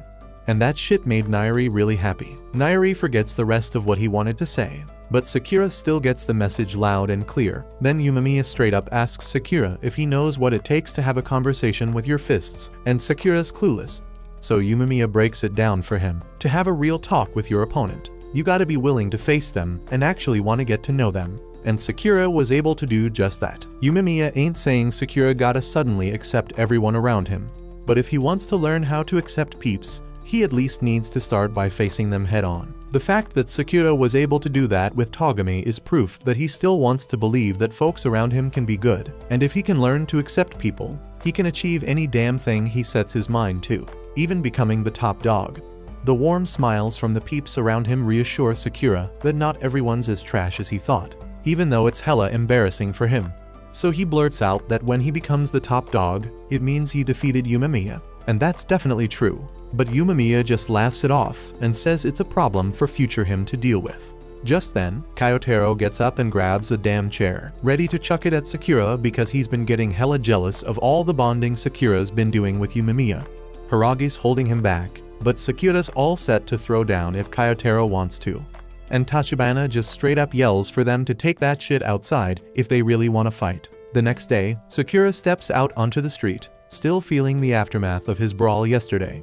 And that shit made Nairi really happy. Nairi forgets the rest of what he wanted to say, but Sakura still gets the message loud and clear. Then Umemiya straight up asks Sakura if he knows what it takes to have a conversation with your fists, and Sakura's clueless. So Umemiya breaks it down for him. To have a real talk with your opponent, you gotta be willing to face them and actually want to get to know them. And Sakura was able to do just that. Umemiya ain't saying Sakura gotta suddenly accept everyone around him, but if he wants to learn how to accept peeps, he at least needs to start by facing them head on. The fact that Sakura was able to do that with Togami is proof that he still wants to believe that folks around him can be good, and if he can learn to accept people, he can achieve any damn thing he sets his mind to, even becoming the top dog. The warm smiles from the peeps around him reassure Sakura that not everyone's as trash as he thought, even though it's hella embarrassing for him. So he blurts out that when he becomes the top dog, it means he defeated Umemiya, and that's definitely true. But Umemiya just laughs it off and says it's a problem for future him to deal with. Just then, Kyotaro gets up and grabs a damn chair, ready to chuck it at Sakura because he's been getting hella jealous of all the bonding Sakura's been doing with Umemiya. Hiragi's holding him back, but Sakura's all set to throw down if Kyotaro wants to. And Tachibana just straight up yells for them to take that shit outside if they really want to fight. The next day, Sakura steps out onto the street, still feeling the aftermath of his brawl yesterday.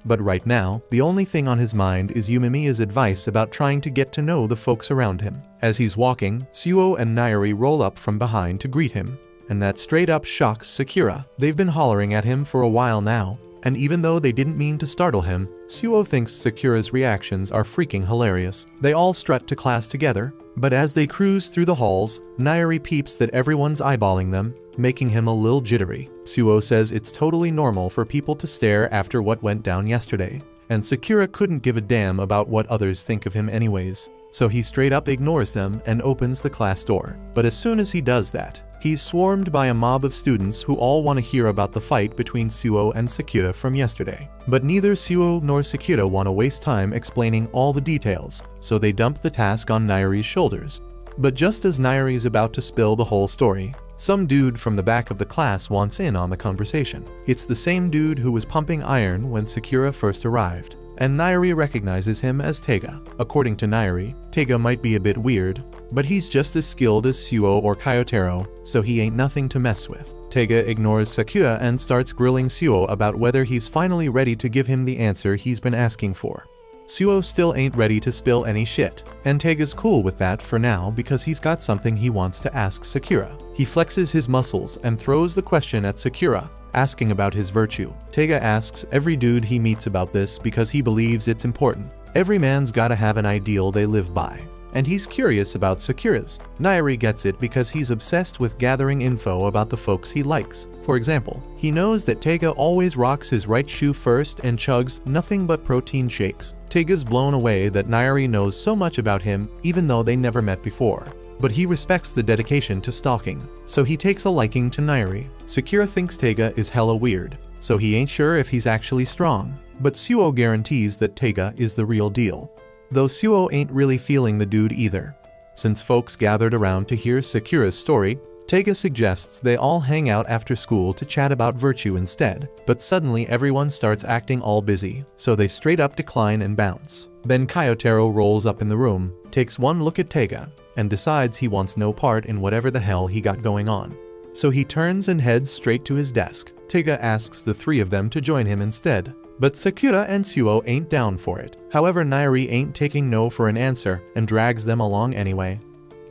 But right now, the only thing on his mind is Umemiya's advice about trying to get to know the folks around him. As he's walking, Suo and Nairi roll up from behind to greet him, and that straight up shocks Sakura. They've been hollering at him for a while now, and even though they didn't mean to startle him, Suo thinks Sakura's reactions are freaking hilarious. They all strut to class together, but as they cruise through the halls, Nairi peeps that everyone's eyeballing them, making him a little jittery. Suo says it's totally normal for people to stare after what went down yesterday, and Sakura couldn't give a damn about what others think of him anyways, so he straight up ignores them and opens the class door. But as soon as he does that, he's swarmed by a mob of students who all want to hear about the fight between Suo and Sakura from yesterday. But neither Suo nor Sakura want to waste time explaining all the details, so they dump the task on Nairi's shoulders. But just as Nairi's about to spill the whole story, some dude from the back of the class wants in on the conversation. It's the same dude who was pumping iron when Sakura first arrived, and Nairi recognizes him as Teiga. According to Nairi, Teiga might be a bit weird, but he's just as skilled as Suo or Kyotaro, so he ain't nothing to mess with. Teiga ignores Sakura and starts grilling Suo about whether he's finally ready to give him the answer he's been asking for. Suo still ain't ready to spill any shit, and Teiga's cool with that for now because he's got something he wants to ask Sakura. He flexes his muscles and throws the question at Sakura, asking about his virtue. Teiga asks every dude he meets about this because he believes it's important. Every man's gotta have an ideal they live by, and he's curious about Sakura's. Nairi gets it because he's obsessed with gathering info about the folks he likes. For example, he knows that Teiga always rocks his right shoe first and chugs nothing but protein shakes. Teiga's blown away that Nairi knows so much about him even though they never met before. But he respects the dedication to stalking, so he takes a liking to Nairi. Sakura thinks Teiga is hella weird, so he ain't sure if he's actually strong, but Suo guarantees that Teiga is the real deal. Though Suo ain't really feeling the dude either. Since folks gathered around to hear Sakura's story, Teiga suggests they all hang out after school to chat about virtue instead, but suddenly everyone starts acting all busy, so they straight up decline and bounce. Then Kyotaro rolls up in the room, takes one look at Teiga, and decides he wants no part in whatever the hell he got going on. So he turns and heads straight to his desk. Teiga asks the three of them to join him instead, but Sakura and Suo ain't down for it. However, Nairi ain't taking no for an answer and drags them along anyway.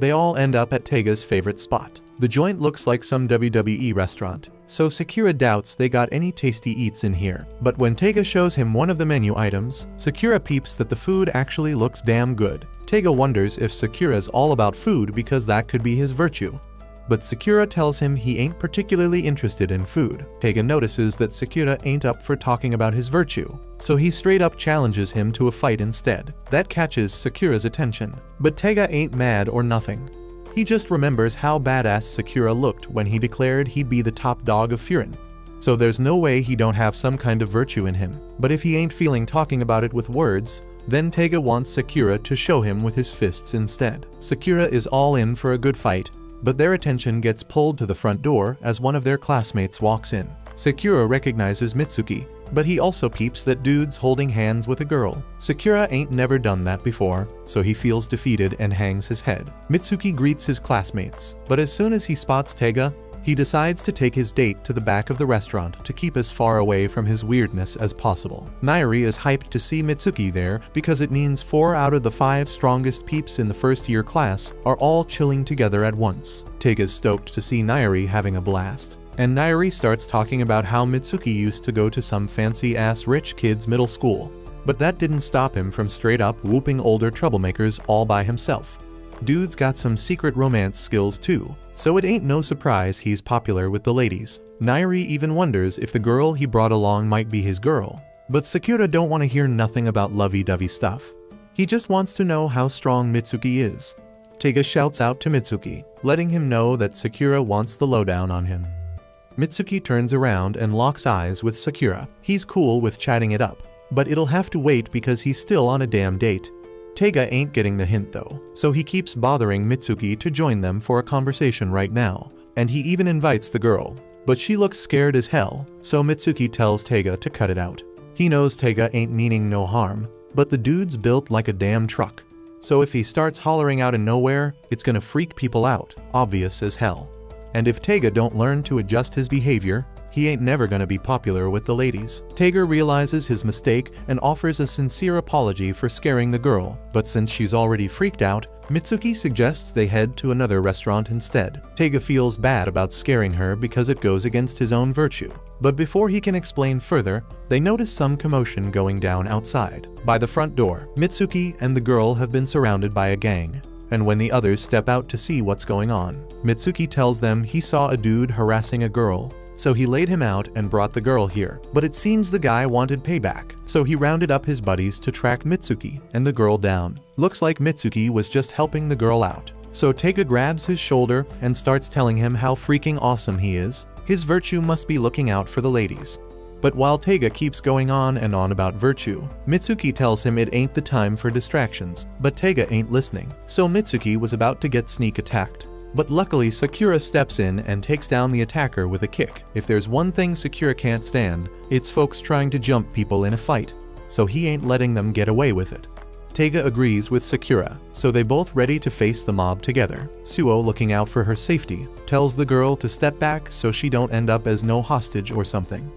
They all end up at Teiga's favorite spot. The joint looks like some WWE restaurant, so Sakura doubts they got any tasty eats in here. But when Teiga shows him one of the menu items, Sakura peeps that the food actually looks damn good. Teiga wonders if Sakura's all about food because that could be his virtue. but Sakura tells him he ain't particularly interested in food. Taiga notices that Sakura ain't up for talking about his virtue, so he straight up challenges him to a fight instead. That catches Sakura's attention, but Taiga ain't mad or nothing. He just remembers how badass Sakura looked when he declared he'd be the top dog of Furin. So there's no way he don't have some kind of virtue in him. But if he ain't feeling talking about it with words, then Taiga wants Sakura to show him with his fists instead. Sakura is all in for a good fight, but their attention gets pulled to the front door as one of their classmates walks in. Sakura recognizes Mitsuki, but he also peeps that dude's holding hands with a girl. Sakura ain't never done that before, so he feels defeated and hangs his head. Mitsuki greets his classmates, but as soon as he spots Taiga, he decides to take his date to the back of the restaurant to keep as far away from his weirdness as possible. Nairi is hyped to see Mitsuki there because it means 4 out of the 5 strongest peeps in the first year class are all chilling together at once. Taiga's stoked to see Nairi having a blast, and Nairi starts talking about how Mitsuki used to go to some fancy-ass rich kid's middle school, but that didn't stop him from straight up whooping older troublemakers all by himself. Dude's got some secret romance skills too, so it ain't no surprise he's popular with the ladies. Nairi even wonders if the girl he brought along might be his girl, but Sakura don't want to hear nothing about lovey-dovey stuff. He just wants to know how strong Mitsuki is. Taiga shouts out to Mitsuki, letting him know that Sakura wants the lowdown on him. Mitsuki turns around and locks eyes with Sakura. He's cool with chatting it up, but it'll have to wait because he's still on a damn date. Taiga ain't getting the hint though, so he keeps bothering Mitsuki to join them for a conversation right now, and he even invites the girl, but she looks scared as hell, so Mitsuki tells Taiga to cut it out. He knows Taiga ain't meaning no harm, but the dude's built like a damn truck, so if he starts hollering out of nowhere, it's gonna freak people out, obvious as hell. And if Taiga don't learn to adjust his behavior, he ain't never gonna be popular with the ladies. Taiga realizes his mistake and offers a sincere apology for scaring the girl, but since she's already freaked out, Mitsuki suggests they head to another restaurant instead. Taiga feels bad about scaring her because it goes against his own virtue, but before he can explain further, they notice some commotion going down outside. By the front door, Mitsuki and the girl have been surrounded by a gang, and when the others step out to see what's going on, Mitsuki tells them he saw a dude harassing a girl, so he laid him out and brought the girl here. But it seems the guy wanted payback, so he rounded up his buddies to track Mitsuki and the girl down. Looks like Mitsuki was just helping the girl out, so Taiga grabs his shoulder and starts telling him how freaking awesome he is. His virtue must be looking out for the ladies. But while Taiga keeps going on and on about virtue, Mitsuki tells him it ain't the time for distractions, but Taiga ain't listening, so Mitsuki was about to get sneak attacked. But luckily Sakura steps in and takes down the attacker with a kick. If there's one thing Sakura can't stand, it's folks trying to jump people in a fight, so he ain't letting them get away with it. Taiga agrees with Sakura, so they both ready to face the mob together. Suo, looking out for her safety, tells the girl to step back so she don't end up as no hostage or something.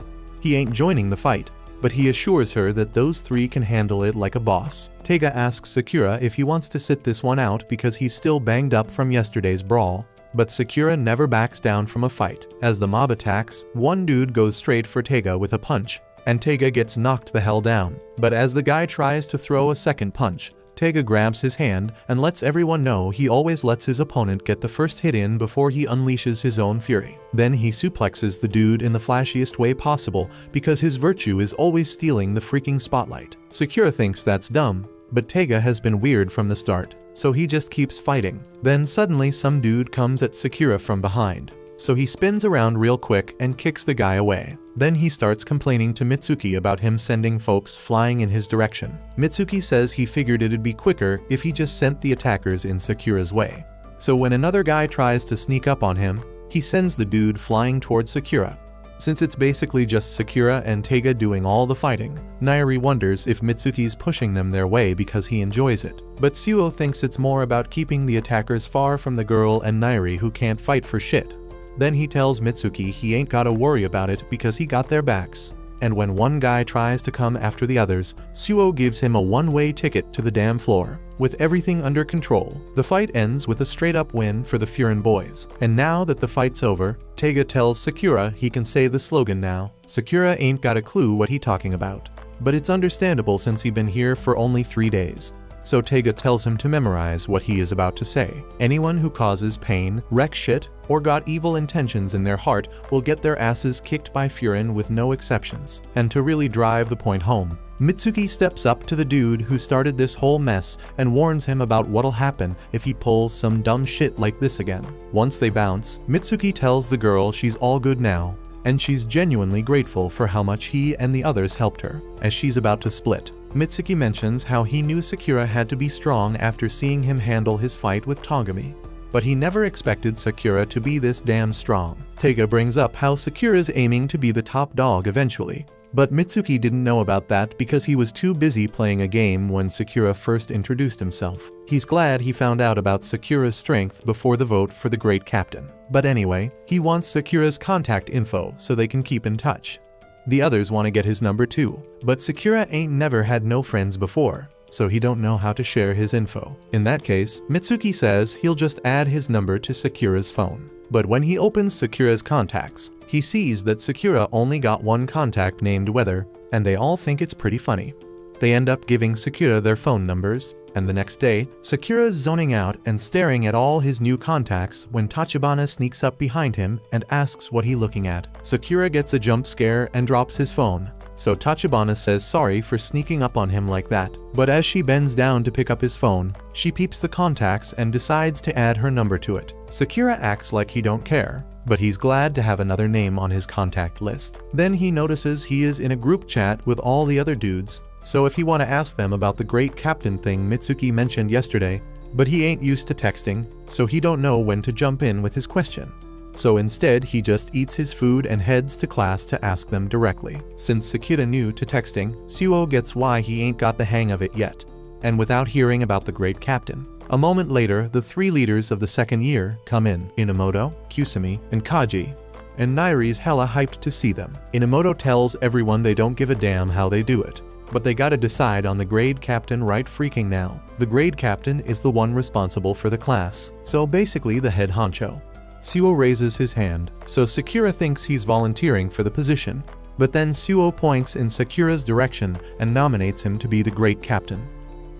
He ain't joining the fight, but he assures her that those 3 can handle it like a boss. Taiga asks Sakura if he wants to sit this one out because he's still banged up from yesterday's brawl, but Sakura never backs down from a fight. As the mob attacks, one dude goes straight for Taiga with a punch, and Taiga gets knocked the hell down. But as the guy tries to throw a second punch, Taiga grabs his hand and lets everyone know he always lets his opponent get the first hit in before he unleashes his own fury. Then he suplexes the dude in the flashiest way possible because his virtue is always stealing the freaking spotlight. Sakura thinks that's dumb, but Taiga has been weird from the start, so he just keeps fighting. Then suddenly some dude comes at Sakura from behind, so he spins around real quick and kicks the guy away. Then he starts complaining to Mitsuki about him sending folks flying in his direction. Mitsuki says he figured it'd be quicker if he just sent the attackers in Sakura's way. So when another guy tries to sneak up on him, he sends the dude flying towards Sakura. Since it's basically just Sakura and Taiga doing all the fighting, Nairi wonders if Mitsuki's pushing them their way because he enjoys it. But Suo thinks it's more about keeping the attackers far from the girl and Nairi, who can't fight for shit. Then he tells Mitsuki he ain't gotta worry about it because he got their backs. And when one guy tries to come after the others, Suo gives him a one-way ticket to the damn floor. With everything under control, the fight ends with a straight-up win for the Furin boys. And now that the fight's over, Taiga tells Sakura he can say the slogan now. Sakura ain't got a clue what he talking about, but it's understandable since he been here for only 3 days. so Taiga tells him to memorize what he is about to say. Anyone who causes pain, wrecks shit, or got evil intentions in their heart will get their asses kicked by Furin with no exceptions. And to really drive the point home, Mitsuki steps up to the dude who started this whole mess and warns him about what'll happen if he pulls some dumb shit like this again. Once they bounce, Mitsuki tells the girl she's all good now, and she's genuinely grateful for how much he and the others helped her. As she's about to split, Mitsuki mentions how he knew Sakura had to be strong after seeing him handle his fight with Togami. But he never expected Sakura to be this damn strong. Taiga brings up how Sakura's aiming to be the top dog eventually. But Mitsuki didn't know about that because he was too busy playing a game when Sakura first introduced himself. He's glad he found out about Sakura's strength before the vote for the great captain. But anyway, he wants Sakura's contact info so they can keep in touch. The others want to get his number too, but Sakura ain't never had no friends before, so he don't know how to share his info. In that case, Mitsuki says he'll just add his number to Sakura's phone. But when he opens Sakura's contacts, he sees that Sakura only got one contact named Weather, and they all think it's pretty funny. They end up giving Sakura their phone numbers, and the next day, Sakura's zoning out and staring at all his new contacts when Tachibana sneaks up behind him and asks what he's looking at. Sakura gets a jump scare and drops his phone, so Tachibana says sorry for sneaking up on him like that. But as she bends down to pick up his phone, she peeps the contacts and decides to add her number to it. Sakura acts like he don't care, but he's glad to have another name on his contact list. Then he notices he is in a group chat with all the other dudes, so if he want to ask them about the great captain thing Mitsuki mentioned yesterday, but he ain't used to texting, so he don't know when to jump in with his question. So instead he just eats his food and heads to class to ask them directly. Since Sakura new to texting, Suo gets why he ain't got the hang of it yet, and without hearing about the great captain. A moment later, the three leaders of the second year come in: Inamoto, Kusumi, and Kaji, and Nairi's hella hyped to see them. Inamoto tells everyone they don't give a damn how they do it, but they gotta decide on the grade captain right freaking now. The grade captain is the one responsible for the class, so basically the head honcho. Suo raises his hand, so Sakura thinks he's volunteering for the position, but then Suo points in Sakura's direction and nominates him to be the great captain.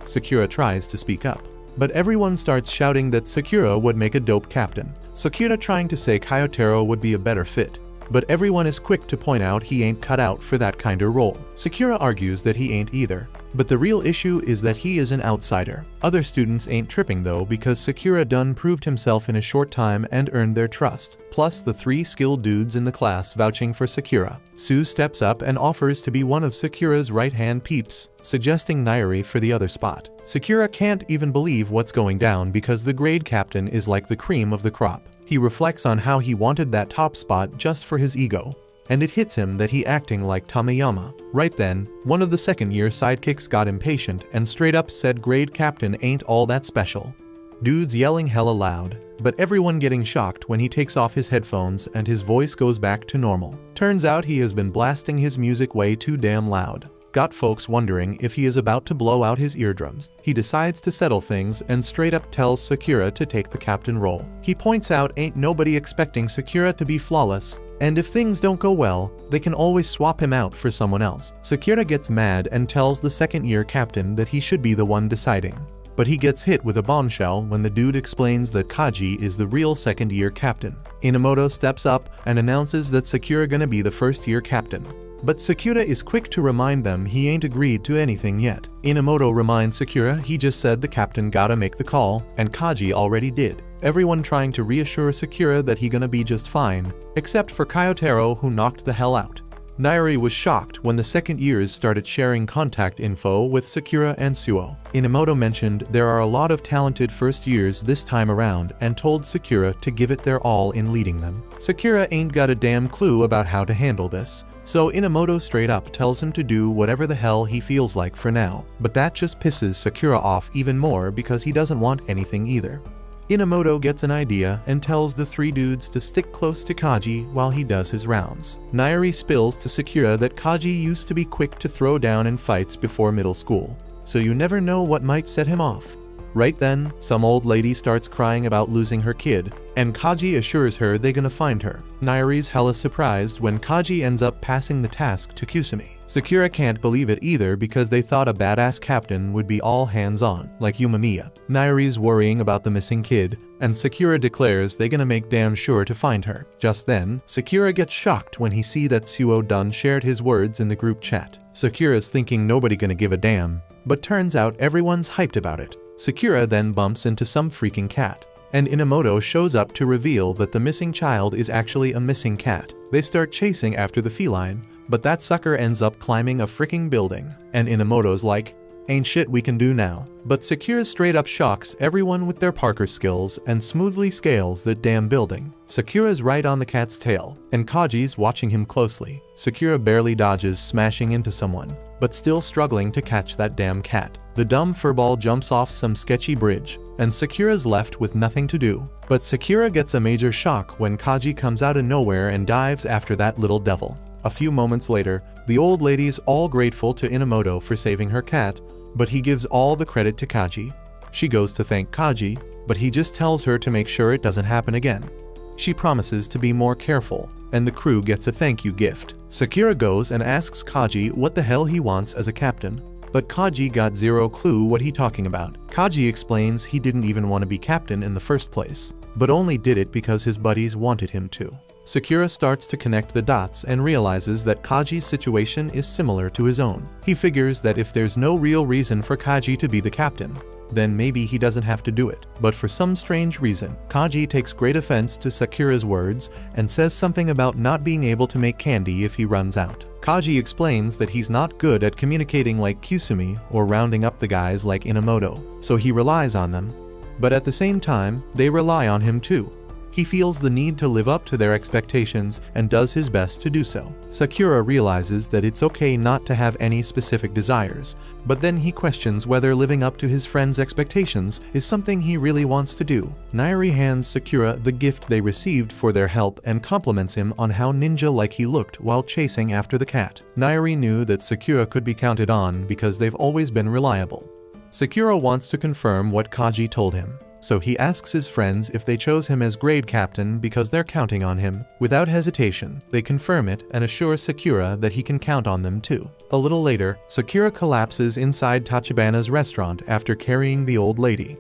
Sakura tries to speak up, but everyone starts shouting that Sakura would make a dope captain. Sakura trying to say Kyotaro would be a better fit, but everyone is quick to point out he ain't cut out for that kinda role. Sakura argues that he ain't either, but the real issue is that he is an outsider. Other students ain't tripping though because Sakura done proved himself in a short time and earned their trust, plus the three skilled dudes in the class vouching for Sakura. Sue steps up and offers to be one of Sakura's right-hand peeps, suggesting Nairi for the other spot. Sakura can't even believe what's going down because the grade captain is like the cream of the crop. He reflects on how he wanted that top spot just for his ego, and it hits him that he acting like Tamayama. Right then, one of the second-year sidekicks got impatient and straight up said grade captain ain't all that special. Dudes yelling hella loud, but everyone getting shocked when he takes off his headphones and his voice goes back to normal. Turns out he has been blasting his music way too damn loud. Got folks wondering if he is about to blow out his eardrums. He decides to settle things and straight up tells Sakura to take the captain role. He points out ain't nobody expecting Sakura to be flawless, and if things don't go well, they can always swap him out for someone else. Sakura gets mad and tells the second-year captain that he should be the one deciding. But he gets hit with a bombshell when the dude explains that Kaji is the real second-year captain. Inamoto steps up and announces that Sakura gonna be the first-year captain. But Sakura is quick to remind them he ain't agreed to anything yet. Inamoto reminds Sakura he just said the captain gotta make the call, and Kaji already did. Everyone trying to reassure Sakura that he gonna be just fine, except for Kyotaro who knocked the hell out. Nairi was shocked when the second years started sharing contact info with Sakura and Suo. Inamoto mentioned there are a lot of talented first years this time around and told Sakura to give it their all in leading them. Sakura ain't got a damn clue about how to handle this, so Inamoto straight up tells him to do whatever the hell he feels like for now. But that just pisses Sakura off even more because he doesn't want anything either. Inamoto gets an idea and tells the three dudes to stick close to Kaji while he does his rounds. Nairi spills to Sakura that Kaji used to be quick to throw down in fights before middle school, so you never know what might set him off. Right then, some old lady starts crying about losing her kid, and Kaji assures her they're gonna find her. Nairi's hella surprised when Kaji ends up passing the task to Kusumi. Sakura can't believe it either because they thought a badass captain would be all hands-on, like Umamiya. Nairi's worrying about the missing kid, and Sakura declares they're gonna make damn sure to find her. Just then, Sakura gets shocked when he sees that Suo-dun shared his words in the group chat. Sakura's thinking nobody gonna give a damn, but turns out everyone's hyped about it. Sakura then bumps into some freaking cat, and Inamoto shows up to reveal that the missing child is actually a missing cat. They start chasing after the feline, but that sucker ends up climbing a freaking building, and Inamoto's like, ain't shit we can do now. But Sakura straight up shocks everyone with their parkour skills and smoothly scales that damn building. Sakura's right on the cat's tail, and Kaji's watching him closely. Sakura barely dodges smashing into someone, but still struggling to catch that damn cat. The dumb furball jumps off some sketchy bridge, and Sakura's left with nothing to do. But Sakura gets a major shock when Kaji comes out of nowhere and dives after that little devil. A few moments later, the old lady's all grateful to Inamoto for saving her cat, but he gives all the credit to Kaji. She goes to thank Kaji, but he just tells her to make sure it doesn't happen again. She promises to be more careful, and the crew gets a thank you gift. Sakura goes and asks Kaji what the hell he wants as a captain, but Kaji got zero clue what he talking about. Kaji explains he didn't even want to be captain in the first place, but only did it because his buddies wanted him to. Sakura starts to connect the dots and realizes that Kaji's situation is similar to his own. He figures that if there's no real reason for Kaji to be the captain, then maybe he doesn't have to do it. But for some strange reason, Kaji takes great offense to Sakura's words and says something about not being able to make candy if he runs out. Kaji explains that he's not good at communicating like Kusumi or rounding up the guys like Inamoto, so he relies on them. But at the same time, they rely on him too. He feels the need to live up to their expectations and does his best to do so. Sakura realizes that it's okay not to have any specific desires, but then he questions whether living up to his friend's expectations is something he really wants to do. Nairi hands Sakura the gift they received for their help and compliments him on how ninja-like he looked while chasing after the cat. Nairi knew that Sakura could be counted on because they've always been reliable. Sakura wants to confirm what Kaji told him, so he asks his friends if they chose him as grade captain because they're counting on him. Without hesitation, they confirm it and assure Sakura that he can count on them too. A little later, Sakura collapses inside Tachibana's restaurant after carrying the old lady.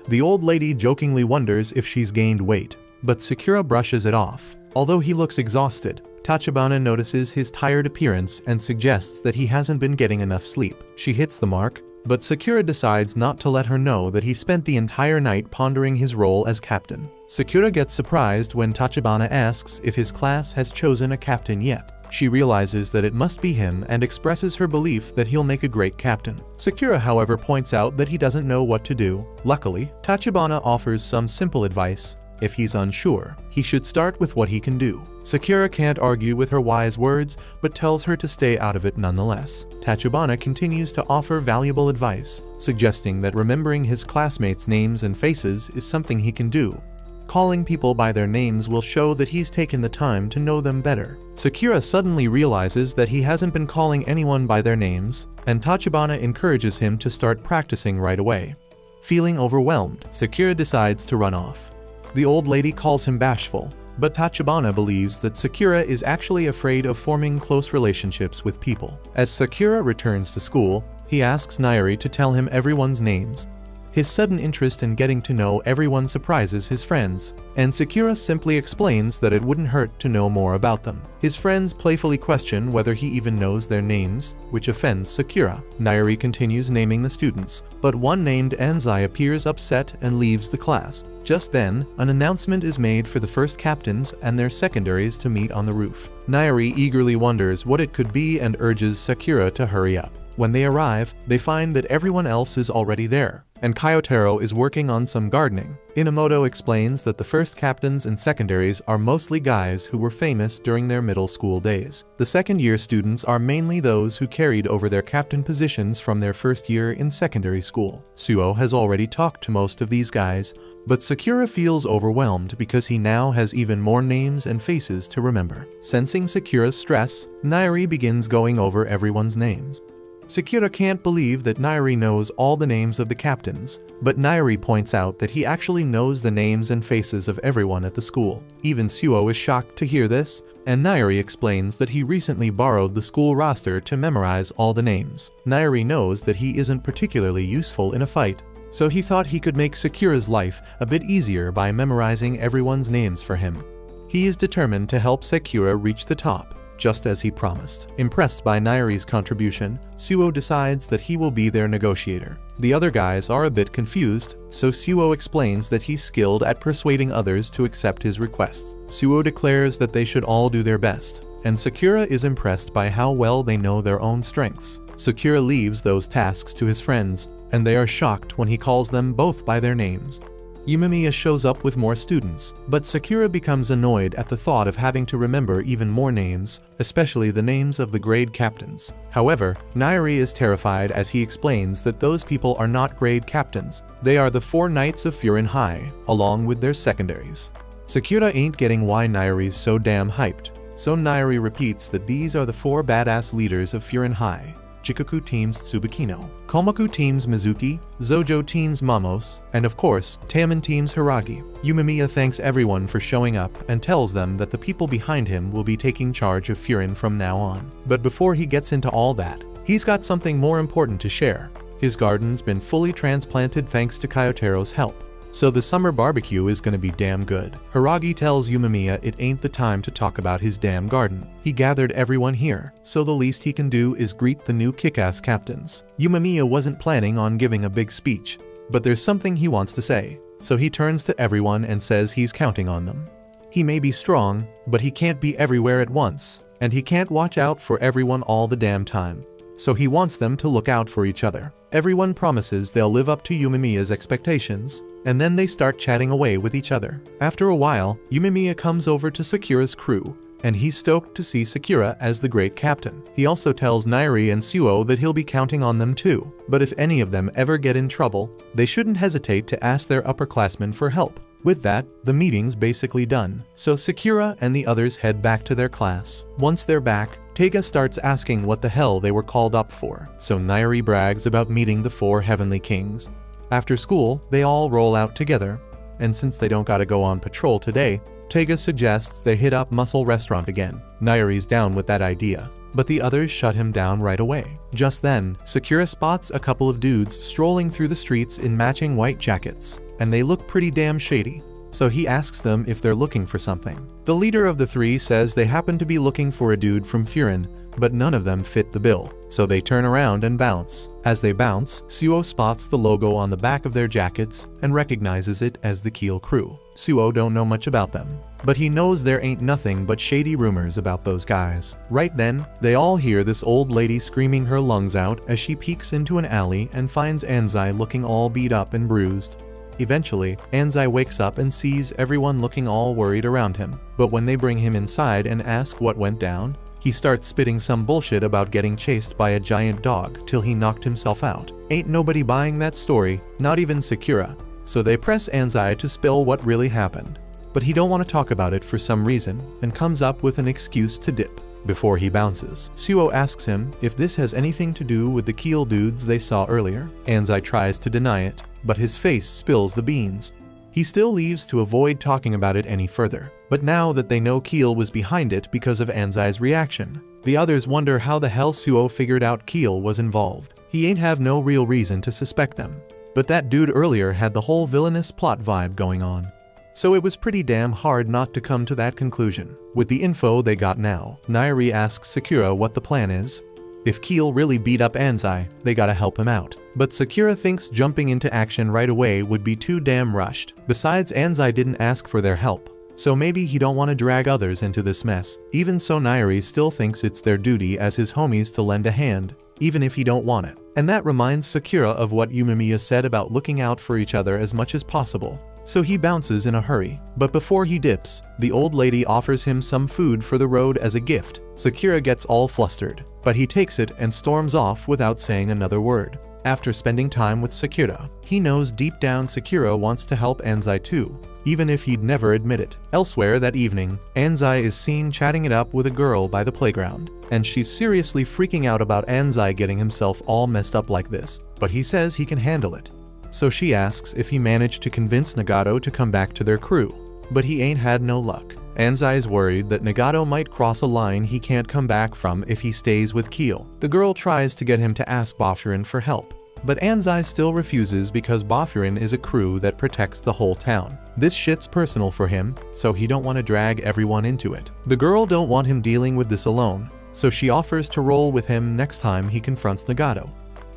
The old lady jokingly wonders if she's gained weight, but Sakura brushes it off. Although he looks exhausted, Tachibana notices his tired appearance and suggests that he hasn't been getting enough sleep. She hits the mark, but Sakura decides not to let her know that he spent the entire night pondering his role as captain. Sakura gets surprised when Tachibana asks if his class has chosen a captain yet. She realizes that it must be him and expresses her belief that he'll make a great captain. Sakura, however, points out that he doesn't know what to do. Luckily, Tachibana offers some simple advice. If he's unsure, he should start with what he can do. Sakura can't argue with her wise words, but tells her to stay out of it nonetheless. Tachibana continues to offer valuable advice, suggesting that remembering his classmates' names and faces is something he can do. Calling people by their names will show that he's taken the time to know them better. Sakura suddenly realizes that he hasn't been calling anyone by their names, and Tachibana encourages him to start practicing right away. Feeling overwhelmed, Sakura decides to run off. The old lady calls him bashful, but Tachibana believes that Sakura is actually afraid of forming close relationships with people. As Sakura returns to school, he asks Nairi to tell him everyone's names. His sudden interest in getting to know everyone surprises his friends, and Sakura simply explains that it wouldn't hurt to know more about them. His friends playfully question whether he even knows their names, which offends Sakura. Nairi continues naming the students, but one named Anzai appears upset and leaves the class. Just then, an announcement is made for the first captains and their secondaries to meet on the roof. Nairi eagerly wonders what it could be and urges Sakura to hurry up. When they arrive, they find that everyone else is already there, and Kyotaro is working on some gardening. Inamoto explains that the first captains and secondaries are mostly guys who were famous during their middle school days. The second-year students are mainly those who carried over their captain positions from their first year in secondary school. Suo has already talked to most of these guys, but Sakura feels overwhelmed because he now has even more names and faces to remember. Sensing Sakura's stress, Nairi begins going over everyone's names. Sakura can't believe that Nairi knows all the names of the captains, but Nairi points out that he actually knows the names and faces of everyone at the school. Even Suo is shocked to hear this, and Nairi explains that he recently borrowed the school roster to memorize all the names. Nairi knows that he isn't particularly useful in a fight, so he thought he could make Sakura's life a bit easier by memorizing everyone's names for him. He is determined to help Sakura reach the top, just as he promised. Impressed by Nairi's contribution, Suo decides that he will be their negotiator. The other guys are a bit confused, so Suo explains that he's skilled at persuading others to accept his requests. Suo declares that they should all do their best, and Sakura is impressed by how well they know their own strengths. Sakura leaves those tasks to his friends, and they are shocked when he calls them both by their names. Yumemiya shows up with more students, but Sakura becomes annoyed at the thought of having to remember even more names, especially the names of the grade captains. However, Nairi is terrified as he explains that those people are not grade captains, they are the 4 Knights of Furin High, along with their secondaries. Sakura ain't getting why Nairi's so damn hyped, so Nairi repeats that these are the 4 badass leaders of Furin High. Jikoku teams Tsubakino, Komaku teams Mizuki, Zojo teams Mamos, and of course, Taman teams Hiragi. Yumemiya thanks everyone for showing up and tells them that the people behind him will be taking charge of Furin from now on. But before he gets into all that, he's got something more important to share. His garden's been fully transplanted thanks to Kyotaro's help, so the summer barbecue is gonna be damn good. Hiragi tells Yumemiya it ain't the time to talk about his damn garden. He gathered everyone here, so the least he can do is greet the new kick-ass captains. Yumemiya wasn't planning on giving a big speech, but there's something he wants to say, so he turns to everyone and says he's counting on them. He may be strong, but he can't be everywhere at once, and he can't watch out for everyone all the damn time. So he wants them to look out for each other. Everyone promises they'll live up to Yumemiya's expectations, and then they start chatting away with each other. After a while, Yumemiya comes over to Sakura's crew, and he's stoked to see Sakura as the great captain. He also tells Nairi and Suo that he'll be counting on them too, but if any of them ever get in trouble, they shouldn't hesitate to ask their upperclassmen for help. With that, the meeting's basically done, so Sakura and the others head back to their class. Once they're back, Teiga starts asking what the hell they were called up for, so Nairi brags about meeting the 4 heavenly kings. After school, they all roll out together, and since they don't gotta go on patrol today, Teiga suggests they hit up Muscle Restaurant again. Nairi's down with that idea, but the others shut him down right away. Just then, Sakura spots a couple of dudes strolling through the streets in matching white jackets, and they look pretty damn shady, so he asks them if they're looking for something. The leader of the 3 says they happen to be looking for a dude from Furin, but none of them fit the bill, so they turn around and bounce. As they bounce, Suo spots the logo on the back of their jackets and recognizes it as the Kiel crew. Suo don't know much about them, but he knows there ain't nothing but shady rumors about those guys. Right then, they all hear this old lady screaming her lungs out as she peeks into an alley and finds Anzai looking all beat up and bruised. Eventually, Anzai wakes up and sees everyone looking all worried around him, but when they bring him inside and ask what went down, he starts spitting some bullshit about getting chased by a giant dog till he knocked himself out. Ain't nobody buying that story, not even Sakura, so they press Anzai to spill what really happened. But he don't want to talk about it for some reason, and comes up with an excuse to dip. Before he bounces, Suo asks him if this has anything to do with the Kiel dudes they saw earlier. Anzai tries to deny it, but his face spills the beans. He still leaves to avoid talking about it any further, but now that they know Kiel was behind it because of Anzai's reaction, the others wonder how the hell Suo figured out Kiel was involved. He ain't have no real reason to suspect them, but that dude earlier had the whole villainous plot vibe going on. So it was pretty damn hard not to come to that conclusion. With the info they got now, Nairi asks Sakura what the plan is. If Kiel really beat up Anzai, they gotta help him out. But Sakura thinks jumping into action right away would be too damn rushed. Besides, Anzai didn't ask for their help, so maybe he don't want to drag others into this mess. Even so, Nairi still thinks it's their duty as his homies to lend a hand, even if he don't want it. And that reminds Sakura of what Yumemiya said about looking out for each other as much as possible. So he bounces in a hurry, but before he dips, the old lady offers him some food for the road as a gift. Sakura gets all flustered, but he takes it and storms off without saying another word. After spending time with Sakura, he knows deep down Sakura wants to help Anzai too, even if he'd never admit it. Elsewhere that evening, Anzai is seen chatting it up with a girl by the playground, and she's seriously freaking out about Anzai getting himself all messed up like this, but he says he can handle it. So she asks if he managed to convince Nagato to come back to their crew, but he ain't had no luck. Anzai is worried that Nagato might cross a line he can't come back from if he stays with Keel. The girl tries to get him to ask Bafurin for help, but Anzai still refuses because Bafurin is a crew that protects the whole town. This shit's personal for him, so he don't want to drag everyone into it. The girl don't want him dealing with this alone, so she offers to roll with him next time he confronts Nagato.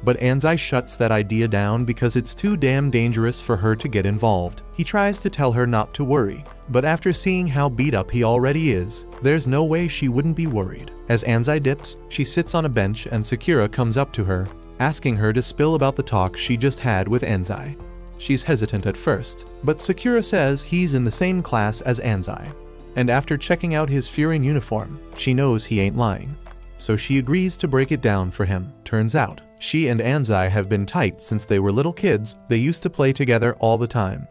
But Anzai shuts that idea down because it's too damn dangerous for her to get involved. He tries to tell her not to worry, but after seeing how beat up he already is, there's no way she wouldn't be worried. As Anzai dips, she sits on a bench and Sakura comes up to her, asking her to spill about the talk she just had with Anzai. She's hesitant at first, but Sakura says he's in the same class as Anzai. And after checking out his Furin uniform, she knows he ain't lying. So she agrees to break it down for him. Turns out, she and Anzai have been tight since they were little kids. They used to play together all the time.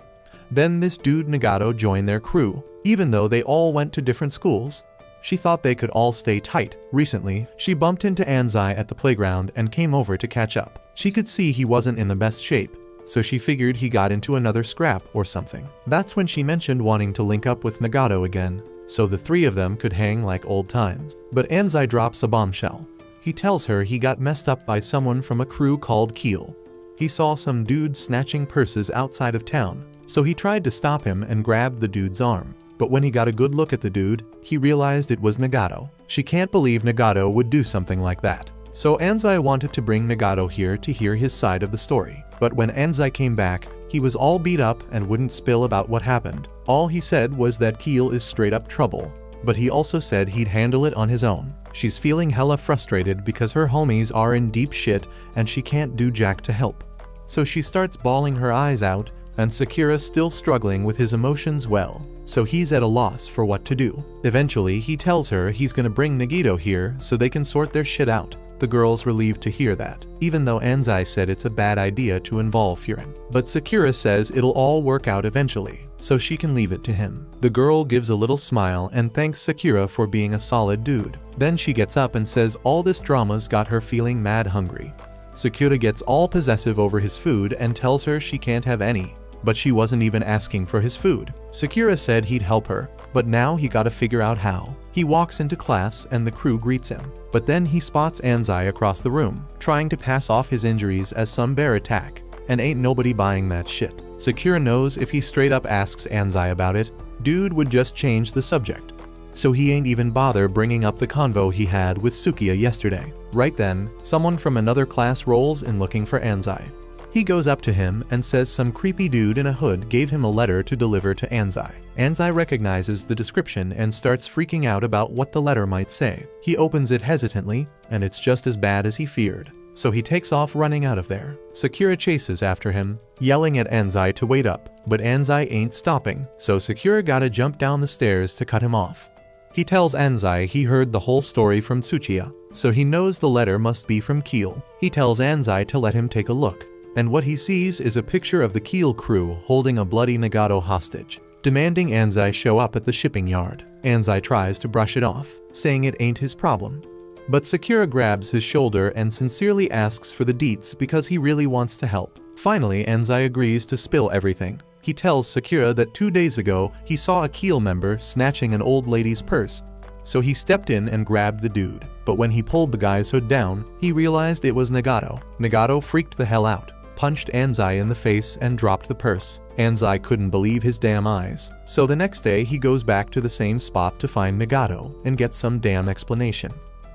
Then this dude Nagato joined their crew, even though they all went to different schools. She thought they could all stay tight. Recently, she bumped into Anzai at the playground and came over to catch up. She could see he wasn't in the best shape, so she figured he got into another scrap or something. That's when she mentioned wanting to link up with Nagato again, so the three of them could hang like old times. But Anzai drops a bombshell. He tells her he got messed up by someone from a crew called Keel. He saw some dude snatching purses outside of town, so he tried to stop him and grabbed the dude's arm. But when he got a good look at the dude, he realized it was Nagato. She can't believe Nagato would do something like that. So Anzai wanted to bring Nagato here to hear his side of the story. But when Anzai came back, he was all beat up and wouldn't spill about what happened. All he said was that Keel is straight up trouble, but he also said he'd handle it on his own. She's feeling hella frustrated because her homies are in deep shit and she can't do jack to help. So she starts bawling her eyes out, and Sakura's still struggling with his emotions well, so he's at a loss for what to do. Eventually, he tells her he's gonna bring Nagito here so they can sort their shit out. The girl's relieved to hear that, even though Anzai said it's a bad idea to involve Furin. But Sakura says it'll all work out eventually, so she can leave it to him. The girl gives a little smile and thanks Sakura for being a solid dude. Then she gets up and says all this drama's got her feeling mad hungry. Sakura gets all possessive over his food and tells her she can't have any. But she wasn't even asking for his food. Sakura said he'd help her, but now he gotta figure out how. He walks into class and the crew greets him. But then he spots Anzai across the room, trying to pass off his injuries as some bear attack, and ain't nobody buying that shit. Sakura knows if he straight up asks Anzai about it, dude would just change the subject. So he ain't even bother bringing up the convo he had with Sukiya yesterday. Right then, someone from another class rolls in looking for Anzai. He goes up to him and says some creepy dude in a hood gave him a letter to deliver to Anzai. Anzai recognizes the description and starts freaking out about what the letter might say. He opens it hesitantly, and it's just as bad as he feared. So he takes off running out of there. Sakura chases after him, yelling at Anzai to wait up, but Anzai ain't stopping, so Sakura gotta jump down the stairs to cut him off. He tells Anzai he heard the whole story from Tsuchiya, so he knows the letter must be from Keel. He tells Anzai to let him take a look, and what he sees is a picture of the Keel crew holding a bloody Nagato hostage, demanding Anzai show up at the shipping yard. Anzai tries to brush it off, saying it ain't his problem. But Sakura grabs his shoulder and sincerely asks for the deets because he really wants to help. Finally, Anzai agrees to spill everything. He tells Sakura that 2 days ago he saw a Keel member snatching an old lady's purse, so he stepped in and grabbed the dude. But when he pulled the guy's hood down, he realized it was Nagato. Nagato freaked the hell out, punched Anzai in the face and dropped the purse. Anzai couldn't believe his damn eyes. So the next day he goes back to the same spot to find Nagato and gets some damn explanation.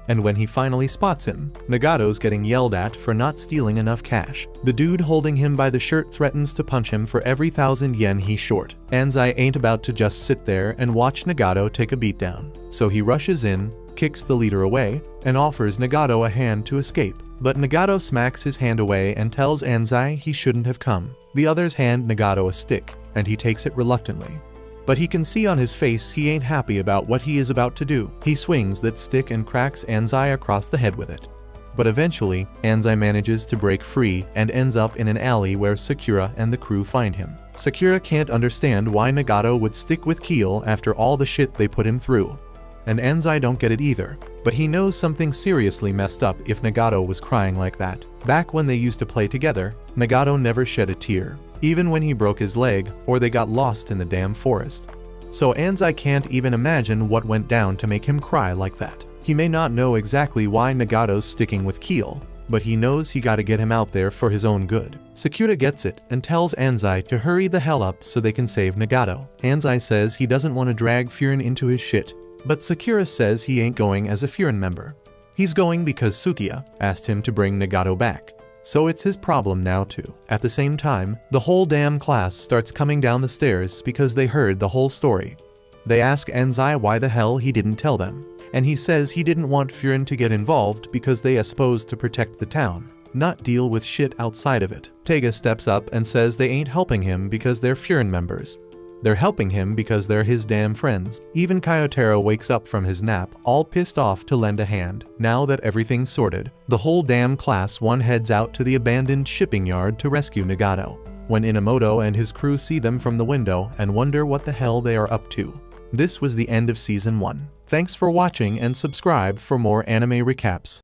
And when he finally spots him, Nagato's getting yelled at for not stealing enough cash. The dude holding him by the shirt threatens to punch him for every 1,000 yen he's short. Anzai ain't about to just sit there and watch Nagato take a beatdown. So he rushes in, kicks the leader away, and offers Nagato a hand to escape. But Nagato smacks his hand away and tells Anzai he shouldn't have come. The others hand Nagato a stick, and he takes it reluctantly. But he can see on his face he ain't happy about what he is about to do. He swings that stick and cracks Anzai across the head with it. But eventually, Anzai manages to break free and ends up in an alley where Sakura and the crew find him. Sakura can't understand why Nagato would stick with Keel after all the shit they put him through. And Anzai don't get it either, but he knows something seriously messed up if Nagato was crying like that. Back when they used to play together, Nagato never shed a tear, even when he broke his leg or they got lost in the damn forest. So Anzai can't even imagine what went down to make him cry like that. He may not know exactly why Nagato's sticking with Keel, but he knows he gotta get him out there for his own good. Sakura gets it and tells Anzai to hurry the hell up so they can save Nagato. Anzai says he doesn't want to drag Furin into his shit, but Sakura says he ain't going as a Furin member. He's going because Sukiya asked him to bring Nagato back. So it's his problem now too. At the same time, the whole damn class starts coming down the stairs because they heard the whole story. They ask Anzai why the hell he didn't tell them, and he says he didn't want Furin to get involved because they are supposed to protect the town, not deal with shit outside of it. Tega steps up and says they ain't helping him because they're Furin members. They're helping him because they're his damn friends. Even Kyotaro wakes up from his nap, all pissed off to lend a hand. Now that everything's sorted, the whole damn class heads out to the abandoned shipping yard to rescue Nagato, when Inamoto and his crew see them from the window and wonder what the hell they are up to. This was the end of Season 1. Thanks for watching and subscribe for more anime recaps.